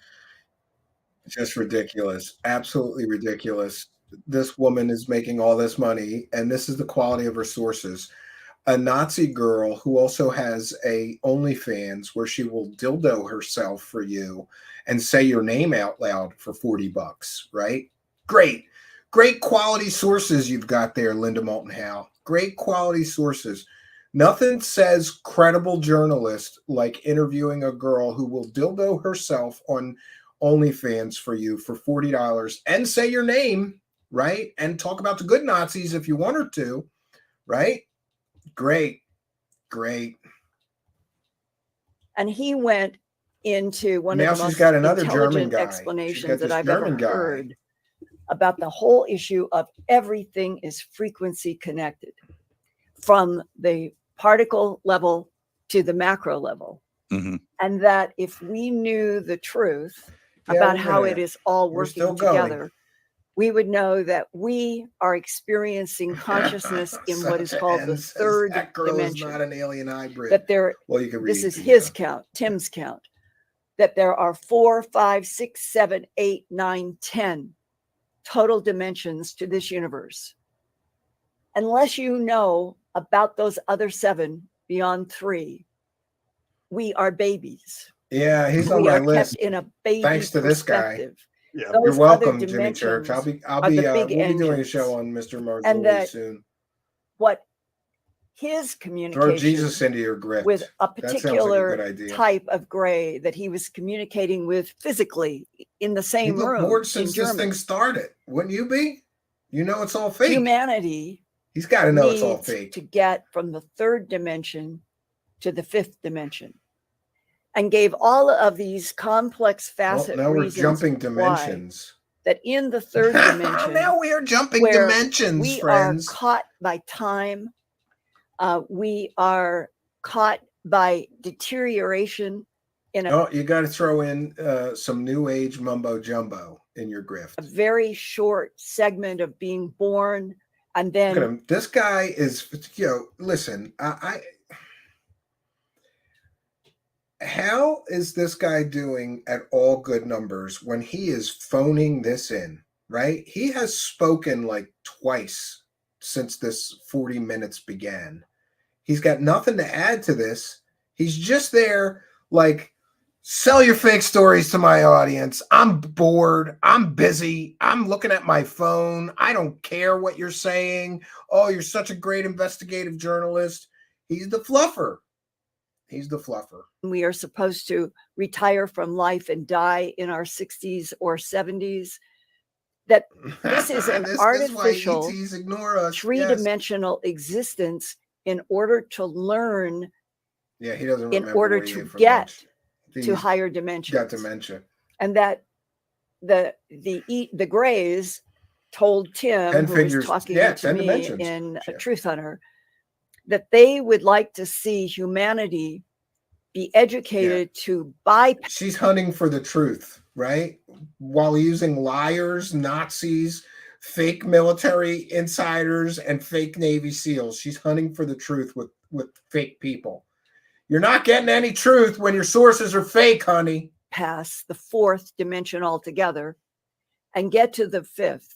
Just ridiculous. Absolutely ridiculous. This woman is making all this money, and this is the quality of her sources. a Nazi girl who also has a OnlyFans where she will dildo herself for you and say your name out loud for $40, right? Great quality sources you've got there, Linda Moulton Howe. Great quality sources. Nothing says credible journalist like interviewing a girl who will dildo herself on OnlyFans for you for $40 and say your name, right? And talk about the good Nazis if you want her to, right? Great. And he went into one now of the she's most got another German intelligent guy. explanations that I've German ever guy. heard about the whole issue of everything is frequency connected, from the particle level to the macro level. Mm-hmm. And that if we knew the truth Yeah, about we're how gonna- it is all we're still working together, we would know that we are experiencing consciousness in what is called the third that girl dimension. is not an alien hybrid. That there, well, you can read this it, is Tina. his count, Tim's count, that there are 4, 5, 6, 7, 8, 9, 10 total dimensions to this universe. Unless you know about those other 7 beyond 3, we are babies. Yeah, he's on We my are list. kept in a baby Thanks to this guy. perspective. Yeah. Those You're other welcome, Jimmy Church. I'll be are the big we'll be doing a engines. show on Mr. And Marzulli that soon. what his Throw communication Jesus into your grift. with a That sounds like a particular good idea. type of gray that he was communicating with physically in the You same look room bored in since this Germany. thing started. Wouldn't you be? You know it's all fake. Humanity He's got to know it's all needs fake. to get from the 3rd dimension to the 5th dimension, and gave all of these complex Well, facet now we're reasons jumping why dimensions. that in the 3rd dimension Now we are jumping where dimensions, we friends. are caught by time, we are caught by deterioration in Oh, you got to throw in some new age mumbo jumbo in your grift. a very short segment of being born, and Look at then him. This guy is, listen, how is this guy doing at all good numbers when he is phoning this in, right? He has spoken like twice since this 40 minutes began. He's got nothing to add to this. He's just there like, sell your fake stories to my audience. I'm bored. I'm busy. I'm looking at my phone. I don't care what you're saying. Oh, you're such a great investigative journalist. He's the fluffer. He's the fluffer. we are supposed to retire from life and die in our 60s or 70s, that this is an This artificial is why ETs ignore us. Yes. three-dimensional existence in order to learn, Yeah, he doesn't in remember order what he to ate for get lunch. to He's higher got dimensions. dementia. And that the Greys told Tim, 10 who figures. was talking Yeah, to 10 me dimensions. in Yeah. Truth Hunter, that they would like to see humanity be educated to bypass. She's hunting for the truth, right? While using liars, Nazis, fake military insiders, and fake Navy SEALs. She's hunting for the truth with fake people. You're not getting any truth when your sources are fake, honey. Pass the 4th dimension altogether and get to the 5th,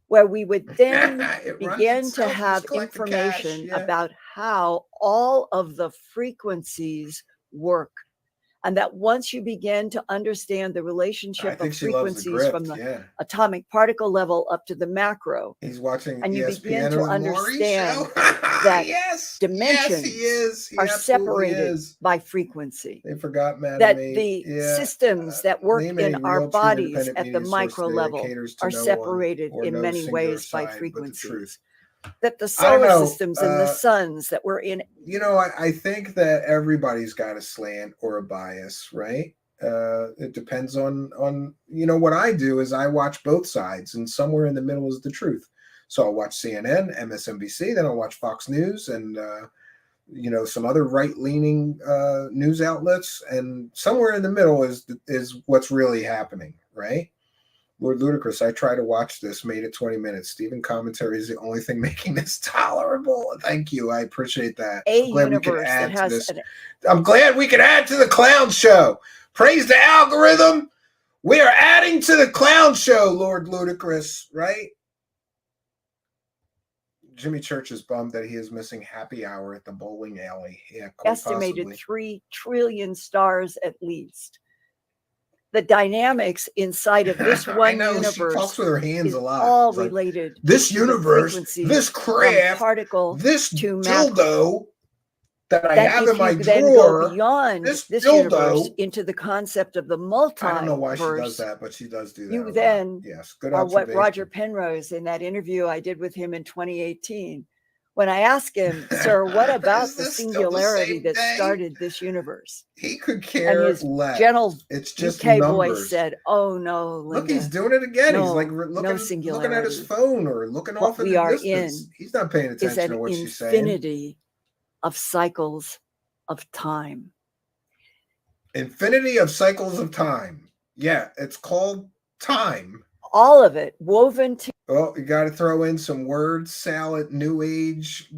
where we would then It runs begin to itself. have Just collect the cash, information yeah. about how all of the frequencies work. And that once you begin to understand the I relationship think of she loves the frequencies from grift. the Yeah. atomic particle level up to the macro, He's watching and you ESPN begin to with Maury understand show. that Yes, dimensions yes, he is. He are absolutely separated is. by frequency. They forgot Madam That Eight. the Yeah. systems that work Name any in our real, true, bodies independent at the media source micro today that level caters to are no one separated or in no many singular ways by side but the frequencies. truth. That the I don't solar know, systems and the suns that we're in. You know, I think that everybody's got a slant or a bias, right? It depends on what I do is I watch both sides, and somewhere in the middle is the truth. So I'll watch CNN, MSNBC, then I'll watch Fox News and some other right-leaning news outlets, and somewhere in the middle is what's really happening, right? Lord Ludicrous, I try to watch this, made it 20 minutes. Stephen commentary is the only thing making this tolerable. Thank you. I appreciate that. I'm glad we could add to this. I'm glad we could add to the clown show. Praise the algorithm. We are adding to the clown show, Lord Ludicrous, right? Jimmy Church is bummed that he is missing happy hour at the bowling alley. Yeah, quite estimated possibly. 3 trillion stars at least. The dynamics inside of this I one know, universe she talks with her hands is a lot. all It's like, related. this to the universe, frequencies this from craft, particle this to macro. dildo that I That have if in my you then drawer, go beyond this this dildo. universe into the concept of the I don't know why she does multiverse, that, but she does do that. a you lot. then Yes, good are what observation. Roger Penrose in that interview I did with him in 2018. When I asked him, sir, what about Is the this still the singularity same that thing? started this universe? He could And care his less. gentle It's just UK voice numbers. said, oh no, Look, Linda, he's doing it again. He's no, like no looking at his singularity. phone or looking What off in we the are distance. in He's not paying is attention an to what she's saying. infinity of cycles of time. Infinity of cycles of time. Yeah, it's called time. All of it woven to Well, you got to throw in some word salad, new age,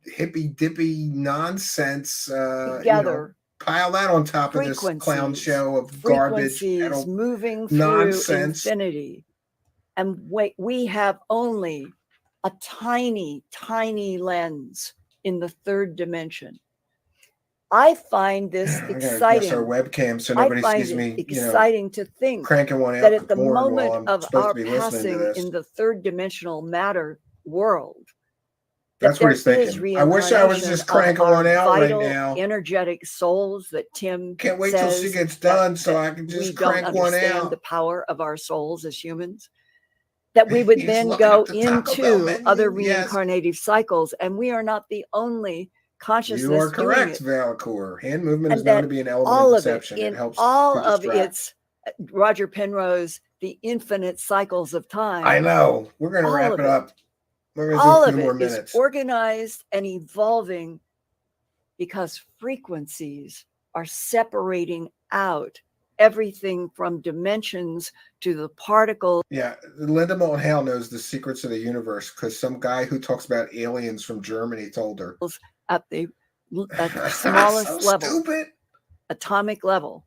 hippy dippy nonsense. together. Pile that on top of this clown Frequencies, show of garbage, frequencies metal moving through nonsense. infinity. And we have only a tiny, tiny lens in the third dimension. I find this I gotta exciting. adjust our webcam so I nobody find sees it me, exciting to think cranking one out that at the porn while moment I'm of supposed our to be listening to passing this. in the third dimensional matter world, That's that what he's there is thinking. I wish I was reincarnation just of cranking our one out right vital, now. energetic souls that Tim Can't wait till she says gets that- done so that I can we just don't crank one understand out. the power of our souls as humans. That we would He's then looking go up the Taco Bell into menu. other Yes. reincarnative cycles, and we are not the only consciousness You are doing correct, it. Valcour. Hand movement is And known that to be an element all of of it, deception. It in helps all to of distract. its Roger Penrose, the infinite cycles of time. I know. We're going to all wrap of it up. We're going to all do a of few more it is minutes. organized and evolving because frequencies are separating out everything from dimensions to the particle. Yeah, Linda Moulton Howe knows the secrets of the universe because some guy who talks about aliens from Germany told her. At the smallest So level, stupid. atomic level,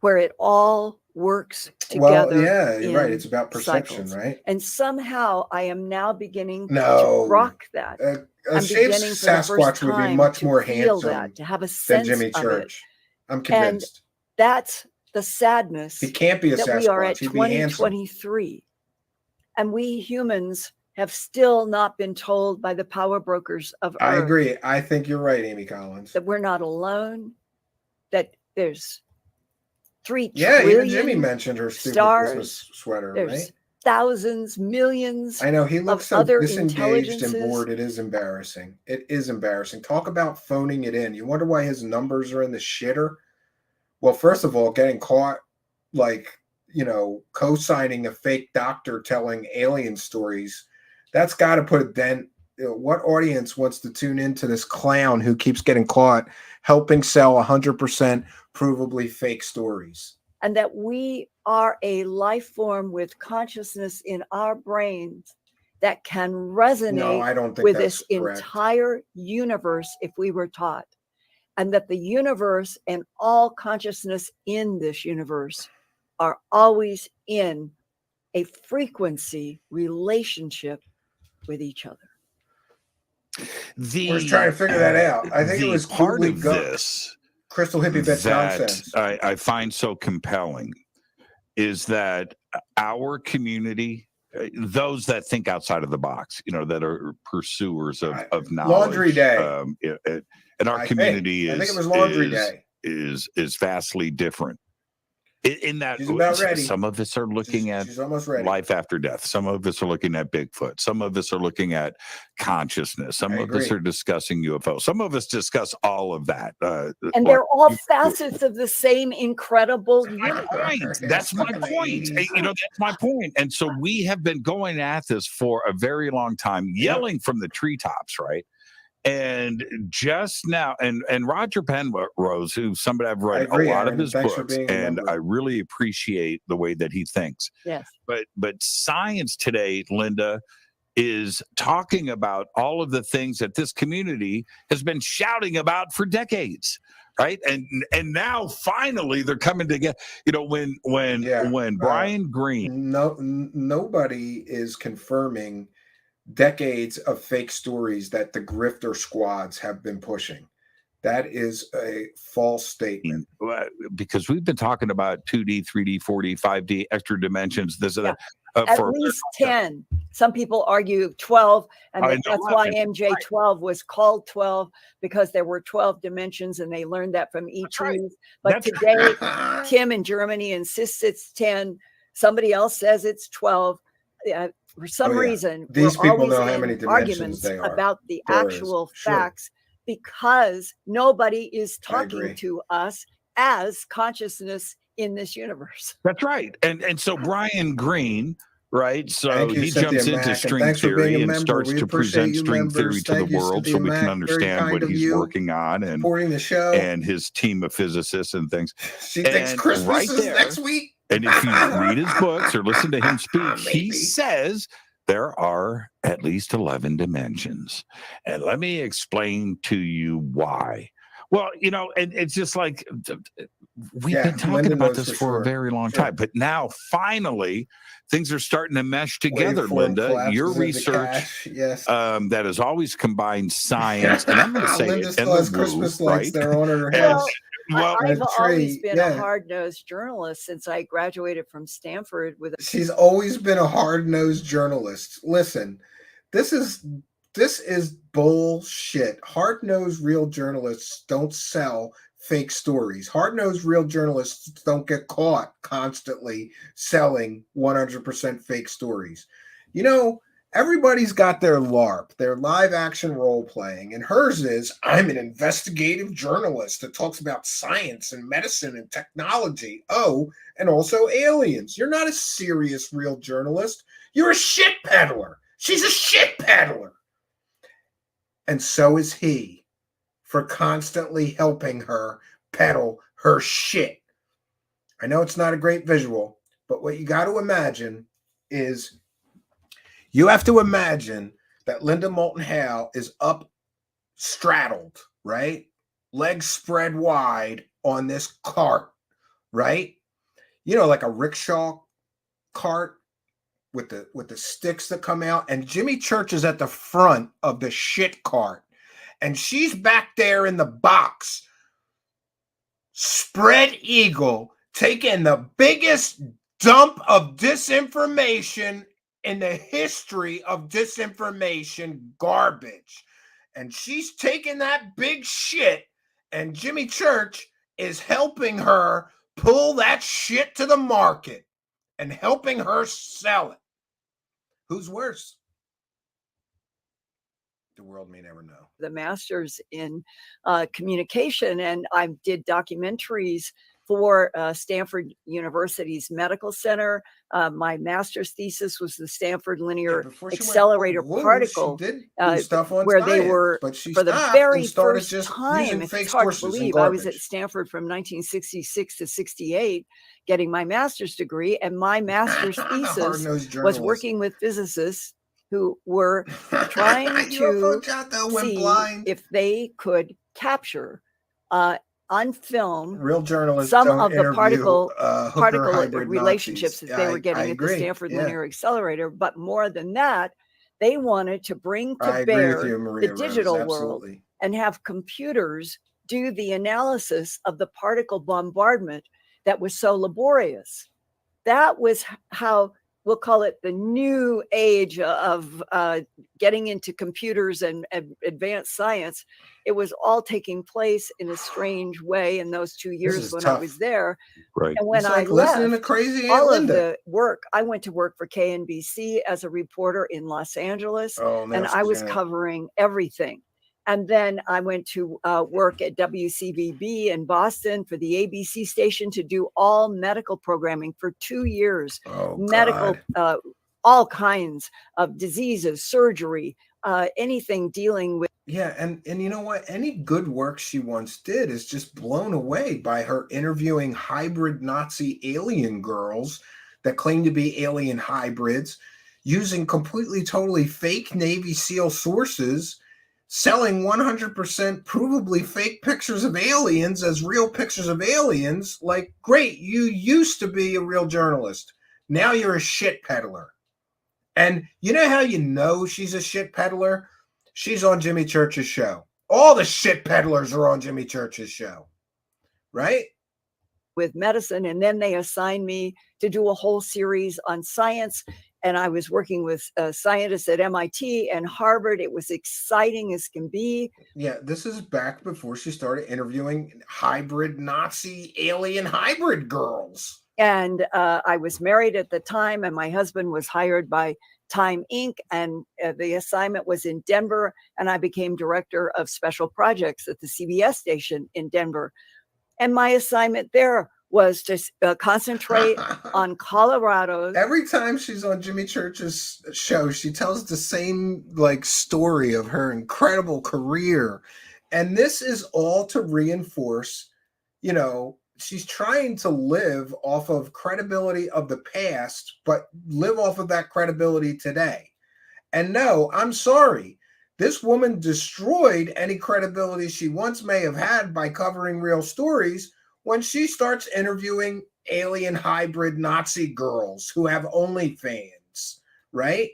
where it all works Well, together. yeah, you're right. in It's about perception, cycles. right? And somehow I am now beginning No. to rock that. A I'm shaved beginning for the first Sasquatch would be time much to more feel handsome that, to have a than sense Jimmy of it. Church. I'm And convinced. that's the sadness He can't be a that we are at Sasquatch. He'd be handsome. 2023. And we humans have still not been told by the power brokers of I Earth agree. I think you're right, Amy Collins. that we're not alone, that there's 3 Yeah, even trillion Jimmy mentioned her stupid stars. Christmas sweater, There's right? thousands, millions I know he looks so other disengaged and intelligences. bored. It is embarrassing. It is embarrassing. Talk about phoning it in. You wonder why his numbers are in the shitter? Well, first of all, getting caught, co-signing a fake doctor telling alien stories, that's got to put a dent. What audience wants to tune into this clown who keeps getting caught helping sell 100% provably fake stories? And that we are a life form with consciousness in our brains that can resonate No, I don't think with that's this correct. entire universe if we were taught. And that the universe and all consciousness in this universe are always in a frequency relationship with each other. We're just trying to figure that out. I think it was part Goode of Gunk, this Crystal Hippie Bitch that nonsense. I find so compelling is that our community, those that think outside of the box, that are pursuers of knowledge. Laundry Day. And our community I think it was Laundry Day. is vastly different. In that, She's about ready. Some of us are looking at She's almost ready. life after death. Some of us are looking at Bigfoot. Some of us are looking at consciousness. Some of us are discussing UFO. Some of us discuss all of that. And they're all facets of the same incredible universe. That's my point. That's my point. And so we have been going at this for a very long time, yelling from the treetops, right? And just now, and Roger Penrose, who's somebody I've read a lot of his books, and I really appreciate the way that he thinks. Yes. But science today, Linda, is talking about all of the things that this community has been shouting about for decades. Right. And now finally they're coming together. When Brian Greene. Nobody is confirming decades of fake stories that the grifter squads have been pushing. That is a false statement. Because we've been talking about 2D, 3D, 4D, 5D, extra dimensions, this and that. At least 10. Some people argue 12, and that's why MJ12 was called 12, because there were 12 dimensions, and they learned that from ETs. Right. But today, Tim in Germany insists it's 10. Somebody else says it's 12. For some reason, these people know how many dimensions they are about the actual facts, because nobody is talking to us as consciousness in this universe. That's right. And so Brian Greene, right? So he jumps into string theory and starts to present string theory to the world so we can understand what he's working on and supporting the show and his team of physicists and things. She thinks Christmas is next week. And if you read his books or listen to him speak, he says there are at least 11 dimensions. And let me explain to you why. Well, you know, and it's just like we've been talking about this for a very long time, but now finally things are starting to mesh together, Linda. Your research that has always combined science, and I'm going to say Linda still has Christmas lights there on her head. Well, I've always been a hard-nosed journalist since I graduated from Stanford. She's always been a hard-nosed journalist. Listen, this is bullshit. Hard-nosed real journalists don't sell fake stories. Hard-nosed real journalists don't get caught constantly selling 100% fake stories. You know, everybody's got their LARP, their live action role playing, and hers is, I'm an investigative journalist that talks about science and medicine and technology. Oh, and also aliens. You're not a serious real journalist. You're a shit peddler. She's a shit peddler. And so is he, for constantly helping her peddle her shit. I know it's not a great visual, but what you got to imagine is you have to imagine that Linda Moulton Howe is up straddled, right? Legs spread wide on this cart, right? You know, like a rickshaw cart with the sticks that come out, and Jimmy Church is at the front of the shit cart, and she's back there in the box, spread eagle, taking the biggest dump of disinformation in the history of disinformation garbage. And she's taking that big shit, and Jimmy Church is helping her pull that shit to the market and helping her sell it. Who's worse? The world may never know. The master's in communication, and I did documentaries for Stanford University's Medical Center. My master's thesis was the Stanford Linear Accelerator Particle, where they were, for the very first time, it's hard to believe, I was at Stanford from 1966 to 68, getting my master's degree, and my master's thesis was working with physicists who were trying to see if they could capture on film real journalists some of the particle relationships that they were getting at the Stanford Linear Accelerator. But more than that, they wanted to bring to bear the digital world and have computers do the analysis of the particle bombardment that was so laborious. That was how, we'll call it the new age of getting into computers and advanced science. It was all taking place in a strange way in those 2 years when I was there. Right. And when I left, all of the work, I went to work for KNBC as a reporter in Los Angeles, and I was covering everything. And then I went to work at WCVB in Boston for the ABC station to do all medical programming for 2 years. Medical, all kinds of diseases, surgery, anything dealing with. Yeah, and you know what? Any good work she once did is just blown away by her interviewing hybrid Nazi alien girls that claim to be alien hybrids, using completely, totally fake Navy SEAL sources, selling 100% provably fake pictures of aliens as real pictures of aliens. Like, great, you used to be a real journalist. Now you're a shit peddler. And you know how you know she's a shit peddler? She's on Jimmy Church's show. All the shit peddlers are on Jimmy Church's show, right? With medicine, and then they assigned me to do a whole series on science, and I was working with scientists at MIT and Harvard. It was exciting as can be. Yeah, this is back before she started interviewing hybrid Nazi alien hybrid girls. And I was married at the time, and my husband was hired by Time Inc., and the assignment was in Denver, and I became director of special projects at the CBS station in Denver. And my assignment there was to concentrate on Colorado's. Every time she's on Jimmy Church's show, she tells the same like story of her incredible career. And this is all to reinforce, you know, she's trying to live off of credibility of the past, but live off of that credibility today. And no, I'm sorry. This woman destroyed any credibility she once may have had by covering real stories when she starts interviewing alien hybrid Nazi girls who have OnlyFans, right?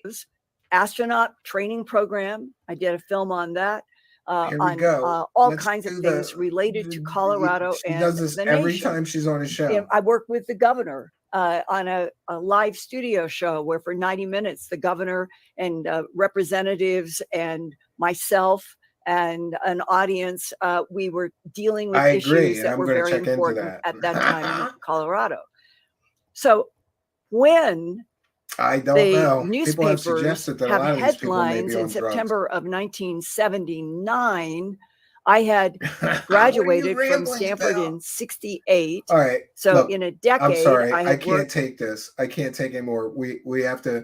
Astronaut training program. I did a film on that. Here we on go. all Let's kinds of do things related to Colorado She and does this the every nation. time she's on a show. I worked with the governor on a live studio show where for 90 minutes, the governor and representatives and myself and an audience, we were dealing with issues that were very important at that time in Colorado. So when I don't know. People have suggested that a lot of these people may headlines be on in drugs. September of 1979, I had graduated from Stanford in 68. All right. So look, in a decade, I'm sorry. I I can't take this. I can't take anymore. We have to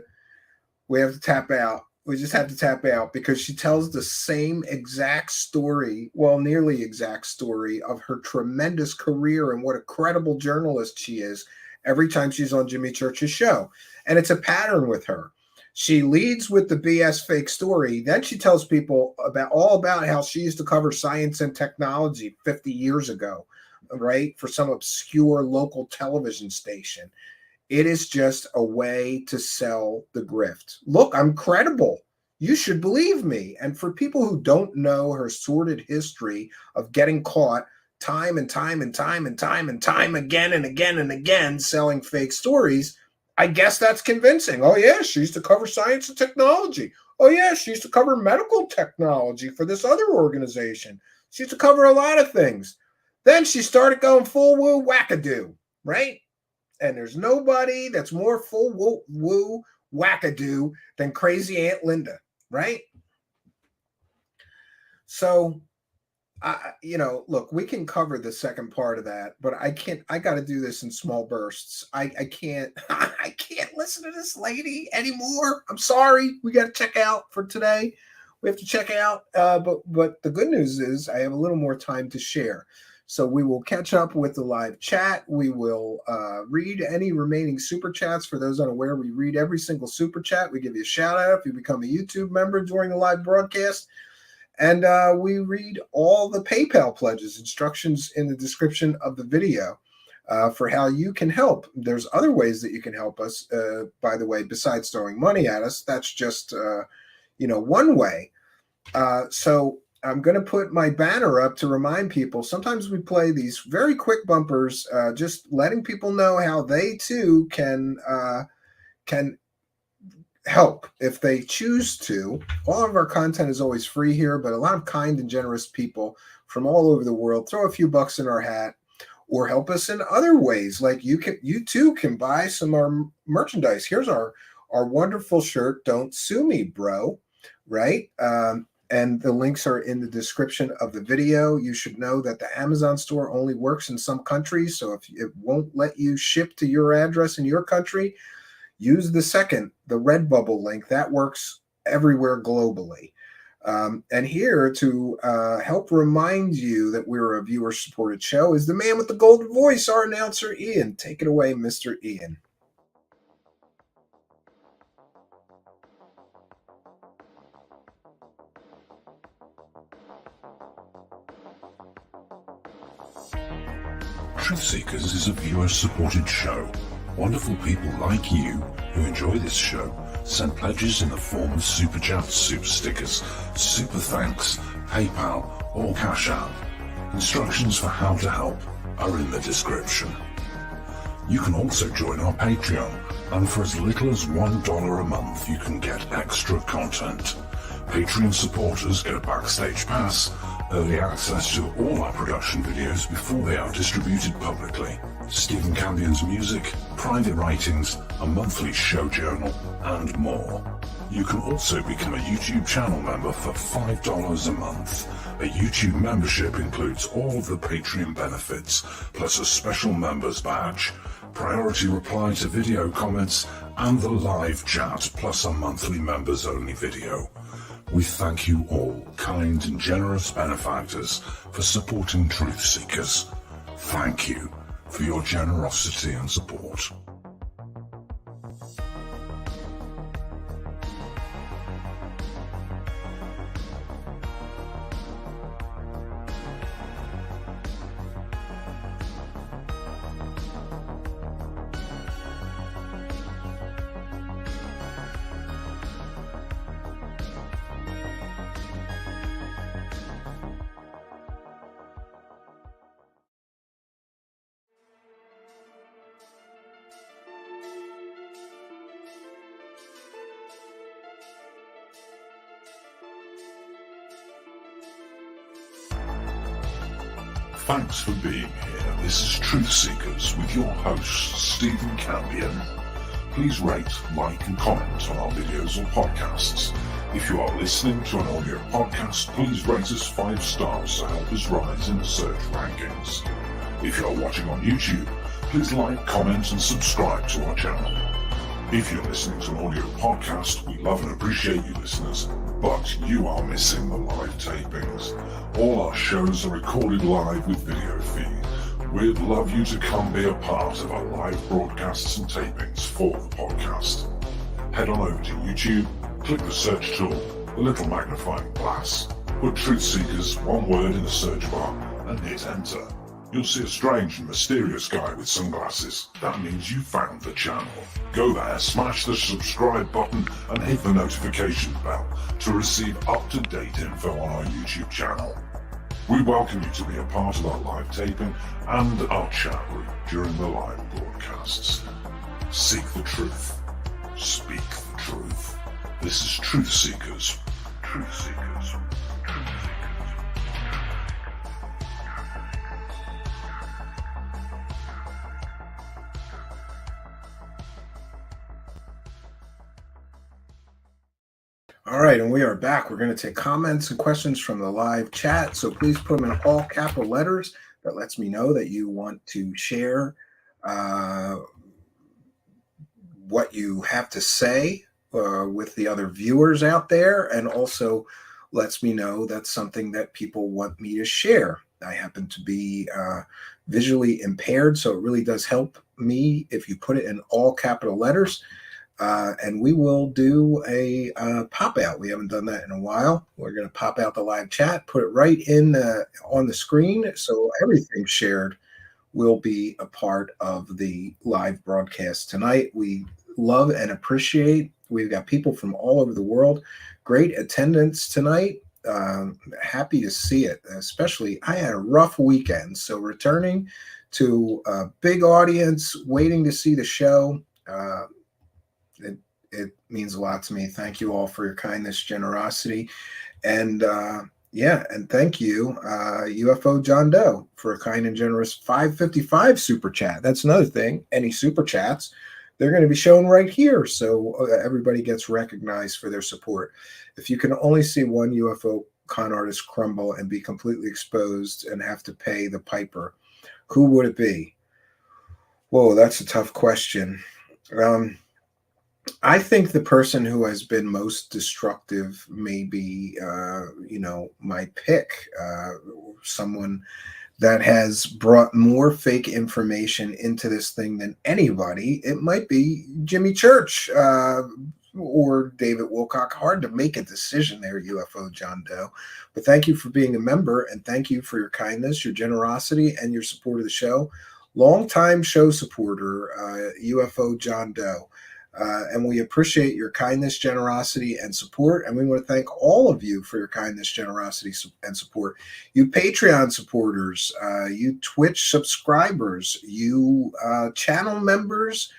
tap out. We just have to tap out because she tells the same exact story, well, nearly exact story of her tremendous career and what a credible journalist she is every time she's on Jimmy Church's show. And it's a pattern with her. She leads with the BS fake story. Then she tells people all about how she used to cover science and technology 50 years ago, right? For some obscure local television station. It is just a way to sell the grift. Look, I'm credible. You should believe me. And for people who don't know her sordid history of getting caught time and time and time and time and time again and again and again selling fake stories, I guess that's convincing. Oh, yeah, she used to cover science and technology. Oh, yeah, she used to cover medical technology for this other organization. She used to cover a lot of things. Then she started going full woo wackadoo, right? And there's nobody that's more full woo wackadoo than crazy Aunt Linda, right? So, look, we can cover the second part of that, but I got to do this in small bursts. I can't listen to this lady anymore. I'm sorry. We got to check out for today. We have to check out. But the good news is I have a little more time to share. So we will catch up with the live chat. We will read any remaining super chats. For those unaware, we read every single super chat. We give you a shout out if you become a YouTube member during the live broadcast. And we read all the PayPal pledges, instructions in the description of the video for how you can help. There's other ways that you can help us, by the way, besides throwing money at us. That's just, one way. So I'm going to put my banner up to remind people. Sometimes we play these very quick bumpers, just letting people know how they too can help if they choose to. All of our content is always free here, but a lot of kind and generous people from all over the world throw a few bucks in our hat or help us in other ways. Like you too can buy some of our merchandise. Here's our wonderful shirt, "Don't Sue Me, Bro," right? And the links are in the description of the video. You should know that the Amazon store only works in some countries. So if it won't let you ship to your address in your country, use the Redbubble link. That works everywhere globally. And here to help remind you that we're a viewer-supported show is the man with the golden voice, our announcer, Ian. Take it away, Mr. Ian. Truthseekers is a viewer-supported show. Wonderful people like you who enjoy this show Send pledges in the form of super chats, super stickers, super thanks, PayPal, or Cash App. Instructions for how to help are in the description. You can also join our Patreon, and for as little as $1 a month, you can get extra content. Patreon supporters get a backstage pass, early access to all our production videos before they are distributed publicly, Stephen Campion's music, private writings, a monthly show journal, and more. You can also become a YouTube channel member for $5 a month. A YouTube membership includes all of the Patreon benefits, plus a special members badge, priority reply to video comments, and the live chat, plus a monthly members-only video. We thank you all, kind and generous benefactors, for supporting Truth Seekers. Thank you for your generosity and support. Thanks for being here. This is Truth Seekers with your host, Stephen Campion. Please rate, like, and comment on our videos or podcasts. If you are listening to an audio podcast, please rate us 5 stars to help us rise in the search rankings. If you are watching on YouTube, please like, comment, and subscribe to our channel. If you're listening to an audio podcast, we love and appreciate you listeners, but you are missing the live tapings. All our shows are recorded live with video feed. We'd love you to come be a part of our live broadcasts and tapings for the podcast. Head on over to YouTube, click the search tool, the little magnifying glass, put Truth Seekers, one word in the search bar, and hit enter. You'll see a strange and mysterious guy with sunglasses. That means you found the channel. Go there, smash the subscribe button, and hit the notification bell to receive up-to-date info on our YouTube channel. We welcome you to be a part of our live taping and our chat group during the live broadcasts. Seek the truth. Speak the truth. This is Truth Seekers. Truth Seekers. Truth Seekers. All right, and we are back. We're going to take comments and questions from the live chat. So please put them in all capital letters. That lets me know that you want to share what you have to say with the other viewers out there, and also lets me know that's something that people want me to share. I happen to be visually impaired, so it really does help me if you put it in all capital letters. And we will do a pop out. We haven't done that in a while. We're going to pop out the live chat, put it right in on the screen, so everything shared will be a part of the live broadcast tonight. We love and appreciate. We've got people from all over the world. Great attendance tonight. Happy to see it. Especially, I had a rough weekend, so returning to a big audience, waiting to see the show. It means a lot to me. Thank you all for your kindness, generosity, and and thank you, UFO John Doe, for a kind and generous $5.55 super chat. That's another thing. Any super chats, they're going to be shown right here, so everybody gets recognized for their support. If you can only see one UFO con artist crumble and be completely exposed and have to pay the piper, who would it be? Whoa, that's a tough question. I think the person who has been most destructive may be, my pick. Someone that has brought more fake information into this thing than anybody. It might be Jimmy Church or David Wilcock. Hard to make a decision there, UFO John Doe. But thank you for being a member, and thank you for your kindness, your generosity, and your support of the show. Longtime show supporter, UFO John Doe. And we appreciate your kindness, generosity, and support. And we want to thank all of you for your kindness, generosity, and support. You Patreon supporters, you Twitch subscribers, you channel members,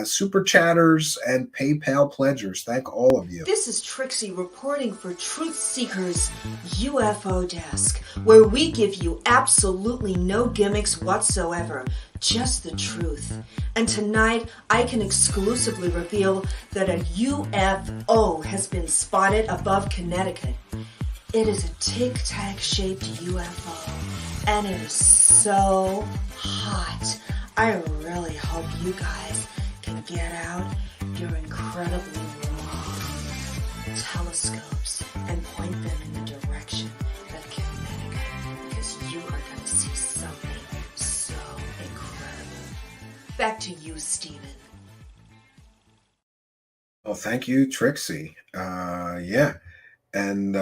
super chatters, and PayPal pledgers. Thank all of you. This is Trixie reporting for Truthseekers UFO Desk, where we give you absolutely no gimmicks whatsoever, just the truth. And tonight, I can exclusively reveal that a UFO has been spotted above Connecticut. It is a tic-tac-shaped UFO, and it is so hot. I really hope you guys can get out your incredibly long telescopes and point them in the direction of Connecticut, because you are going to see something so incredible. Back to you, Stephen. Well, thank you, Trixie. Yeah. And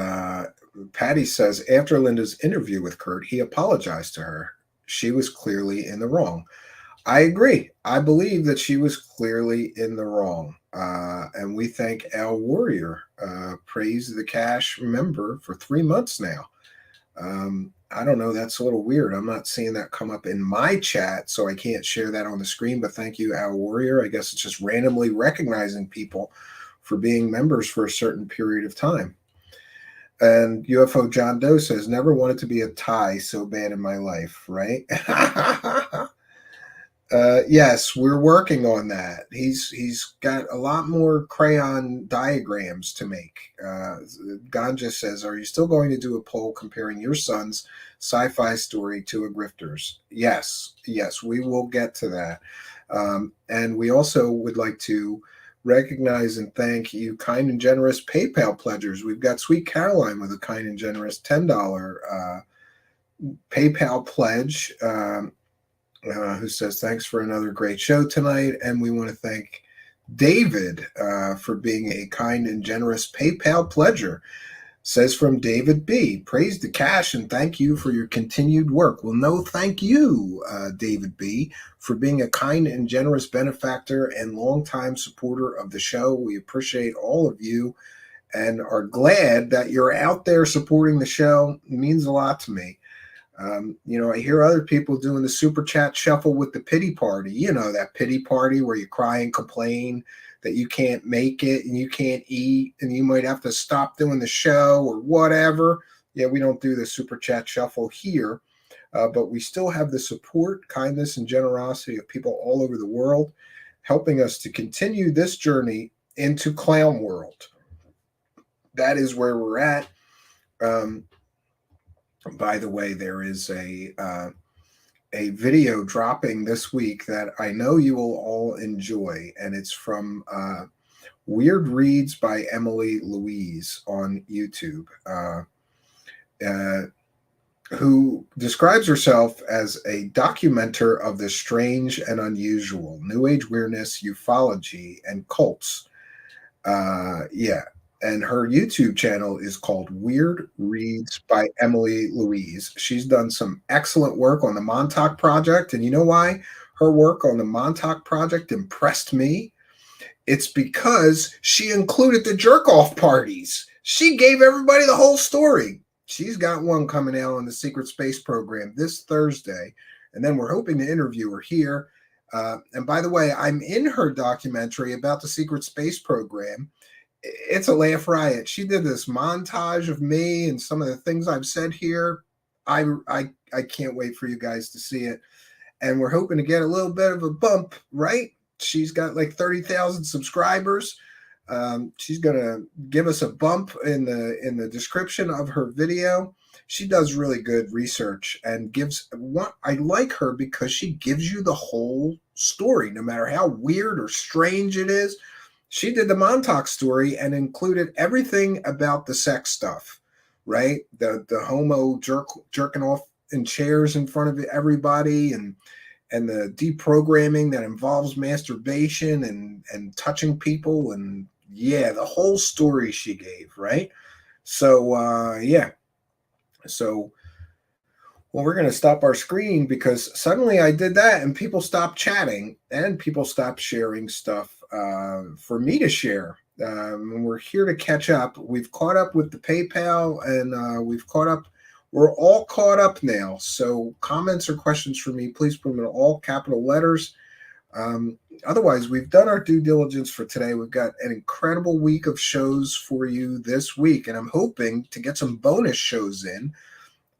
Patty says, after Linda's interview with Kurt, he apologized to her. She was clearly in the wrong. I agree. I believe that she was clearly in the wrong. And we thank Al Warrior, Praise the Cash member, for 3 months now. I don't know. That's a little weird. I'm not seeing that come up in my chat, so I can't share that on the screen. But thank you, Al Warrior. I guess it's just randomly recognizing people for being members for a certain period of time. And UFO John Doe says, never wanted to be a Thai so bad in my life, right? Yes, we're working on that. He's got a lot more crayon diagrams to make. Ganja says, are you still going to do a poll comparing your son's sci-fi story to a grifter's? Yes, we will get to that. And we also would like to recognize and thank you kind and generous PayPal pledgers. We've got Sweet Caroline with a kind and generous $10 PayPal pledge, who says, thanks for another great show tonight. And we want to thank David for being a kind and generous PayPal pledger. Says from David B, praise the cash and thank you for your continued work. Well, no, thank you, David B, for being a kind and generous benefactor and longtime supporter of the show. We appreciate all of you and are glad that you're out there supporting the show. It means a lot to me. I hear other people doing the super chat shuffle with the pity party. You know, that pity party where you cry and complain that you can't make it and you can't eat and you might have to stop doing the show or whatever. Yeah, we don't do the super chat shuffle here, but we still have the support, kindness, and generosity of people all over the world helping us to continue this journey into clown world. That is where we're at. By the way, there is a video dropping this week that I know you will all enjoy, and it's from Weird Reads by Emily Louise on YouTube, who describes herself as a documenter of the strange and unusual, New Age weirdness, ufology, and cults. And her YouTube channel is called Weird Reads by Emily Louise. She's done some excellent work on the Montauk Project. And you know why her work on the Montauk Project impressed me? It's because she included the jerk-off parties. She gave everybody the whole story. She's got one coming out on the Secret Space Program this Thursday. And then we're hoping to interview her here. And by the way, I'm in her documentary about the Secret Space Program. It's a laugh riot. She did this montage of me and some of the things I've said here. I can't wait for you guys to see it. And we're hoping to get a little bit of a bump, right? She's got like 30,000 subscribers. She's going to give us a bump in the description of her video. She does really good research and I like her because she gives you the whole story, no matter how weird or strange it is. She did the Montauk story and included everything about the sex stuff, right? The homo jerking off in chairs in front of everybody and the deprogramming that involves masturbation and touching people. And yeah, the whole story she gave, right? So, yeah. So, well, we're going to stop our screen because suddenly I did that and people stopped chatting and people stopped sharing stuff for me to share. We're here to catch up. We've caught up with the PayPal, and we've caught up. We're all caught up now. So comments or questions for me, please put them in all capital letters. Otherwise, we've done our due diligence for today. We've got an incredible week of shows for you this week, and I'm hoping to get some bonus shows in.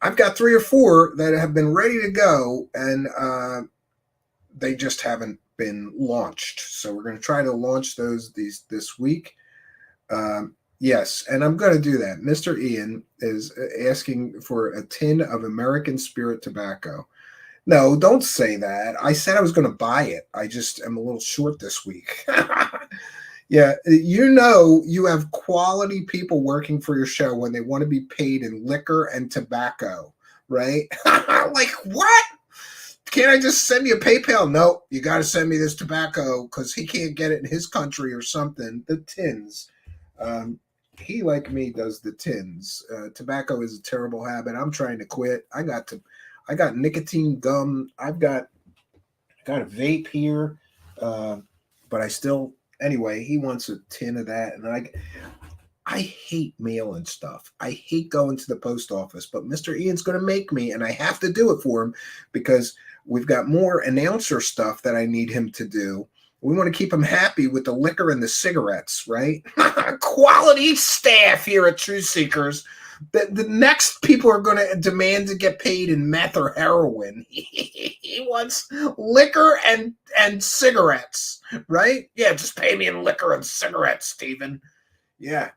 I've got 3 or 4 that have been ready to go, and they just haven't been launched. So we're going to try to launch those this week. Yes, and I'm going to do that. Mr. Ian is asking for a tin of American Spirit tobacco. No, don't say that. I said I was going to buy it. I just am a little short this week. Yeah, you have quality people working for your show when they want to be paid in liquor and tobacco, right? Like, what? Can't I just send you a PayPal? No, you got to send me this tobacco because he can't get it in his country or something. The tins. He, like me, does the tins. Tobacco is a terrible habit. I'm trying to quit. I got nicotine gum. I've got a vape here, but I still. Anyway, he wants a tin of that, and I hate mail and stuff. I hate going to the post office, but Mr. Ian's going to make me, and I have to do it for him because we've got more announcer stuff that I need him to do. We want to keep him happy with the liquor and the cigarettes, right? Quality staff here at Truthseekers. The next people are going to demand to get paid in meth or heroin. He wants liquor and cigarettes, right? Yeah, just pay me in liquor and cigarettes, Stephen. Yeah.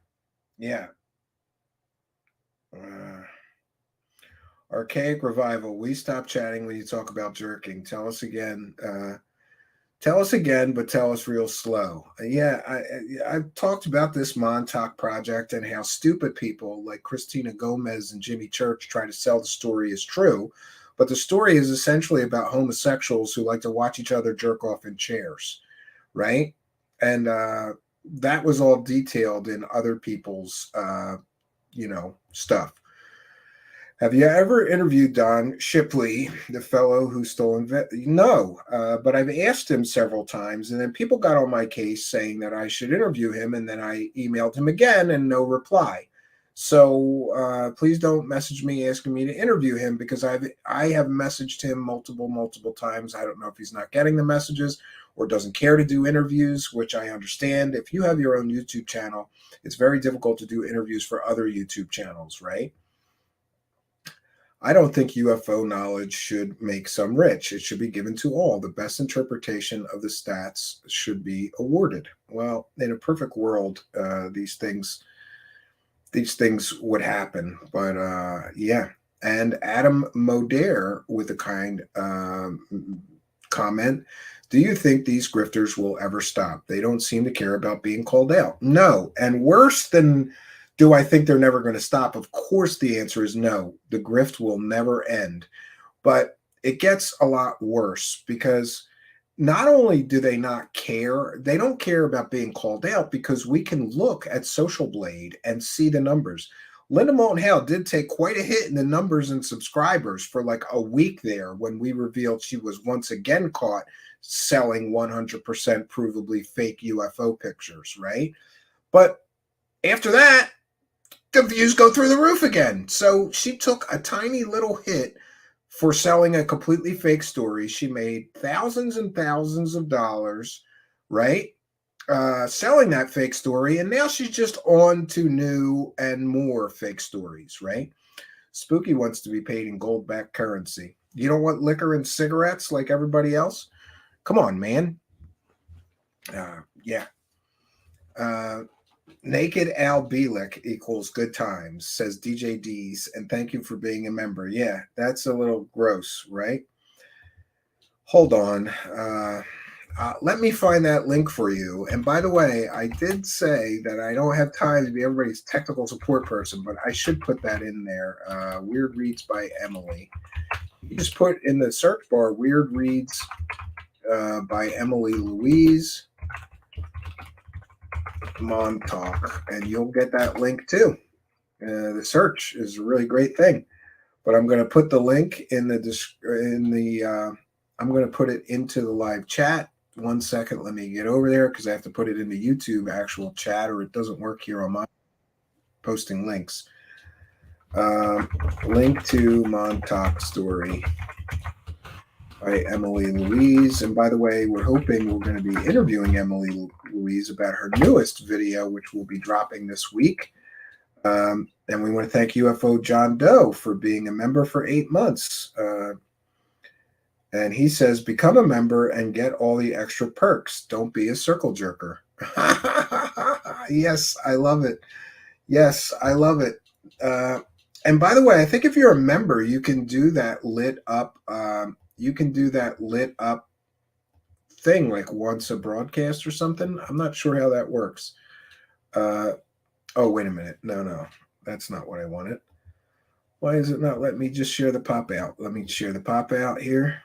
Archaic Revival. We stop chatting when you talk about jerking. Tell us again. But tell us real slow. Yeah, I've talked about this Montauk project and how stupid people like Christina Gomez and Jimmy Church try to sell the story as true. But the story is essentially about homosexuals who like to watch each other jerk off in chairs, right? And that was all detailed in other people's, stuff. Have you ever interviewed Don Shipley, the fellow who stole? No, but I've asked him several times, and then people got on my case saying that I should interview him, and then I emailed him again, and no reply. So please don't message me asking me to interview him because I have messaged him multiple times. I don't know if he's not getting the messages or doesn't care to do interviews, which I understand. If you have your own YouTube channel, it's very difficult to do interviews for other YouTube channels, right? I don't think UFO knowledge should make some rich. It should be given to all. The best interpretation of the stats should be awarded. Well, in a perfect world, these things would happen. But yeah. And Adam Modair with a kind comment. Do you think these grifters will ever stop? They don't seem to care about being called out. No. And worse than... do I think they're never going to stop? Of course, the answer is no. The grift will never end. But it gets a lot worse because not only do they not care, they don't care about being called out because we can look at Social Blade and see the numbers. Linda Moulton Howe did take quite a hit in the numbers and subscribers for like a week there when we revealed she was once again caught selling 100% provably fake UFO pictures, right? But after that, the views go through the roof again. So she took a tiny little hit for selling a completely fake story. She made thousands and thousands of dollars, right? Selling that fake story. And now she's just on to new and more fake stories, right? Spooky wants to be paid in gold-backed currency. You don't want liquor and cigarettes like everybody else? Come on, man. Yeah. Naked Al Bielik equals good times, says DJ D's, and thank you for being a member. Yeah, that's a little gross, right? Hold on. Let me find that link for you. And by the way, I did say that I don't have time to be everybody's technical support person, but I should put that in there. Weird Reads by Emily. You just put in the search bar Weird Reads by Emily Louise Montauk, and you'll get that link too. The search is a really great thing, but I'm going to put the link in the I'm going to put it into the live chat 1 second. Let me get over there because I have to put it into YouTube actual chat, or it doesn't work here on my posting links. Link to Montauk story by Emily Louise. And by the way, we're hoping we're going to be interviewing Emily Louise about her newest video, which will be dropping this week. And we want to thank UFO John Doe for being a member for 8 months. And he says, become a member and get all the extra perks. Don't be a circle jerker. Yes, I love it. Yes, I love it. And by the way, I think if you're a member, you can do that lit up. You can do that lit up thing like once a broadcast or something. I'm not sure how that works. Oh, wait a minute. No, that's not what I wanted. Why is it not letting me just share the pop out? Let me share the pop out here.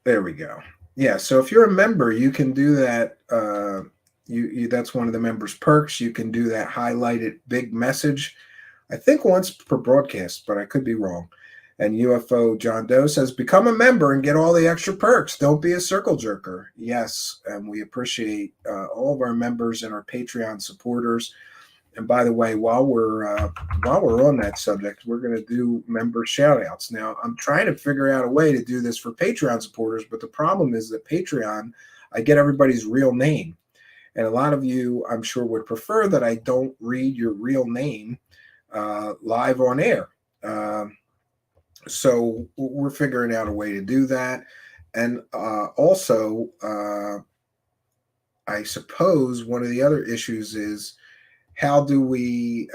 There we go. Yeah, so if you're a member, you can do that. That's one of the members' perks. You can do that highlighted big message, I think once per broadcast, but I could be wrong. And UFO John Doe says, become a member and get all the extra perks. Don't be a circle jerker. Yes, and we appreciate all of our members and our Patreon supporters. And by the way, while we're on that subject, we're going to do member shout-outs. Now, I'm trying to figure out a way to do this for Patreon supporters, but the problem is that Patreon, I get everybody's real name. And a lot of you, I'm sure, would prefer that I don't read your real name live on air. So we're figuring out a way to do that. And also, I suppose one of the other issues is, how do we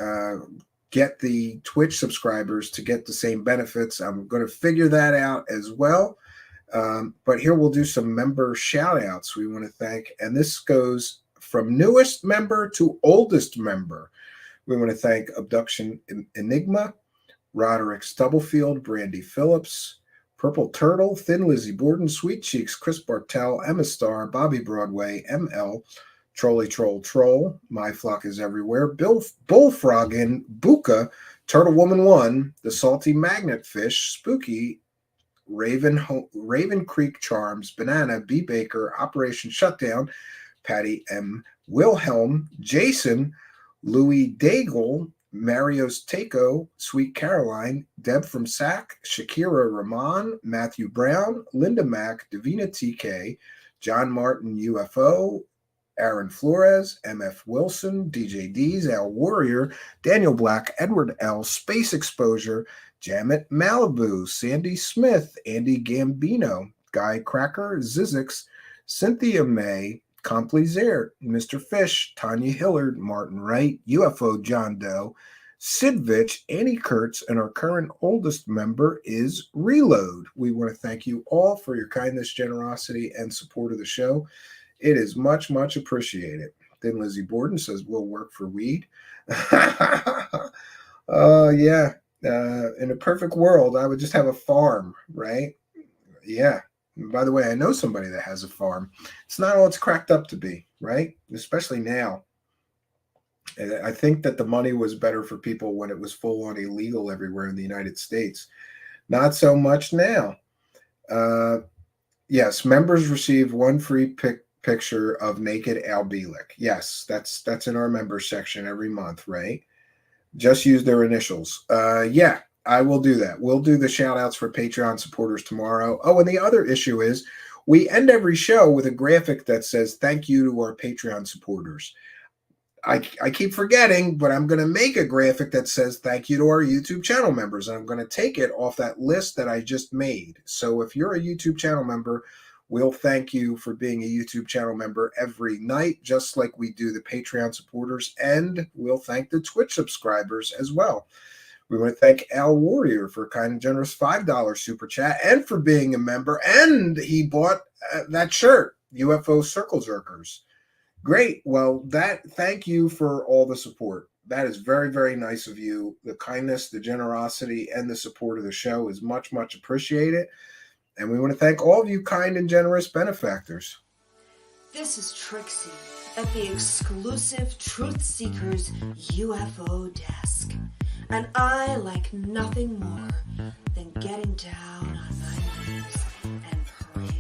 get the Twitch subscribers to get the same benefits? I'm going to figure that out as well. But here we'll do some member shout outs we want to thank. And this goes from newest member to oldest member. We want to thank Abduction Enigma, Roderick Stubblefield, Brandy Phillips, Purple Turtle, Thin Lizzie Borden, Sweet Cheeks, Chris Bartell, Emma Starr, Bobby Broadway, ML, Trolly Troll, My Flock is Everywhere, Bullfroggin, Buka, Turtle Woman 1, The Salty Magnet Fish, Spooky, Raven Creek Charms, Banana, B. Baker, Operation Shutdown, Patty M. Wilhelm, Jason, Louis Daigle, Mario's Taco, Sweet Caroline, Deb from Sac, Shakira Rahman, Matthew Brown, Linda Mack, Davina TK, John Martin UFO, Aaron Flores, MF Wilson, DJ D's, Al Warrior, Daniel Black, Edward L, Space Exposure, Jamet Malibu, Sandy Smith, Andy Gambino, Guy Cracker, Zizix, Cynthia May, Complizaire, Mr. Fish, Tanya Hillard, Martin Wright, UFO John Doe, Sid Vitch, Annie Kurtz, and our current oldest member is Reload. We want to thank you all for your kindness, generosity, and support of the show. It is much, much appreciated. Then Lizzie Borden says, we'll work for weed. Yeah. In a perfect world, I would just have a farm, right? Yeah. And by the way, I know somebody that has a farm. It's not all it's cracked up to be, right? Especially now. I think that the money was better for people when it was full on illegal everywhere in the United States. Not so much now. Yes, members receive one free picture of naked Al Bielek. Yes, that's in our members section every month, right? Just use their initials. Yeah, I will do that. We'll do the shout outs for Patreon supporters tomorrow. Oh, and the other issue is we end every show with a graphic that says thank you to our Patreon supporters. I keep forgetting, but I'm going to make a graphic that says thank you to our YouTube channel members, and I'm going to take it off that list that I just made. So if you're a YouTube channel member, we'll thank you for being a YouTube channel member every night, just like we do the Patreon supporters, and we'll thank the Twitch subscribers as well. We want to thank Al Warrior for a kind and generous $5 super chat and for being a member, and he bought that shirt, UFO Circle Jerkers. Great. Well, thank you for all the support. That is very, very nice of you. The kindness, the generosity, and the support of the show is much, much appreciated. And we want to thank all of you kind and generous benefactors. This is Trixie at the exclusive Truth Seekers UFO desk. And I like nothing more than getting down on my knees and praying.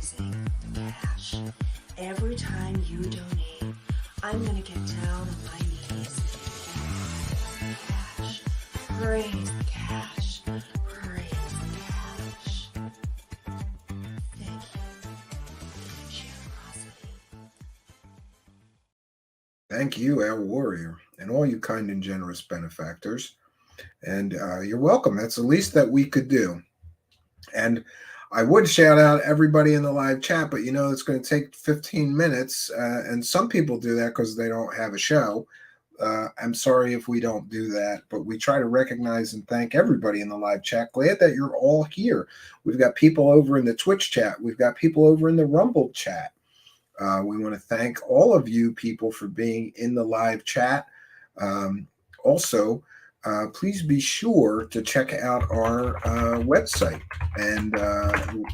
cash. Every time you donate, I'm gonna get down on my knees and praise the cash. Praise the cash. Thank you for your generosity. Thank you, our warrior, and all you kind and generous benefactors. And you're welcome. That's the least that we could do. And I would shout out everybody in the live chat, but you know it's going to take 15 minutes, and some people do that because they don't have a show. I'm sorry if we don't do that, but we try to recognize and thank everybody in the live chat. Glad that you're all here. We've got people over in the Twitch chat. We've got people over in the Rumble chat. We want to thank all of you people for being in the live chat. Also, please be sure to check out our website, and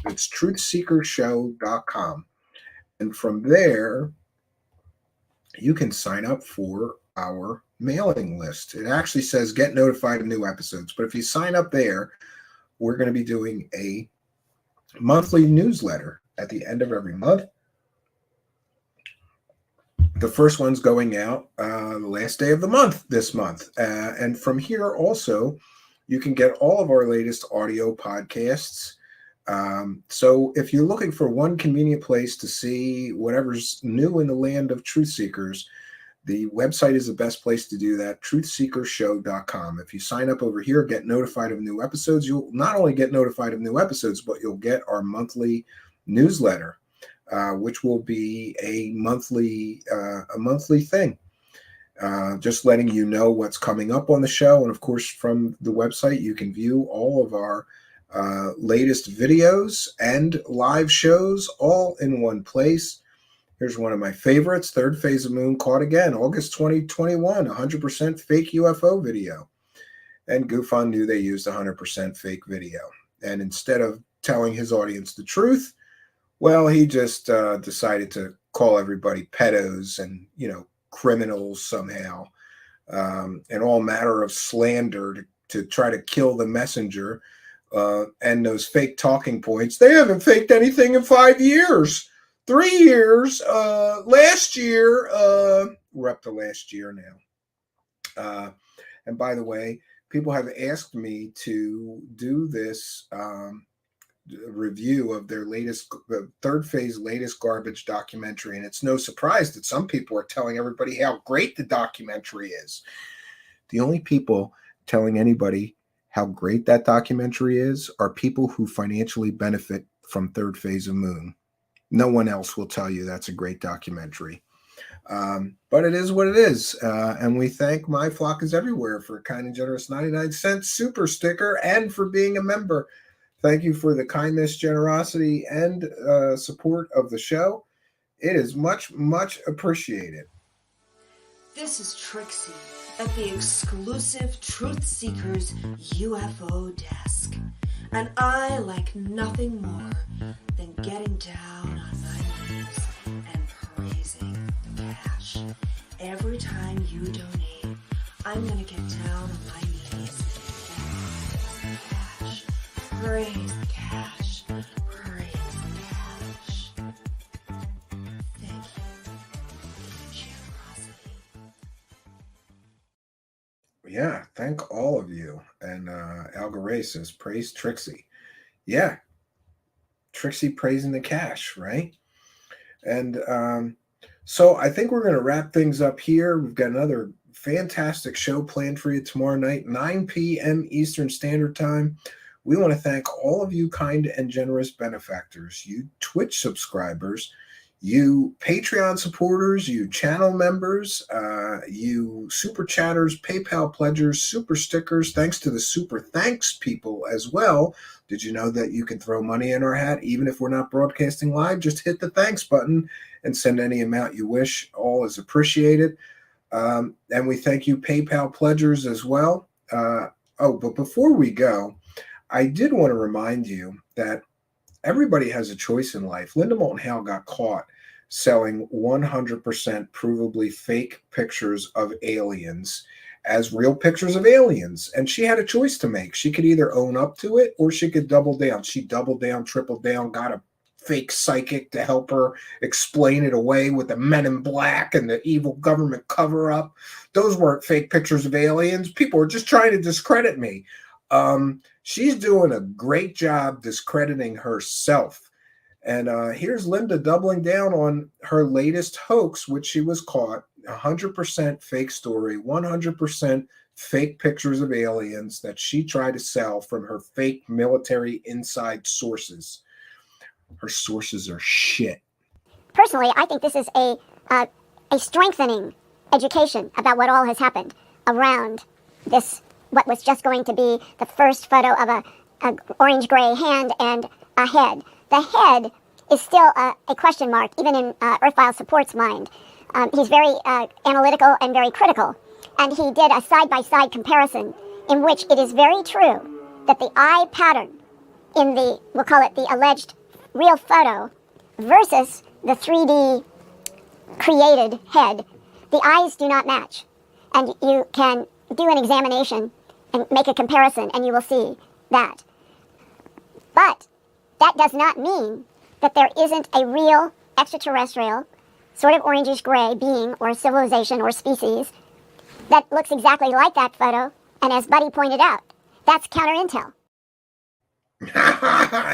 it's truthseekershow.com. And from there, you can sign up for our mailing list. It actually says get notified of new episodes, but if you sign up there, we're going to be doing a monthly newsletter at the end of every month. The first one's going out the last day of the month this month. And from here also, you can get all of our latest audio podcasts. So if you're looking for one convenient place to see whatever's new in the land of truth seekers, the website is the best place to do that, truthseekershow.com. If you sign up over here, get notified of new episodes, you'll not only get notified of new episodes, but you'll get our monthly newsletter. Which will be a monthly thing, just letting you know what's coming up on the show. And of course, from the website, you can view all of our latest videos and live shows all in one place. Here's one of my favorites: Third Phase of Moon caught again, August 2021, 100% fake UFO video. And Gufon knew they used 100% fake video. And instead of telling his audience the truth, well, he just decided to call everybody pedos and, you know, criminals somehow, and all manner of slander to try to kill the messenger, and those fake talking points. They haven't faked anything in 5 years, 3 years, last year. We're up to last year now. And by the way, people have asked me to do this review of their latest, Third Phase latest garbage documentary, and it's no surprise that some people are telling everybody how great the documentary is. The only people telling anybody how great that documentary is are people who financially benefit from Third Phase of Moon. No one else will tell you that's a great documentary. But it is what it is. And we thank My Flock is Everywhere for a kind and generous 99-cent super sticker and for being a member. Thank you for the kindness, generosity, and support of the show. It is much, much appreciated. This is Trixie at the exclusive Truth Seekers UFO desk. And I like nothing more than getting down on my knees and praising the cash. Every time you donate, I'm going to get down on my knees and praise the cash. Praise the cash. Thank you for your generosity. Yeah, thank all of you. And Algaray says, praise Trixie. Yeah, Trixie praising the cash, right? And so I think we're going to wrap things up here. We've got another fantastic show planned for you tomorrow night, 9 p.m. Eastern Standard Time. We want to thank all of you kind and generous benefactors, you Twitch subscribers, you Patreon supporters, you channel members, you super chatters, PayPal pledgers, super stickers. Thanks to the super thanks people as well. Did you know that you can throw money in our hat even if we're not broadcasting live? Just hit the thanks button and send any amount you wish. All is appreciated. And we thank you PayPal pledgers as well. But before we go, I did want to remind you that everybody has a choice in life. Linda Moulton Howe got caught selling 100% provably fake pictures of aliens as real pictures of aliens. And she had a choice to make. She could either own up to it or she could double down. She doubled down, tripled down, got a fake psychic to help her explain it away with the Men in Black and the evil government cover-up. Those weren't fake pictures of aliens. People are just trying to discredit me. She's doing a great job discrediting herself. And here's Linda doubling down on her latest hoax, which she was caught. 100% fake story, 100% fake pictures of aliens that she tried to sell from her fake military inside sources. Her sources are shit. Personally, I think this is a strengthening education about what all has happened around this, what was just going to be the first photo of a orange-gray hand and a head. The head is still a question mark, even in Earthfile Support's mind. He's very analytical and very critical. And he did a side-by-side comparison in which it is very true that the eye pattern in the, we'll call it the alleged real photo versus the 3D created head, the eyes do not match. And you can do an examination and make a comparison and you will see that. But that does not mean that there isn't a real extraterrestrial, sort of orangish gray being or civilization or species that looks exactly like that photo. And as Buddy pointed out, that's counter intel.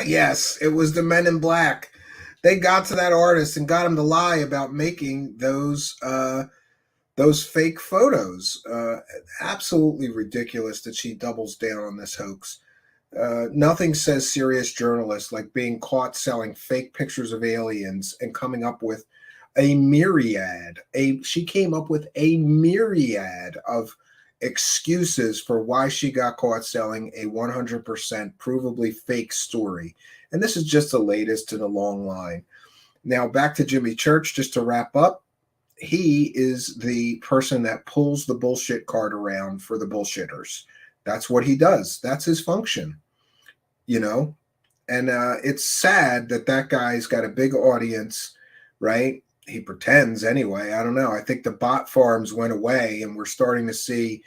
Yes, it was the Men in Black. They got to that artist and got him to lie about making those fake photos. Absolutely ridiculous that she doubles down on this hoax. Nothing says serious journalist like being caught selling fake pictures of aliens and coming up with she came up with a myriad of excuses for why she got caught selling a 100% provably fake story. And this is just the latest in a long line. Now back to Jimmy Church, just to wrap up. He is the person that pulls the bullshit card around for the bullshitters. That's what he does. That's his function, you know? And it's sad that guy's got a big audience, right? He pretends anyway. I don't know. I think the bot farms went away and we're starting to see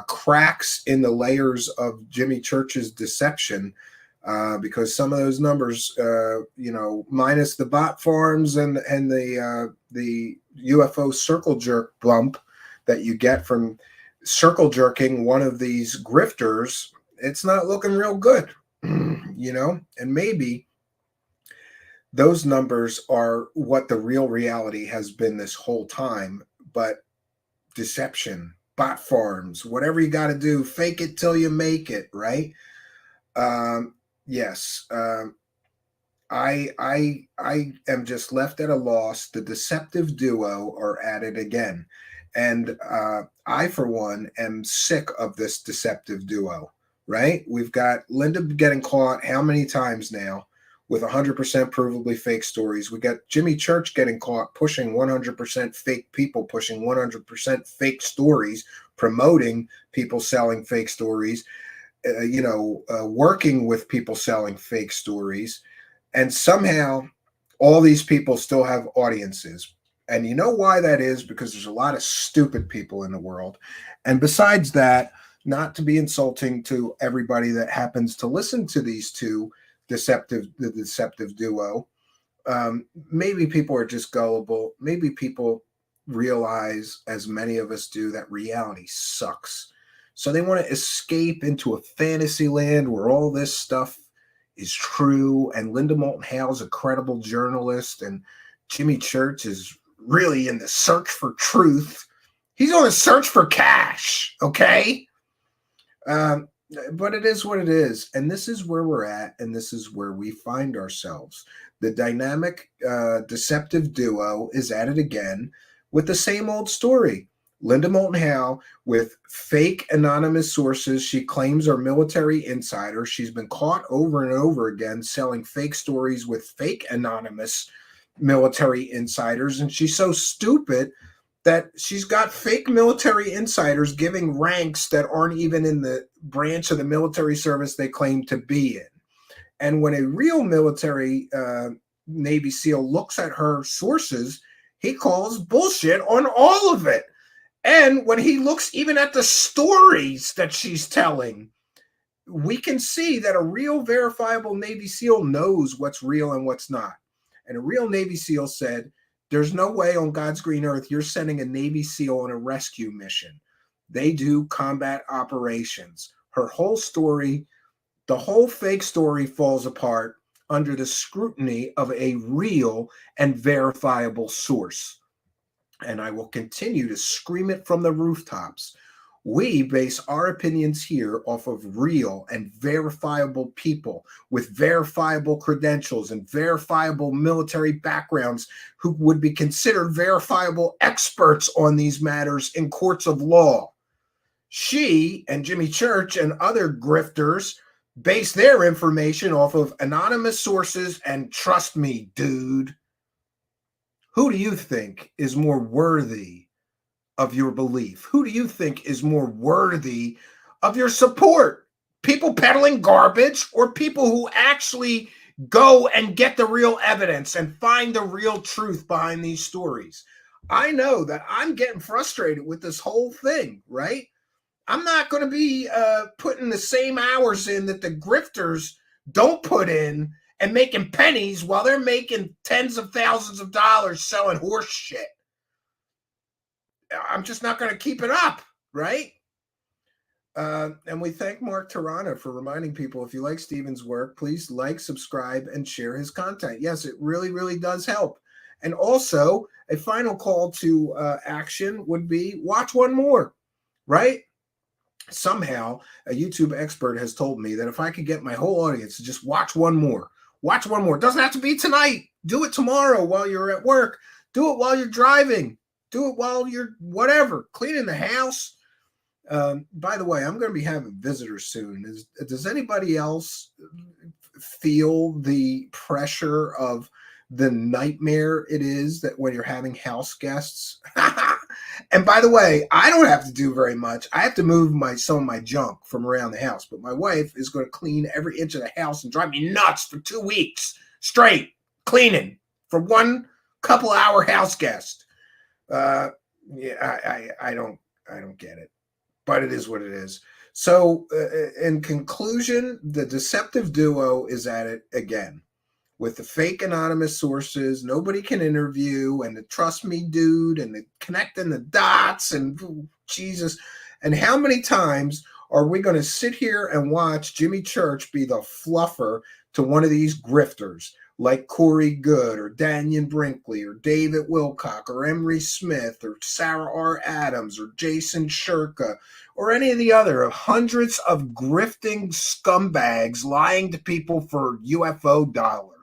cracks in the layers of Jimmy Church's deception because some of those numbers, minus the bot farms and the UFO circle jerk bump that you get from circle jerking one of these grifters, it's not looking real good, and maybe those numbers are what the real reality has been this whole time, but deception, bot farms, whatever you got to do, fake it till you make it, right? Yes. I am just left at a loss. The deceptive duo are at it again. And I, for one, am sick of this deceptive duo, right? We've got Linda getting caught how many times now with 100% provably fake stories. We got Jimmy Church getting caught pushing 100% fake people, pushing 100% fake stories, promoting people selling fake stories, working with people selling fake stories. And somehow all these people still have audiences. And you know why that is? Because there's a lot of stupid people in the world. And besides that, not to be insulting to everybody that happens to listen to these two, the deceptive duo, maybe people are just gullible. Maybe people realize, as many of us do, that reality sucks. So they want to escape into a fantasy land where all this stuff is true, and Linda Moulton Howe is a credible journalist, and Jimmy Church is really in the search for truth. He's on a search for cash, okay? But it is what it is, and this is where we're at, and this is where we find ourselves. The dynamic, deceptive duo is at it again with the same old story. Linda Moulton Howe with fake anonymous sources she claims are military insiders. She's been caught over and over again selling fake stories with fake anonymous military insiders, and she's so stupid that she's got fake military insiders giving ranks that aren't even in the branch of the military service they claim to be in. And when a real military Navy SEAL looks at her sources, he calls bullshit on all of it. And when he looks even at the stories that she's telling, we can see that a real verifiable Navy SEAL knows what's real and what's not. And a real Navy SEAL said, there's no way on God's green earth you're sending a Navy SEAL on a rescue mission. They do combat operations. Her whole story, the whole fake story, falls apart under the scrutiny of a real and verifiable source. And I will continue to scream it from the rooftops. We base our opinions here off of real and verifiable people with verifiable credentials and verifiable military backgrounds who would be considered verifiable experts on these matters in courts of law. She and Jimmy Church and other grifters base their information off of anonymous sources, and trust me, dude, who do you think is more worthy of your belief? Who do you think is more worthy of your support? People peddling garbage or people who actually go and get the real evidence and find the real truth behind these stories? I know that I'm getting frustrated with this whole thing, right? I'm not going to be putting the same hours in that the grifters don't put in and making pennies while they're making tens of thousands of dollars selling horse shit. I'm just not going to keep it up, right? And we thank Mark Tirana for reminding people, if you like Stephen's work, please like, subscribe, and share his content. Yes, it really, really does help. And also, a final call to action would be watch one more, right? Somehow, a YouTube expert has told me that if I could get my whole audience to just watch one more. It doesn't have to be tonight. Do it tomorrow while you're at work. Do it while you're driving. Do it while you're whatever, cleaning the house. By the way, I'm going to be having visitors soon. Does anybody else feel the pressure of the nightmare it is that when you're having house guests? And by the way, I don't have to do very much. I have to move some of my junk from around the house, but my wife is going to clean every inch of the house and drive me nuts for 2 weeks straight cleaning for one couple hour house guest. I don't get it, but it is what it is. So in conclusion, the deceptive duo is at it again with the fake anonymous sources. Nobody can interview, and the trust me, dude, and the connecting the dots, and Jesus. And how many times are we going to sit here and watch Jimmy Church be the fluffer to one of these grifters like Corey Goode or Daniel Brinkley or David Wilcock or Emery Smith or Sarah R. Adams or Jason Shurka or any of the other hundreds of grifting scumbags lying to people for UFO dollars?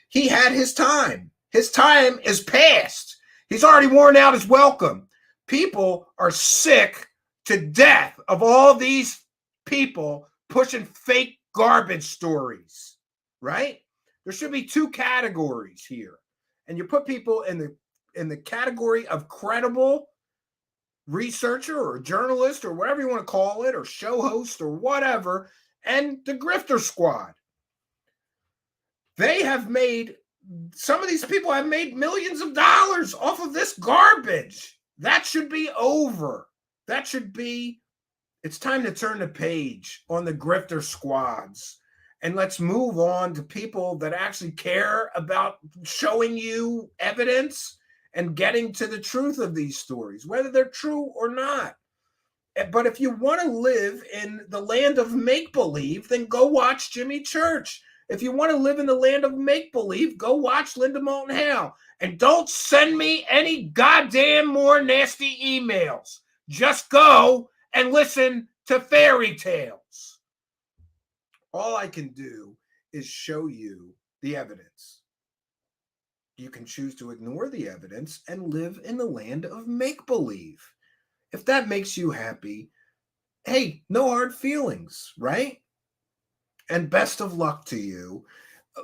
He had his time. His time is past. He's already worn out his welcome. People are sick to death of all these people pushing fake garbage stories, right? There should be two categories here. And you put people in the category of credible researcher or journalist or whatever you want to call it, or show host or whatever, and the grifter squad. Some of these people have made millions of dollars off of this garbage. That should be over. It's time to turn the page on the grifter squads. And let's move on to people that actually care about showing you evidence and getting to the truth of these stories, whether they're true or not. But if you want to live in the land of make-believe, then go watch Jimmy Church. If you want to live in the land of make-believe, go watch Linda Moulton Howe. And don't send me any goddamn more nasty emails. Just go and listen to fairy tales. All I can do is show you the evidence. You can choose to ignore the evidence and live in the land of make-believe. If that makes you happy, hey, no hard feelings, right? And best of luck to you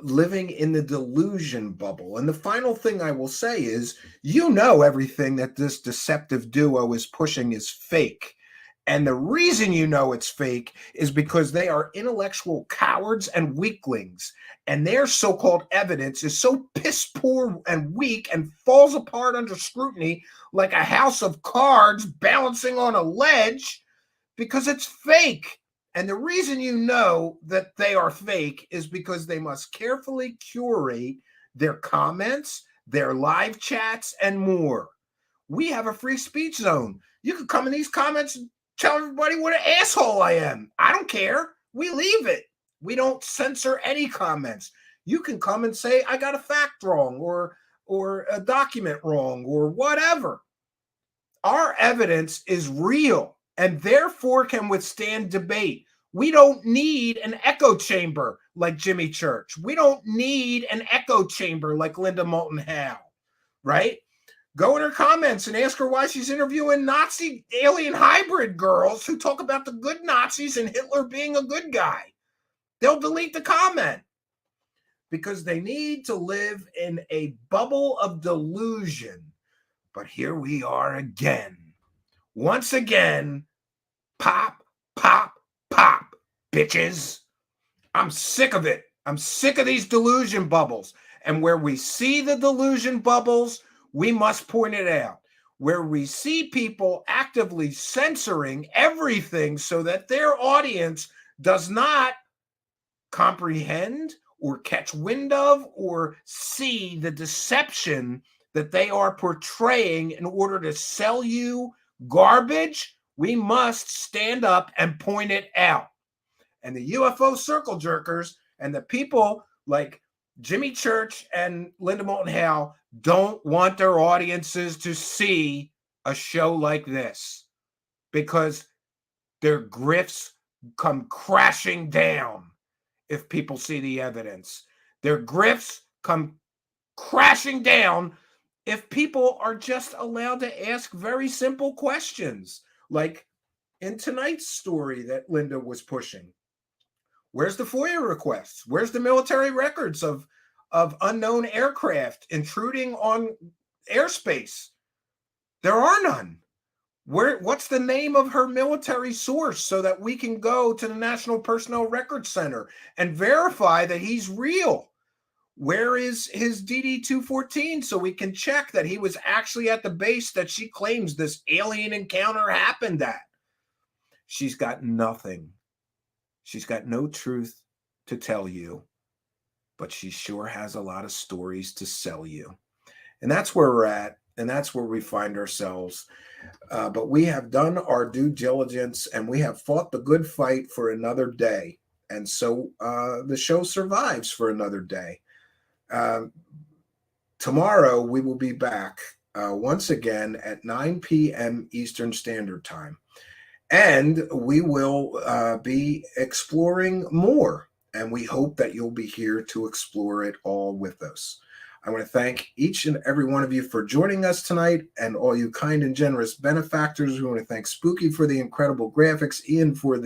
living in the delusion bubble. And the final thing I will say is, you know everything that this deceptive duo is pushing is fake. And the reason you know it's fake is because they are intellectual cowards and weaklings. And their so-called evidence is so piss poor and weak and falls apart under scrutiny like a house of cards balancing on a ledge because it's fake. And the reason you know that they are fake is because they must carefully curate their comments, their live chats, and more. We have a free speech zone. You can come in these comments and tell everybody what an asshole I am. I don't care. We leave it. We don't censor any comments. You can come and say, I got a fact wrong or a document wrong or whatever. Our evidence is real and therefore can withstand debate. We don't need an echo chamber like Jimmy Church. We don't need an echo chamber like Linda Moulton Howe, right? Go in her comments and ask her why she's interviewing Nazi alien hybrid girls who talk about the good Nazis and Hitler being a good guy. They'll delete the comment because they need to live in a bubble of delusion. But here we are again. Once again, pop, pop, pop, bitches. I'm sick of it. I'm sick of these delusion bubbles. And where we see the delusion bubbles, we must point it out. Where we see people actively censoring everything so that their audience does not comprehend or catch wind of or see the deception that they are portraying in order to sell you garbage, we must stand up and point it out. And the UFO circle jerkers and the people like Jimmy Church and Linda Moulton Howe don't want their audiences to see a show like this because their grifts come crashing down if people see the evidence. Their grifts come crashing down if people are just allowed to ask very simple questions, like in tonight's story that Linda was pushing. Where's the FOIA requests? Where's the military records of unknown aircraft intruding on airspace? There are none. What's the name of her military source so that we can go to the National Personnel Records Center and verify that he's real? Where is his DD-214 so we can check that he was actually at the base that she claims this alien encounter happened at? She's got nothing. She's got no truth to tell you, but she sure has a lot of stories to sell you. And that's where we're at, and that's where we find ourselves. But we have done our due diligence, and we have fought the good fight for another day. And so the show survives for another day. Tomorrow, we will be back once again at 9 p.m. Eastern Standard Time. And we will be exploring more. And we hope that you'll be here to explore it all with us. I want to thank each and every one of you for joining us tonight, and all you kind and generous benefactors. We want to thank Spooky for the incredible graphics, Ian for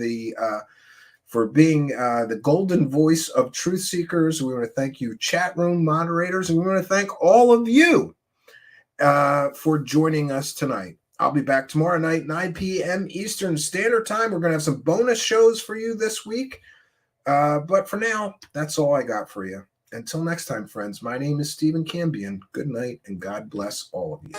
being the golden voice of Truth Seekers. We want to thank you, chat room moderators, and we want to thank all of you for joining us tonight. I'll be back tomorrow night, 9 p.m. Eastern Standard Time. We're going to have some bonus shows for you this week. But for now, that's all I got for you. Until next time, friends, my name is Stephen Cambion. Good night, and God bless all of you.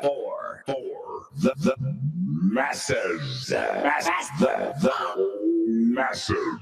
For the masses. The masses.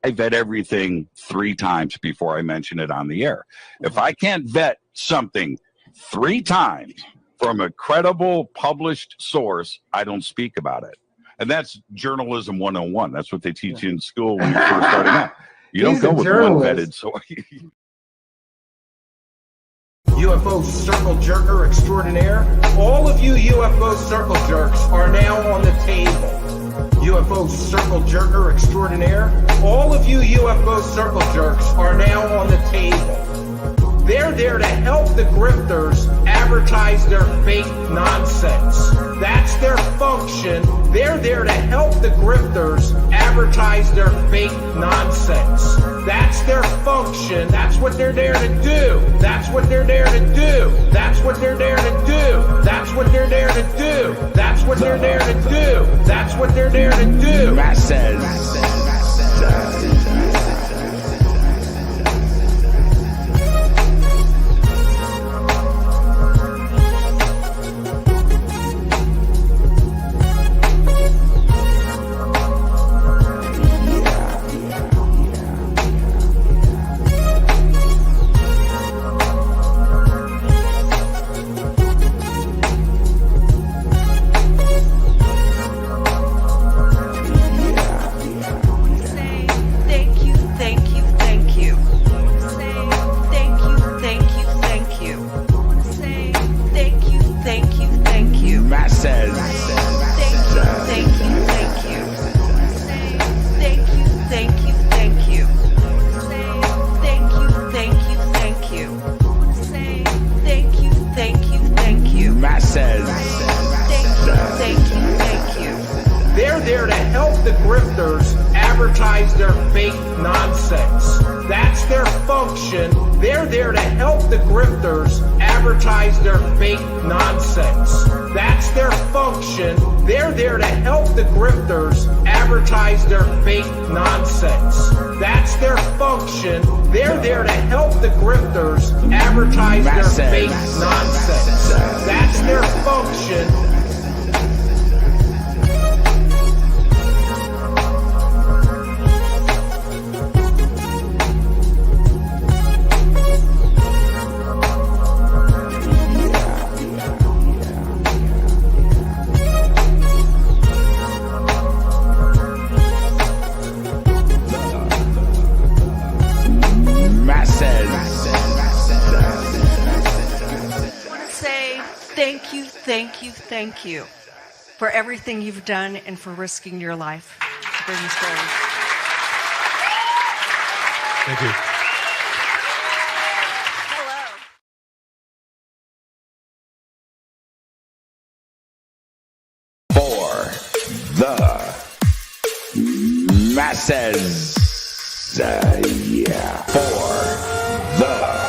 I vet everything 3 times before I mention it on the air. If I can't vet something 3 times from a credible published source, I don't speak about it. And that's journalism 101. That's what they teach you in school when you're first starting out. You don't go with one vetted source. UFO circle jerker extraordinaire. All of you UFO circle jerks are now on the table. UFO circle jerker extraordinaire. All of you UFO circle jerks are now on the table. They're there to help the grifters advertise their fake nonsense. That's their function. They're there to help the grifters advertise their fake nonsense. That's their function. That's what they're there to do. That's what they're there to do. That's what they're there to do. That's what they're there to do. That's what they're there to do. That's what they're there to do. They're there to help the grifters advertise their fake nonsense. That's their function. They're there to help the grifters advertise their fake nonsense. That's their function. They're there to help the grifters advertise their fake nonsense. That's their function. They're there to help the grifters advertise their fake nonsense. That's their function. Thank you for everything you've done and for risking your life to bring this forward. Thank you. For the masses. For the